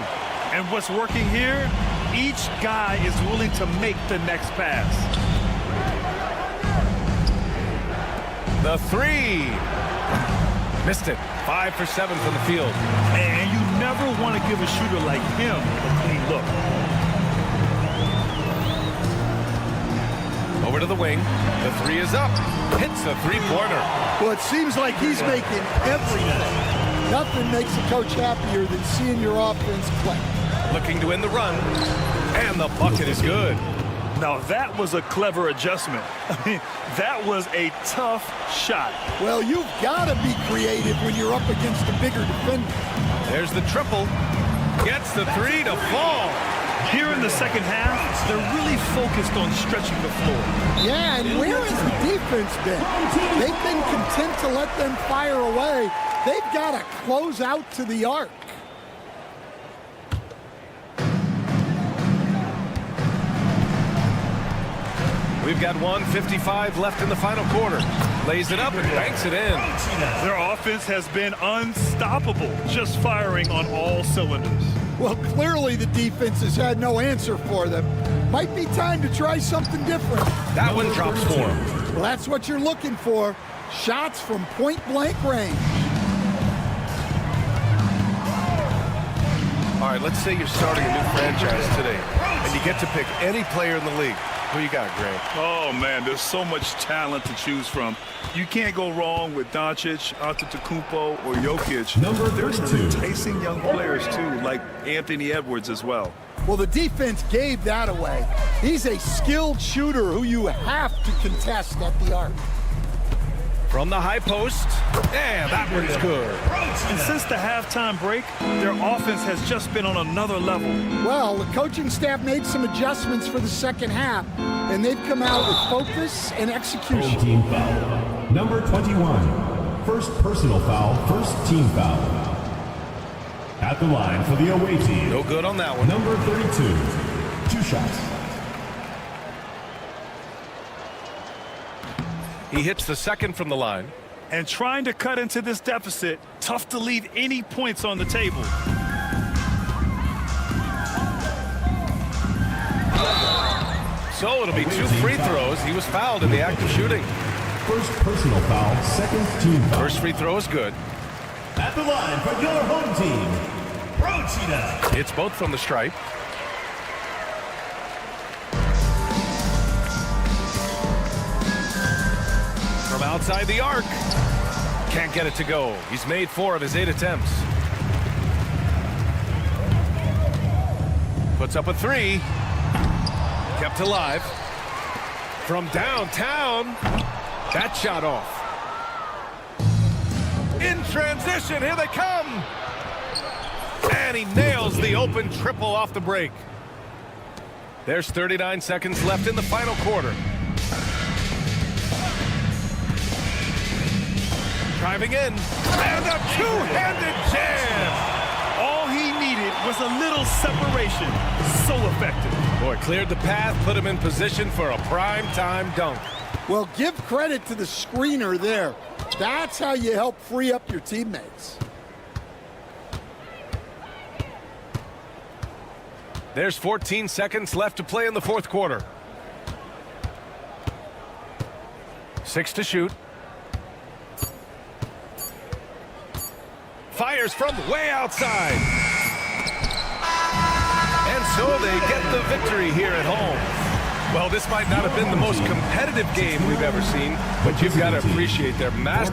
And what's working here? Each guy is willing to make the next pass. The three. Missed it. 5 for 7 from the field. And you never want to give a shooter like him a clean look. Over to the wing. The three is up. Hits the three-pointer. Well, it seems like he's making everything. Nothing makes a coach happier than seeing your offense play. Looking to end the run. And the bucket is good. Now that was a clever adjustment. I mean, that was a tough shot. Well, you've got to be creative when you're up against a bigger defender. There's the triple. Gets the three to fall. Here in the second half, they're really focused on stretching the floor. Yeah, and where has the defense been? They've been content to let them fire away. They've got to close out to the arc. We've got 1:55 left in the final quarter. Lays it up and banks it in. Their offense has been unstoppable, just firing on all cylinders. Well, clearly the defense has had no answer for them. Might be time to try something different. That one drops for him. Well, that's what you're looking for. Shots from point-blank range. All right, let's say you're starting a new franchise today, and you get to pick any player in the league. Who you got, Grant? Oh, man, there's so much talent to choose from. You can't go wrong with Doncic, Antetokounmpo, or Jokic. There's some enticing young players, too, like Anthony Edwards as well. Well, the defense gave that away. He's a skilled shooter who you have to contest at the arc. From the high post, and that one's good. And since the halftime break, their offense has just been on another level. Well, the coaching staff made some adjustments for the second half, and they've come out with focus and execution. Team foul. Number 21. First personal foul, first team foul. At the line for the away team. No good on that one. Number 32. 2 shots. He hits the second from the line. And trying to cut into this deficit, tough to leave any points on the table. So it'll be 2 free throws. He was fouled in the act of shooting. First personal foul, second team foul. First free throw is good. At the line for your home team, Crvena. It's both from the stripe. From outside the arc. Can't get it to go. He's made 4 of his 8 attempts. Puts up a 3. Kept alive. From downtown. That shot off. In transition, here they come. And he nails the open triple off the break. There's 39 seconds left in the final quarter. Driving in, and a two-handed jam. All he needed was a little separation. So effective. Boy, cleared the path, put him in position for a prime-time dunk. Well, give credit to the screener there. That's how you help free up your teammates. There's 14 seconds left to play in the fourth quarter. 6 to shoot. Fires from way outside. And so they get the victory here at home. Well, this might not have been the most competitive game we've ever seen, but you've got to appreciate their master.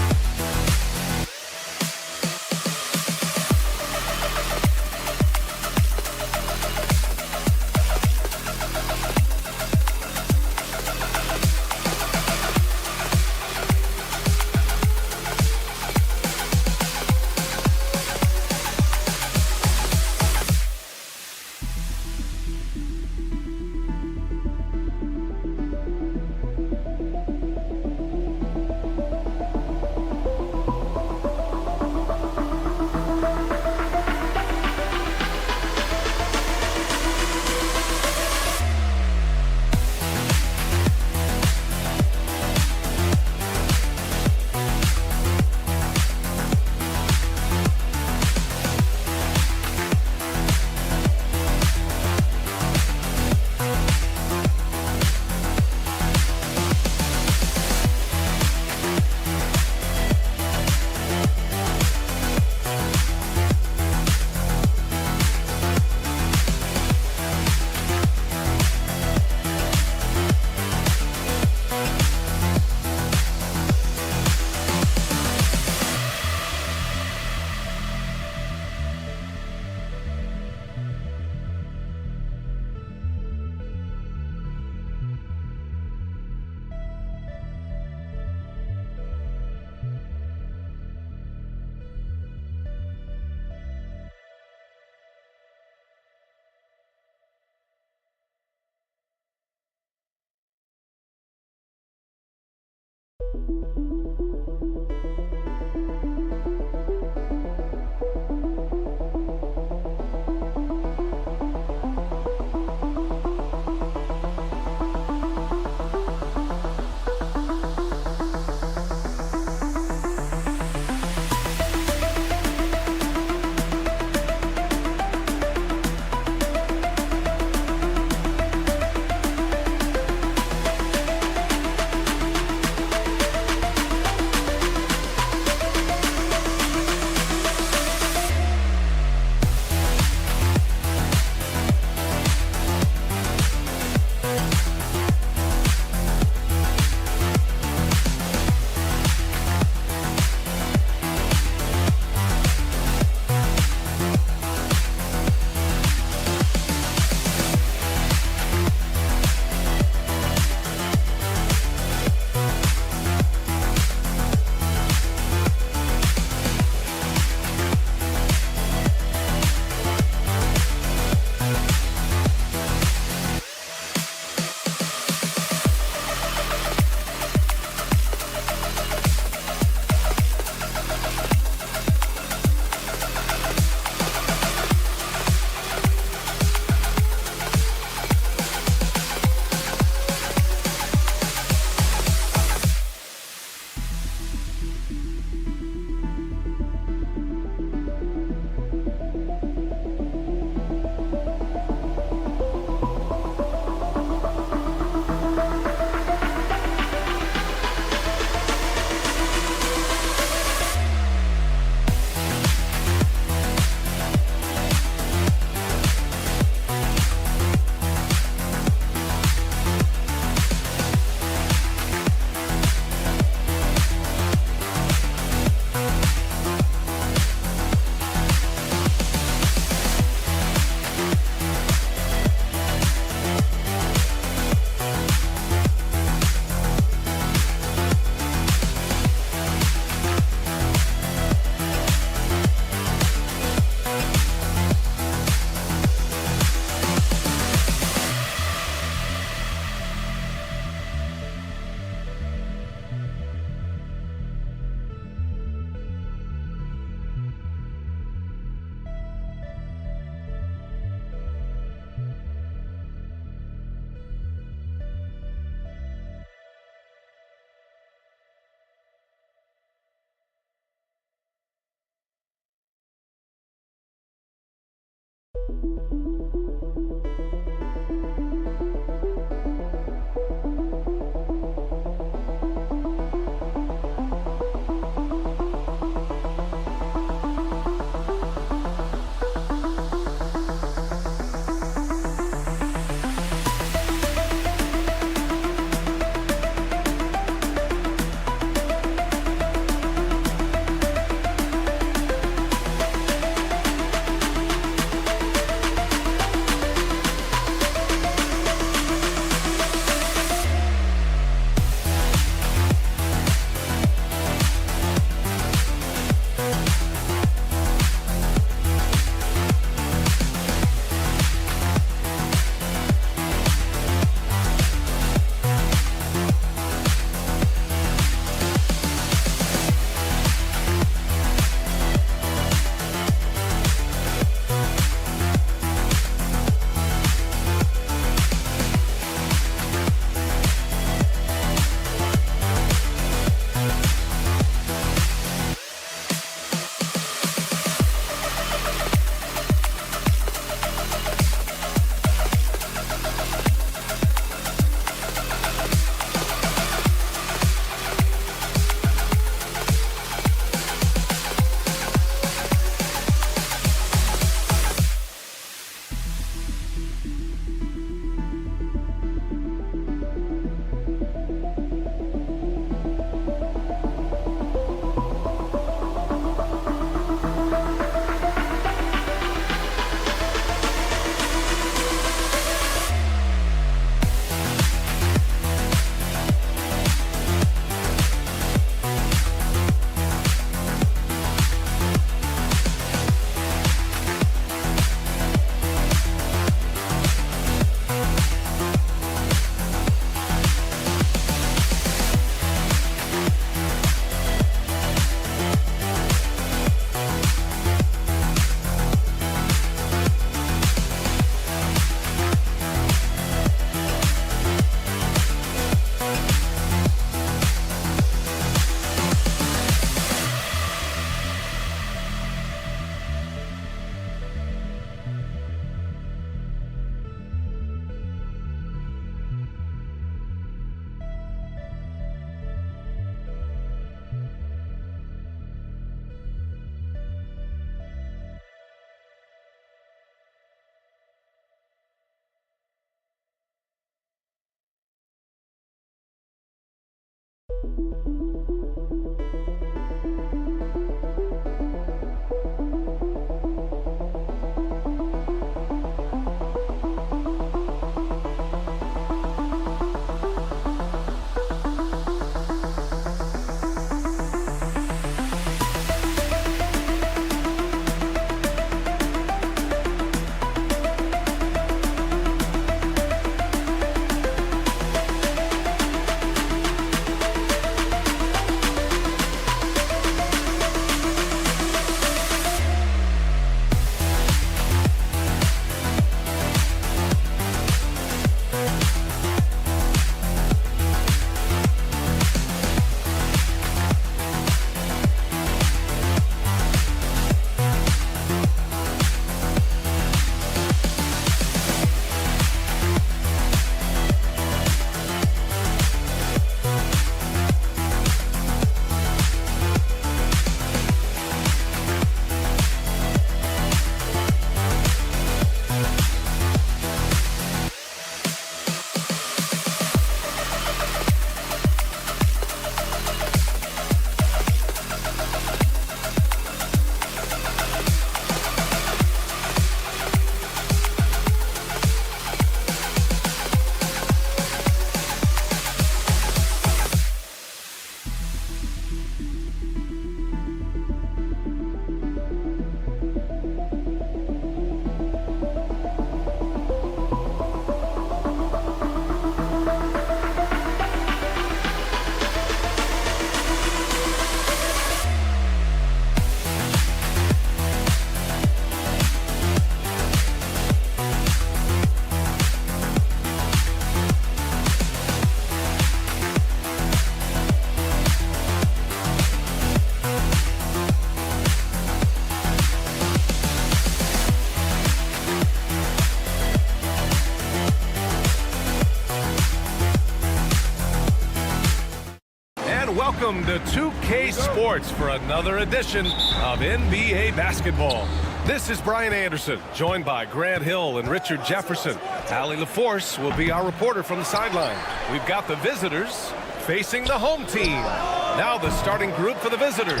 Welcome to 2K Sports for another edition of NBA basketball. This is Brian Anderson, joined by Grant Hill and Richard Jefferson. Allie LaForce will be our reporter from the sideline. We've got the visitors facing the home team. Now the starting group for the visitors.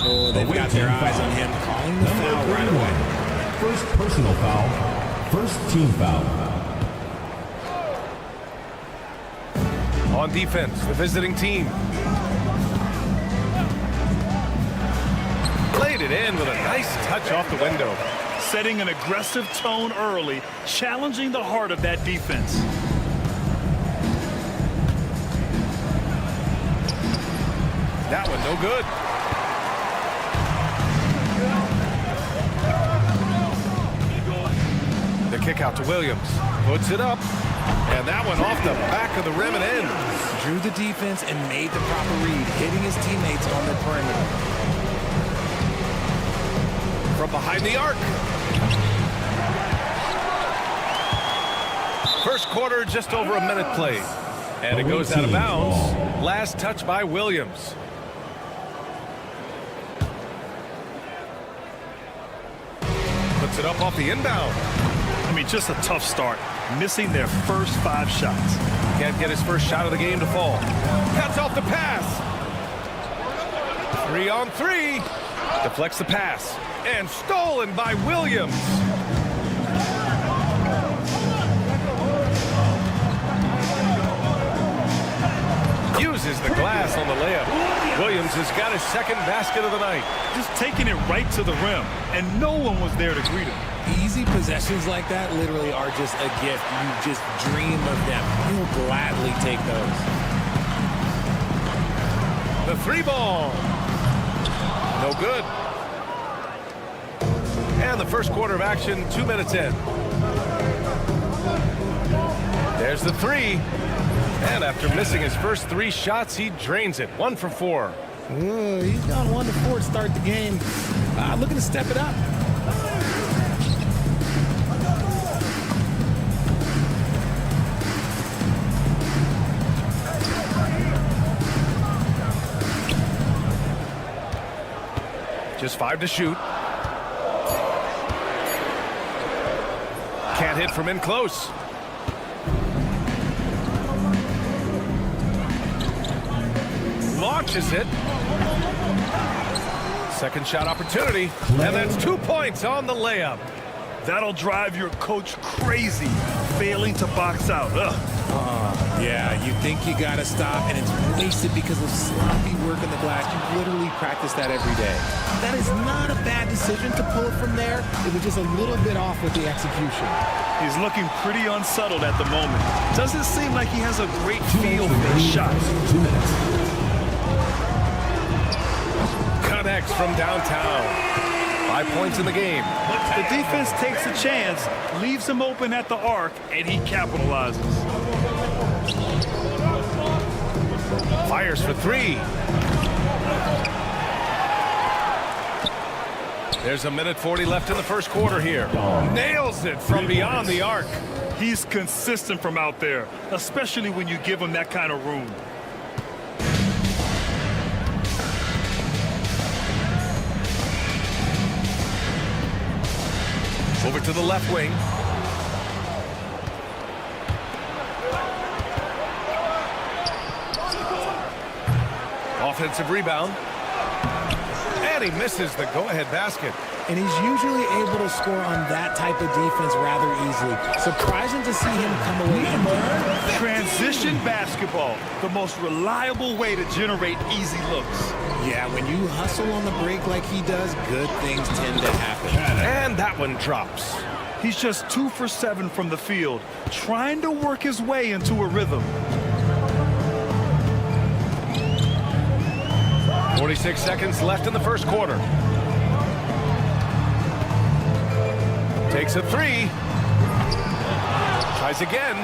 Oh, they've got their eyes on him, calling the foul right away. First personal foul, first team foul. On defense, the visiting team. Played it in with a nice touch off the window. Setting an aggressive tone early, challenging the heart of that defense. That one no good. The kick out to Williams. Puts it up. And that one off the back of the rim and in. Drew the defense and made the proper read, hitting his teammates on the perimeter. From behind the arc. First quarter, just over a minute played. And it goes out of bounds. Last touch by Williams. Puts it up off the inbound. I mean, just a tough start. Missing their first 5 shots. Can't get his first shot of the game to fall. Cuts off the pass. 3 on 3. Deflects the pass. And stolen by Williams. Uses the glass on the layup. Williams has got his second basket of the night. Just taking it right to the rim, and no one was there to greet him. Easy possessions like that literally are just a gift. You just dream of them. You'll gladly take those. The 3 ball. No good. And the first quarter of action, 2 minutes in. There's the 3. And after missing his first 3 shots, he drains it. 1 for 4. He's gone 1 to 4 to start the game. Looking to step it up. Just 5 to shoot. Can't hit from in close. Launches it. Second shot opportunity. And that's 2 points on the layup. That'll drive your coach crazy, failing to box out. Yeah, you think you got to stop, and it's wasted because of sloppy work in the glass. You literally practice that every day. That is not a bad decision to pull it from there. It was just a little bit off with the execution. He's looking pretty unsettled at the moment. Doesn't seem like he has a great feel for his shots. 2 minutes. Connects from downtown. 5 points in the game. The defense takes a chance, leaves him open at the arc, and he capitalizes. Fires for 3. There's 1:40 left in the first quarter here. Nails it from beyond the arc. He's consistent from out there, especially when you give him that kind of room. Over to the left wing. Offensive rebound. And he misses the go-ahead basket. And he's usually able to score on that type of defense rather easily. Surprising to see him come away empty. Transition basketball, the most reliable way to generate easy looks. Yeah, when you hustle on the break like he does, good things tend to happen. And that one drops. He's just 2 for 7 from the field, trying to work his way into a rhythm. 46 seconds left in the first quarter. Takes a 3. Tries again.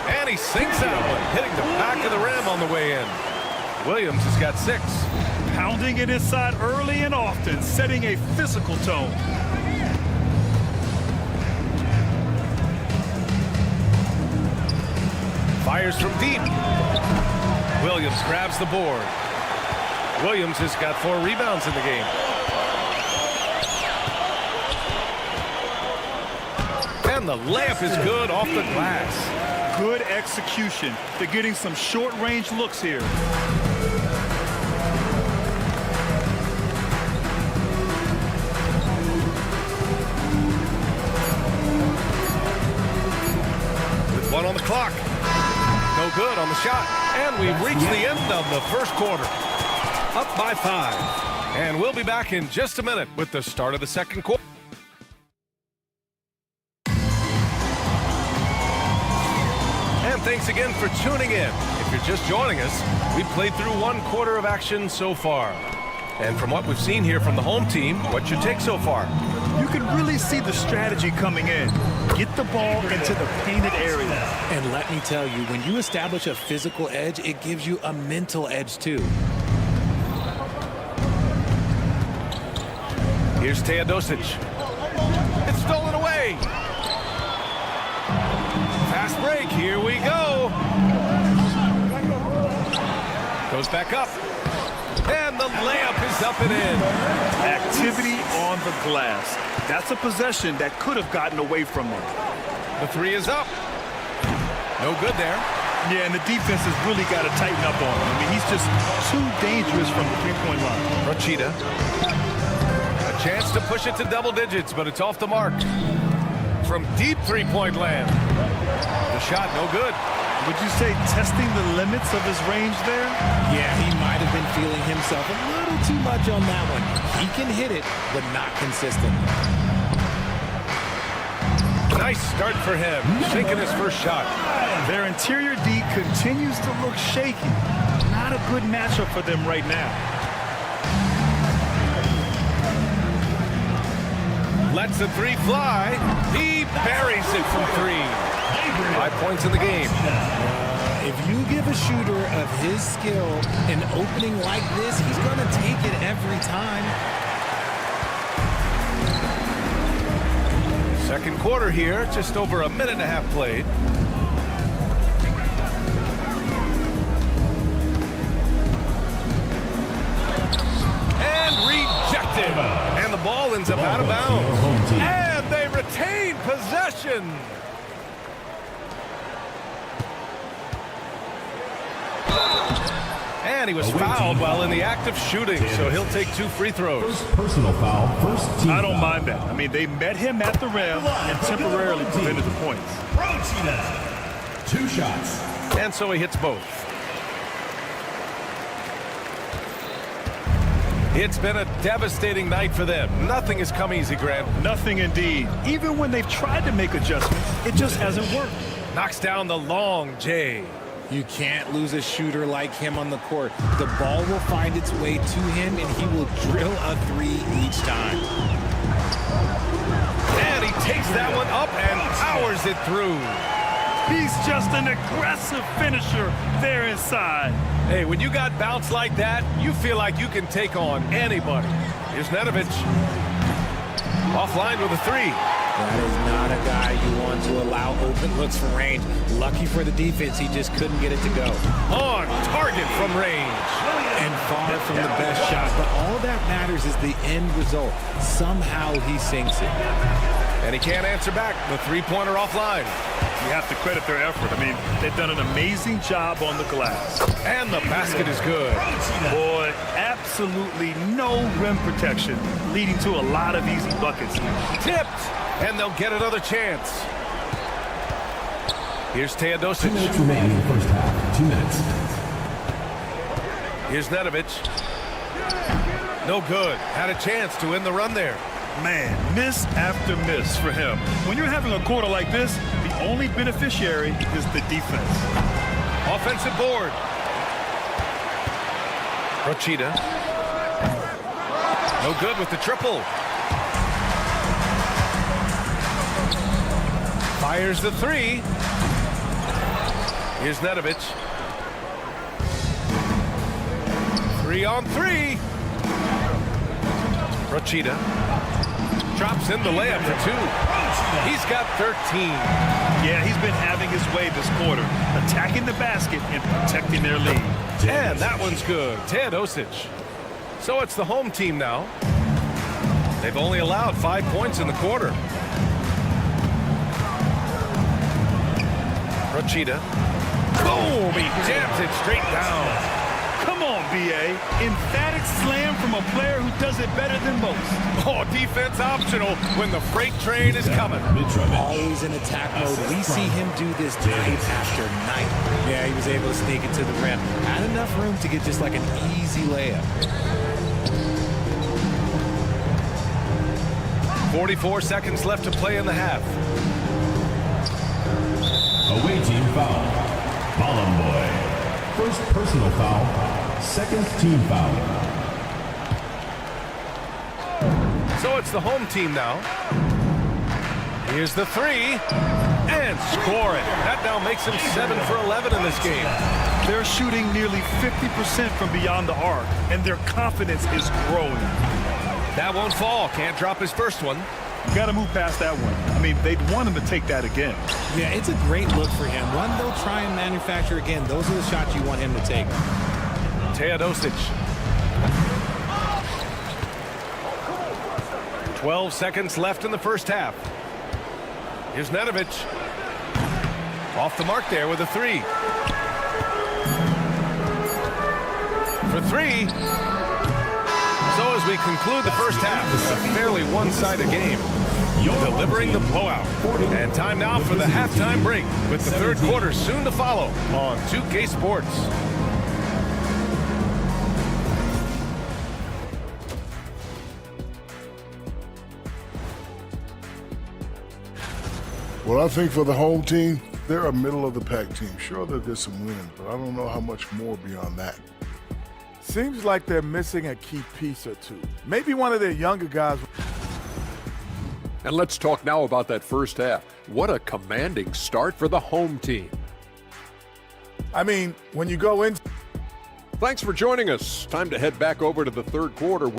And he sinks that one, hitting the back of the rim on the way in. Williams has got 6. Pounding it inside early and often, setting a physical tone. Fires from deep. Williams grabs the board. Williams has got 4 rebounds in the game. And the layup is good off the glass. Good execution. They're getting some short-range looks here. With 1 on the clock. No good on the shot. And we've reached the end of the first quarter. Up by 5. And we'll be back in just a minute with the start of the second quarter. And thanks again for tuning in. If you're just joining us, we've played through 1 quarter of action so far. And from what we've seen here from the home team, what's your take so far? You can really see the strategy coming in. Get the ball into the painted area. And let me tell you, when you establish a physical edge, it gives you a mental edge too. Here's Teodosic. It's stolen away. Fast break. Here we go. Goes back up. And the layup is up and in. Activity on the glass. That's a possession that could have gotten away from them. The 3 is up. No good there. Yeah, and the defense has really got to tighten up on him. I mean, he's just too dangerous from the three-point line. Rochita. A chance to push it to double digits, but it's off the mark. From deep three-point land. The shot, no good. Would you say testing the limits of his range there? Yeah, he might have been feeling himself a little too much on that one. He can hit it, but not consistent. Nice start for him, sinking his first shot. Their interior D continues to look shaky. Not a good matchup for them right now. Lets the 3 fly. He buries it from 3. 5 points in the game. If you give a shooter of his skill an opening like this, he's going to take it every time. Second quarter here, just over a minute and a half played. And rejected. And the ball ends up out of bounds. And they retain possession. And he was fouled while in the act of shooting, so he'll take 2 free throws. Personal foul, first team I don't foul. mind that. I mean, they met him at the rim and temporarily prevented the points. 2 shots. And so he hits both. It's been a devastating night for them. Nothing has come easy, Grant. Nothing indeed. Even when they've tried to make adjustments, it just hasn't worked. Knocks down the long J. You can't lose a shooter like him on the court. The ball will find its way to him, and he will drill a 3 each time. And he takes that one up and powers it through. He's just an aggressive finisher there inside. Hey, when you got bounce like that, you feel like you can take on anybody. Here's Nedovic. Offline with a 3. That is not a guy you want to allow open looks from range. Lucky for the defense, he just couldn't get it to go. On target from range. And far from the best shot, but all that matters is the end result. Somehow he sinks it. And he can't answer back. The 3-pointer offline. You have to credit their effort. I mean, they've done an amazing job on the glass. And the basket is good. Boy, absolutely no rim protection, leading to a lot of easy buckets here. Tipped, and they'll get another chance. Here's Teodosic. 2 minutes remaining in the first half. 2 minutes. Here's Nedovic. No good. Had a chance to end the run there. Man, miss after miss for him. When you're having a quarter like this, the only beneficiary is the defense. Offensive board. Rochita. No good with the triple. Fires the 3. Here's Nedovic. 3 on 3. Rochita drops in the layup for 2. He's got 13. Yeah, he's been having his way this quarter, attacking the basket and protecting their lead. And that one's good. Teodosic. So it's the home team now. They've only allowed 5 points in the quarter. Rochita. Boom! He jams it straight down. Come on, B.A. Emphatic slam from a player who does it better than most. Oh, defense optional when the freight train is coming. Always in attack mode. We see him do this night after night. Yeah, he was able to sneak it to the rim. Had enough room to get just like an easy layup. 44 seconds left to play in the half. Away team foul. Boy. First personal foul. Second team foul. So it's the home team now. Here's the 3. And score it. That now makes him 7 for 11 in this game. They're shooting nearly 50% from beyond the arc, and their confidence is growing. That won't fall. Can't drop his first one. You got to move past that one. I mean, they'd want him to take that again. Yeah, it's a great look for him. One they'll try and manufacture again. Those are the shots you want him to take. Teodosic. 12 seconds left in the first half. Here's Nedovic. Off the mark there with a 3. For 3. So as we conclude the first half, this is a fairly one-sided game. Delivering the blowout. And time now for the halftime break, with the third quarter soon to follow on 2K Sports. Well, I think for the home team, they're a middle-of-the-pack team. Sure, they'll get some wins, but I don't know how much more beyond that. Seems like they're missing a key piece or two. Maybe one of their younger guys. And let's talk now about that first half. What a commanding start for the home team. I mean, when you go in. Thanks for joining us. Time to head back over to the third quarter.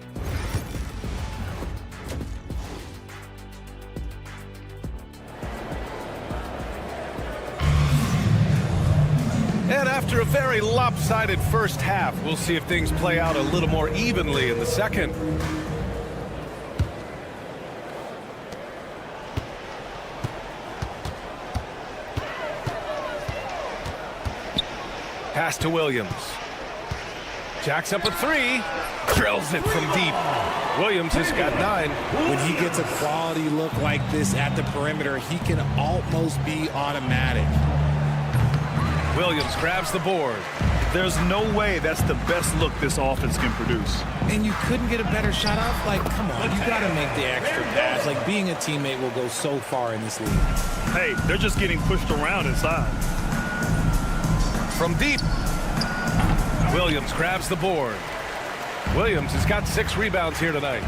And after a very lopsided first half, we'll see if things play out a little more evenly in the second. Pass to Williams. Jacks up a 3. Drills it from deep. Williams has got 9. When he gets a quality look like this at the perimeter, he can almost be automatic. Williams grabs the board. There's no way that's the best look this offense can produce. And you couldn't get a better shot off? Like, come on, you got to make the extra pass. Like, being a teammate will go so far in this league. Hey, they're just getting pushed around inside. From deep, Williams grabs the board. Williams has got 6 rebounds here tonight.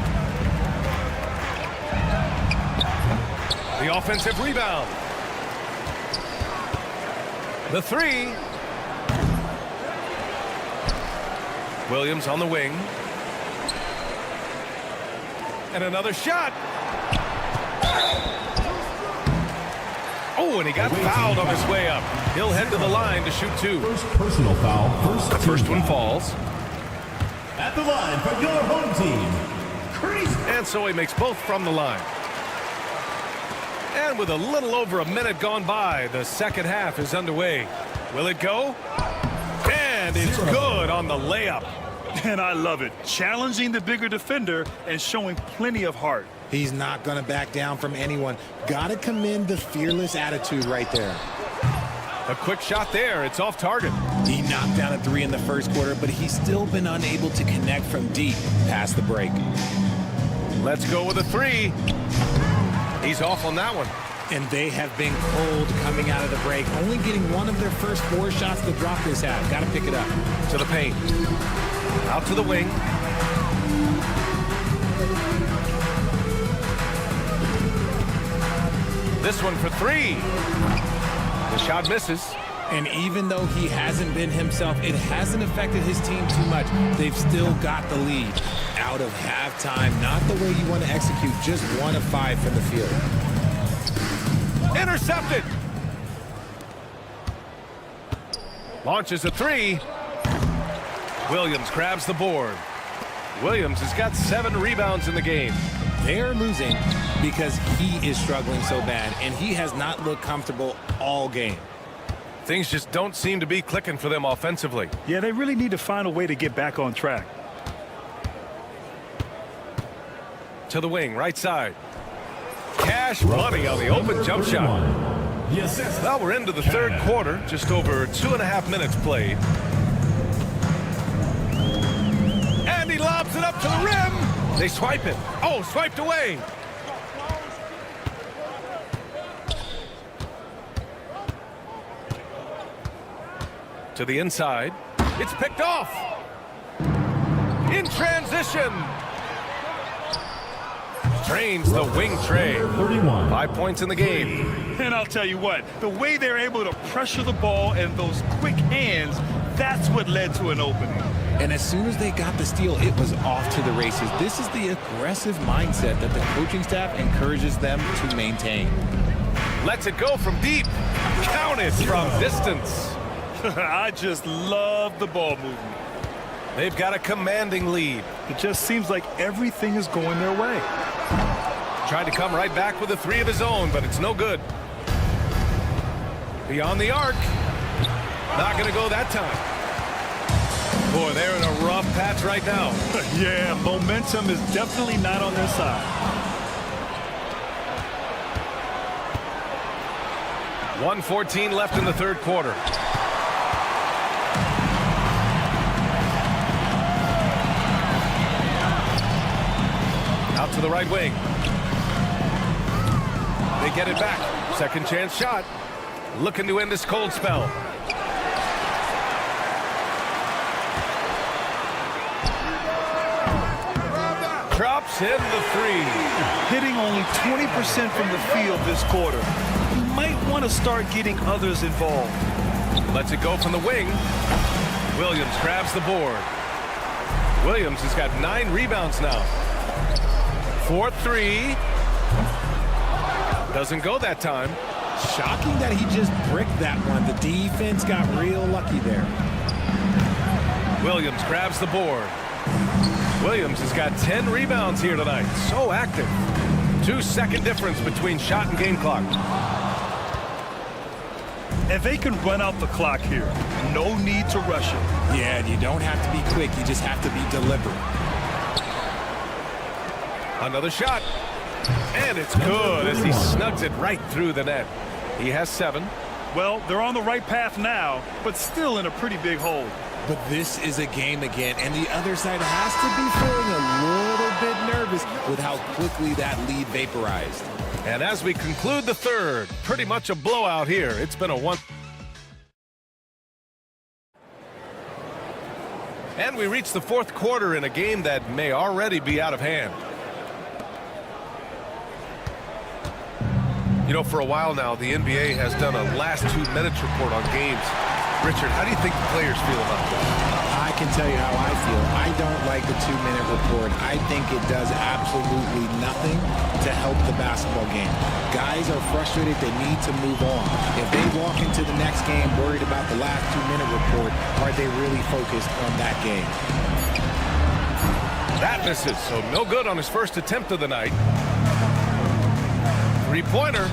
The offensive rebound. The 3. Williams on the wing. And another shot. Oh, and he got fouled on his way up. He'll head to the line to shoot 2. First personal foul. The first one falls. At the line for your home team. And so he makes both from the line. And with a little over a minute gone by, the second half is underway. Will it go? And it's good on the layup. And I love it. Challenging the bigger defender and showing plenty of heart. He's not going to back down from anyone. Got to commend the fearless attitude right there. A quick shot there. It's off target. He knocked down a 3 in the first quarter, but he's still been unable to connect from deep past the break. Let's go with a 3. He's off on that one. And they have been cold coming out of the break. Only getting one of their first 4 shots to drop this half. Got to pick it up. To the paint. Out to the wing. This one for 3. The shot misses. And even though he hasn't been himself, it hasn't affected his team too much. They've still got the lead. Out of halftime, not the way you want to execute, just 1 of 5 from the field. Intercepted. Launches a 3. Williams grabs the board. Williams has got 7 rebounds in the game. They're losing because he is struggling so bad, and he has not looked comfortable all game. Things just don't seem to be clicking for them offensively. Yeah, they really need to find a way to get back on track. To the wing, right side. Cash money on the open jump shot. Well, we're into the third quarter, just over 2.5 minutes played. And he lobs it up to the rim. They swipe it. Oh, swiped away. To the inside. It's picked off. In transition. Drains the wing tray. 31. 5 points in the game. And I'll tell you what, the way they're able to pressure the ball and those quick hands, that's what led to an opening. And as soon as they got the steal, it was off to the races. This is the aggressive mindset that the coaching staff encourages them to maintain. Lets it go from deep. Counted from distance. I just love the ball movement. They've got a commanding lead. It just seems like everything is going their way. Tried to come right back with a 3 of his own, but it's no good. Beyond the arc. Not going to go that time. Boy, they're in a rough patch right now. Yeah, momentum is definitely not on their side. 1:14 left in the third quarter. Out to the right wing. They get it back. Second chance shot. Looking to end this cold spell. Drops in the 3. Hitting only 20% from the field this quarter. You might want to start getting others involved. Lets it go from the wing. Williams grabs the board. Williams has got 9 rebounds now. 4-3. Doesn't go that time. Shocking that he just bricked that one. The defense got real lucky there. Williams grabs the board. Williams has got 10 rebounds here tonight. So active. 2-second difference between shot and game clock. And they can run out the clock here. No need to rush it. Yeah, and you don't have to be quick. You just have to be deliberate. Another shot. And it's good as he snugs it right through the net. He has 7. Well, they're on the right path now, but still in a pretty big hole. But this is a game again, and the other side has to be feeling a little bit nervous with how quickly that lead vaporized. And as we conclude the third, pretty much a blowout here. It's been a 1. And we reach the fourth quarter in a game that may already be out of hand. You know, for a while now, the NBA has done a last 2 minutes report on games. Richard, how do you think the players feel about this? I can tell you how I feel. I don't like the 2-minute report. I think it does absolutely nothing to help the basketball game. Guys are frustrated. They need to move on. If they walk into the next game worried about the last 2-minute report, are they really focused on that game? That misses, so no good on his first attempt of the night. 3-pointer.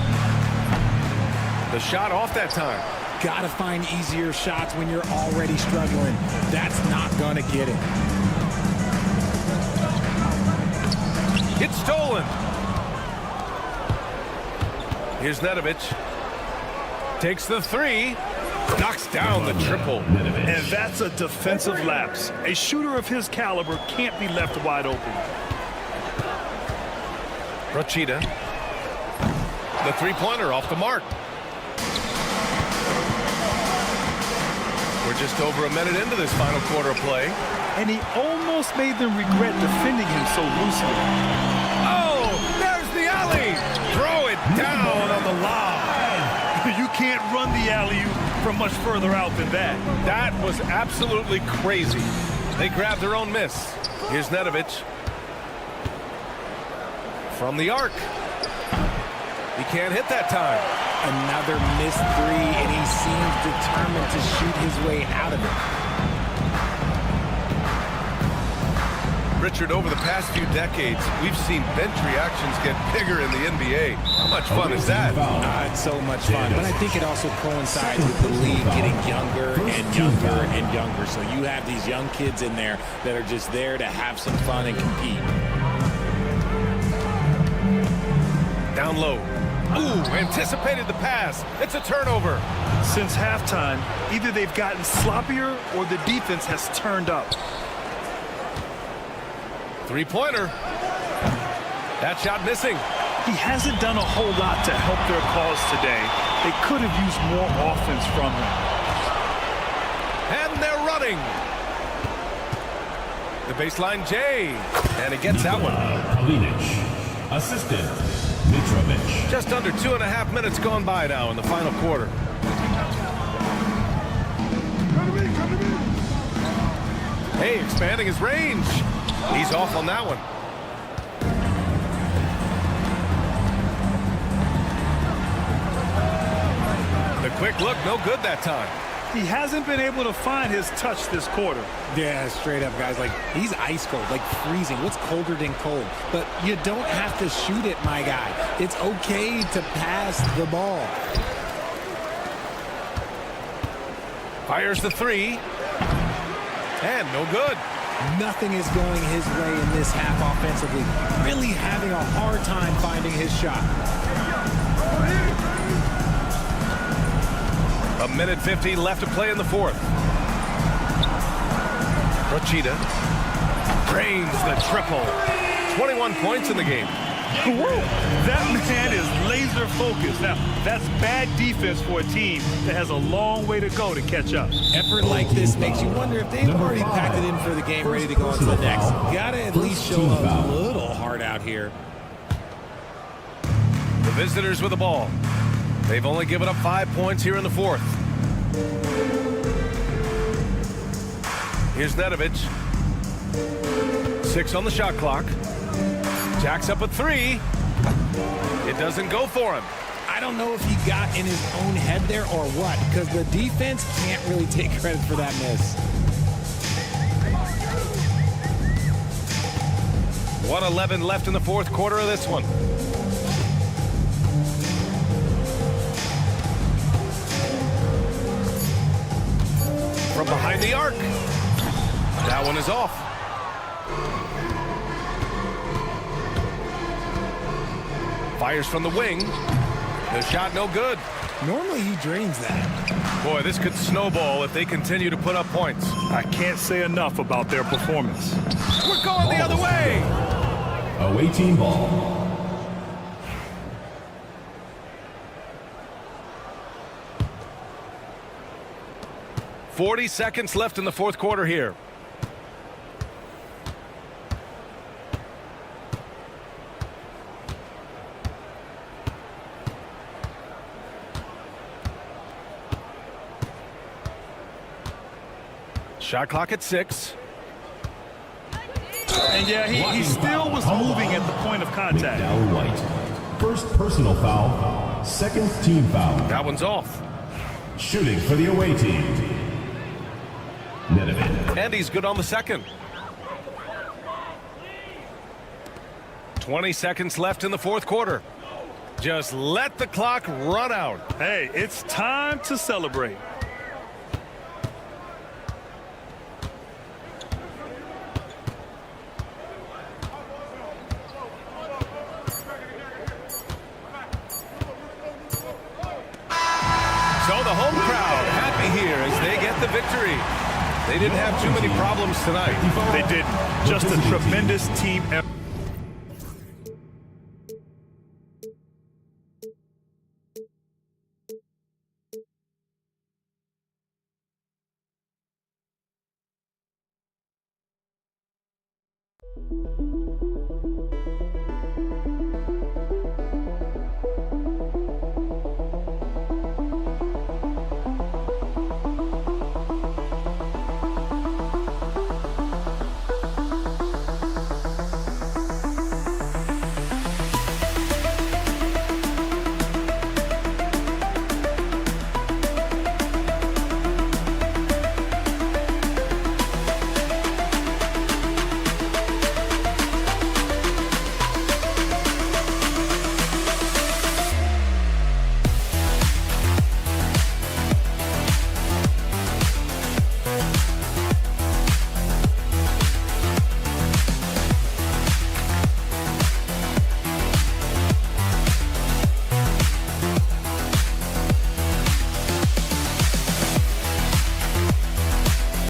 The shot off that time. Got to find easier shots when you're already struggling. That's not going to get it. It's stolen. Here's Nedovic. Takes the 3. Knocks down the triple. And that's a defensive lapse. A shooter of his caliber can't be left wide open. Rochita. The 3-pointer off the mark. We're just over a minute into this final quarter of play. And he almost made them regret defending him so loosely. Oh, there's the alley. Throw it down on the lob. You can't run the alley-oop from much further out than that. That was absolutely crazy. They grabbed their own miss. Here's Nedovic. From the arc. He can't hit that time. Another missed three, and he seems determined to shoot his way out of it. Richard, over the past few decades, we've seen bench reactions get bigger in the NBA. How much fun is that? It's so much fun, but I think it also coincides with the league getting younger and younger and younger. So you have these young kids in there that are just there to have some fun and compete. Down low. Ooh, anticipated the pass. It's a turnover. Since halftime, either they've gotten sloppier or the defense has turned up. Three-pointer. That shot missing. He hasn't done a whole lot to help their cause today. They could have used more offense from him. And they're running. The baseline J. And he gets that one. Kalinic. Assistant, Mitrovic. Just under 2.5 minutes gone by now in the final quarter. Hey, expanding his range. He's off on that one. The quick look, no good that time. He hasn't been able to find his touch this quarter. Yeah, straight up, guys. Like, he's ice cold, like freezing. What's colder than cold? But you don't have to shoot it, my guy. It's okay to pass the ball. Fires the three. And no good. Nothing is going his way in this half offensively. Really having a hard time finding his shot. A minute 50 left to play in the fourth. Rochita drains the triple. 21 points in the game. That man is laser focused. Now, that's bad defense for a team that has a long way to go to catch up. Effort like this makes you wonder if they've already packed it in for the game, ready to go on to the next. Gotta at least show a little heart out here. The visitors with the ball. They've only given up 5 points here in the fourth. Here's Nedovic. 6 on the shot clock. Jacks up a three. It doesn't go for him. I don't know if he got in his own head there or what, because the defense can't really take credit for that miss. 1:11 left in the fourth quarter of this one. From behind the arc. That one is off. Fires from the wing. The shot no good. Normally he drains that. Boy, this could snowball if they continue to put up points. I can't say enough about their performance. We're going the other way. Away team ball. 40 seconds left in the fourth quarter here. Shot clock at 6. And yeah, he still was moving at the point of contact. Down White. First personal foul. Second team foul. That one's off. Shooting for the away team. Nedovic. And he's good on the second. 20 seconds left in the fourth quarter. Just let the clock run out. Hey, it's time to celebrate. So the home crowd happy here as they get the victory. They didn't have too many problems tonight. They didn't. Just a tremendous team effort.